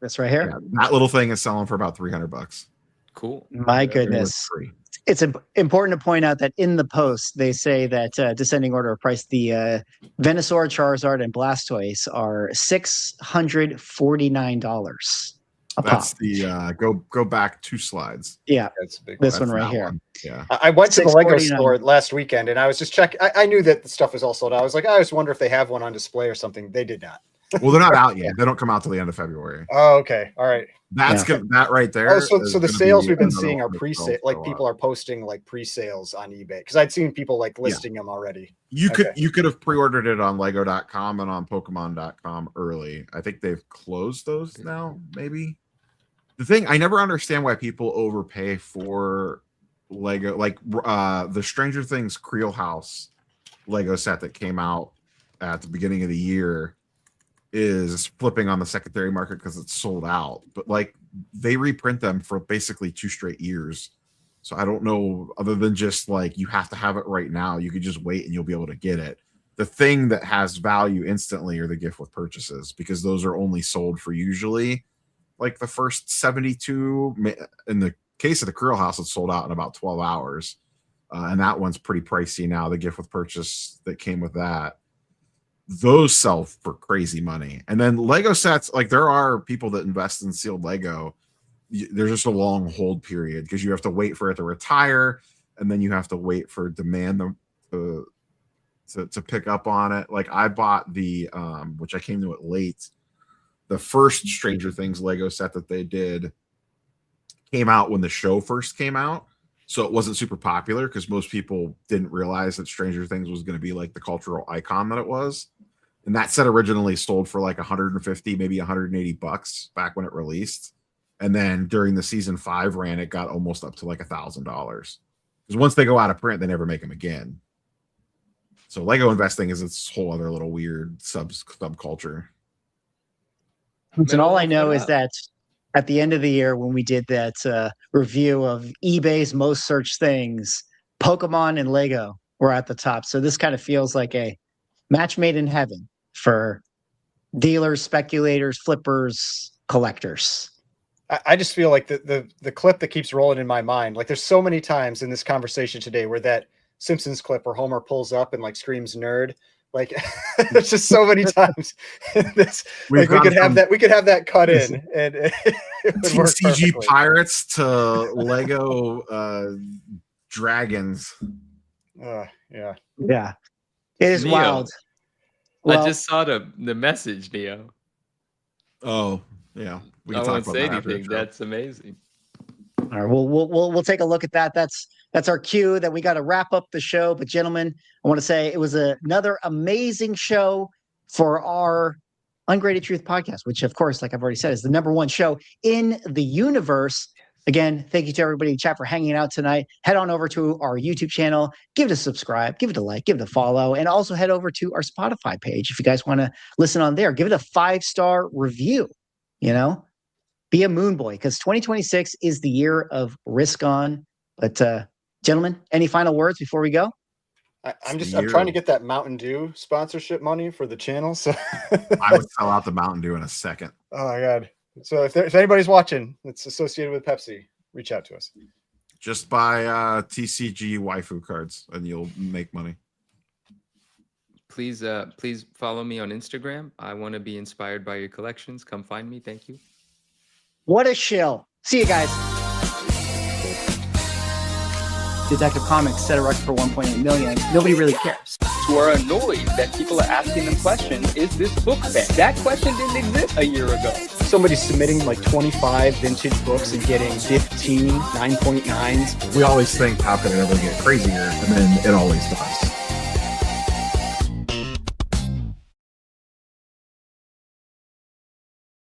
That's right here.
Yeah, that little thing is selling for about $300.
Cool.
My
It was
goodness.
free.
It's important to point out that in the post, they say that descending order of price, the Venusaur, Charizard, and Blastoise are $649 a pop.
That's the go back 2 slides.
Yeah,
That's a big
this
one.
one
That's
right
that
here.
one. Yeah.
I went to the Lego
$649.
store last weekend and I was just checking. I knew that the stuff was all sold out. I was like, I just wonder if they have one on display or something. They did not.
Well, they're not out yet. They don't come out till the end of February.
Oh, okay. All right.
That's
Yeah.
gonna, that right there.
Oh, so
is
the
gonna
sales
be
we've been
another
seeing are
one that
pre-sale.
sells
Like
for a
people
lot.
are posting like pre-sales on eBay because I'd seen people like listing them already.
You could
Okay.
you could have pre-ordered it on Lego.com and on Pokemon.com early. I think they've closed those now. Maybe. The thing I never understand why people overpay for Lego, like the Stranger Things Creel House Lego set that came out at the beginning of the year is flipping on the secondary market because it's sold out. But like they reprint them for basically 2 straight years. So I don't know, other than just like you have to have it right now, you could just wait and you'll be able to get it. The thing that has value instantly are the gift with purchases, because those are only sold for usually like the first 72. In the case of the Creel House, it's sold out in about 12 hours. And that one's pretty pricey now. The gift with purchase that came with that, those sell for crazy money. And then Lego sets, like there are people that invest in sealed Lego. There's just a long hold period because you have to wait for it to retire, and then you have to wait for demand to pick up on it. Like I bought the which I came to it late. The first Stranger Things Lego set that they did came out when the show first came out. So it wasn't super popular because most people didn't realize that Stranger Things was going to be like the cultural icon that it was. And that set originally sold for like 150, maybe 180 bucks back when it released. And then during the season 5 ran, it got almost up to like $1,000. Because once they go out of print, they never make them again. So Lego investing is this whole other little weird subculture.
And all I know is that at the end of the year, when we did that review of eBay's most searched things, Pokemon and Lego were at the top. So this kind of feels like a match made in heaven for dealers, speculators, flippers, collectors.
I just feel like the clip that keeps rolling in my mind, like there's so many times in this conversation today where that Simpsons clip where Homer pulls up and like screams nerd. Like there's just so many times in this, like we could have that cut in and it would work
CG
perfectly.
Pirates to Lego dragons.
Yeah.
Yeah. It is
Neo.
wild.
I just saw the message, Neo.
Oh, yeah. We
I
can talk
won't
about
say
that after the
anything.
show.
That's amazing.
All right, we'll take a look at that. That's our cue that we got to wrap up the show. But gentlemen, I want to say it was another amazing show for our Ungraded Truth podcast, which of course, like I've already said, is the #1 show in the universe. Again, thank you to everybody in chat for hanging out tonight. Head on over to our YouTube channel, give it a subscribe, give it a like, give it a follow, and also head over to our Spotify page if you guys want to listen on there. Give it a 5-star review. Be a moon boy, because 2026 is the year of risk on. But Gentlemen, any final words before we go?
I'm trying to get that Mountain Dew sponsorship money for the channel. So
I would sell out the Mountain Dew in a second.
Oh my God. So if anybody's watching that's associated with Pepsi, reach out to us.
Just buy TCG waifu cards and you'll make money.
Please follow me on Instagram. I want to be inspired by your collections. Come find me. Thank you.
What a shill. See you guys.
Detective Comics set a record for 1.8 million. Nobody really cares.
Who are annoyed that people are asking them questions, is this book banned? That question didn't exist a year ago.
Somebody's submitting like 25 vintage books and getting 15 9.9s.
We always think, how could it ever get crazier? And then it always does.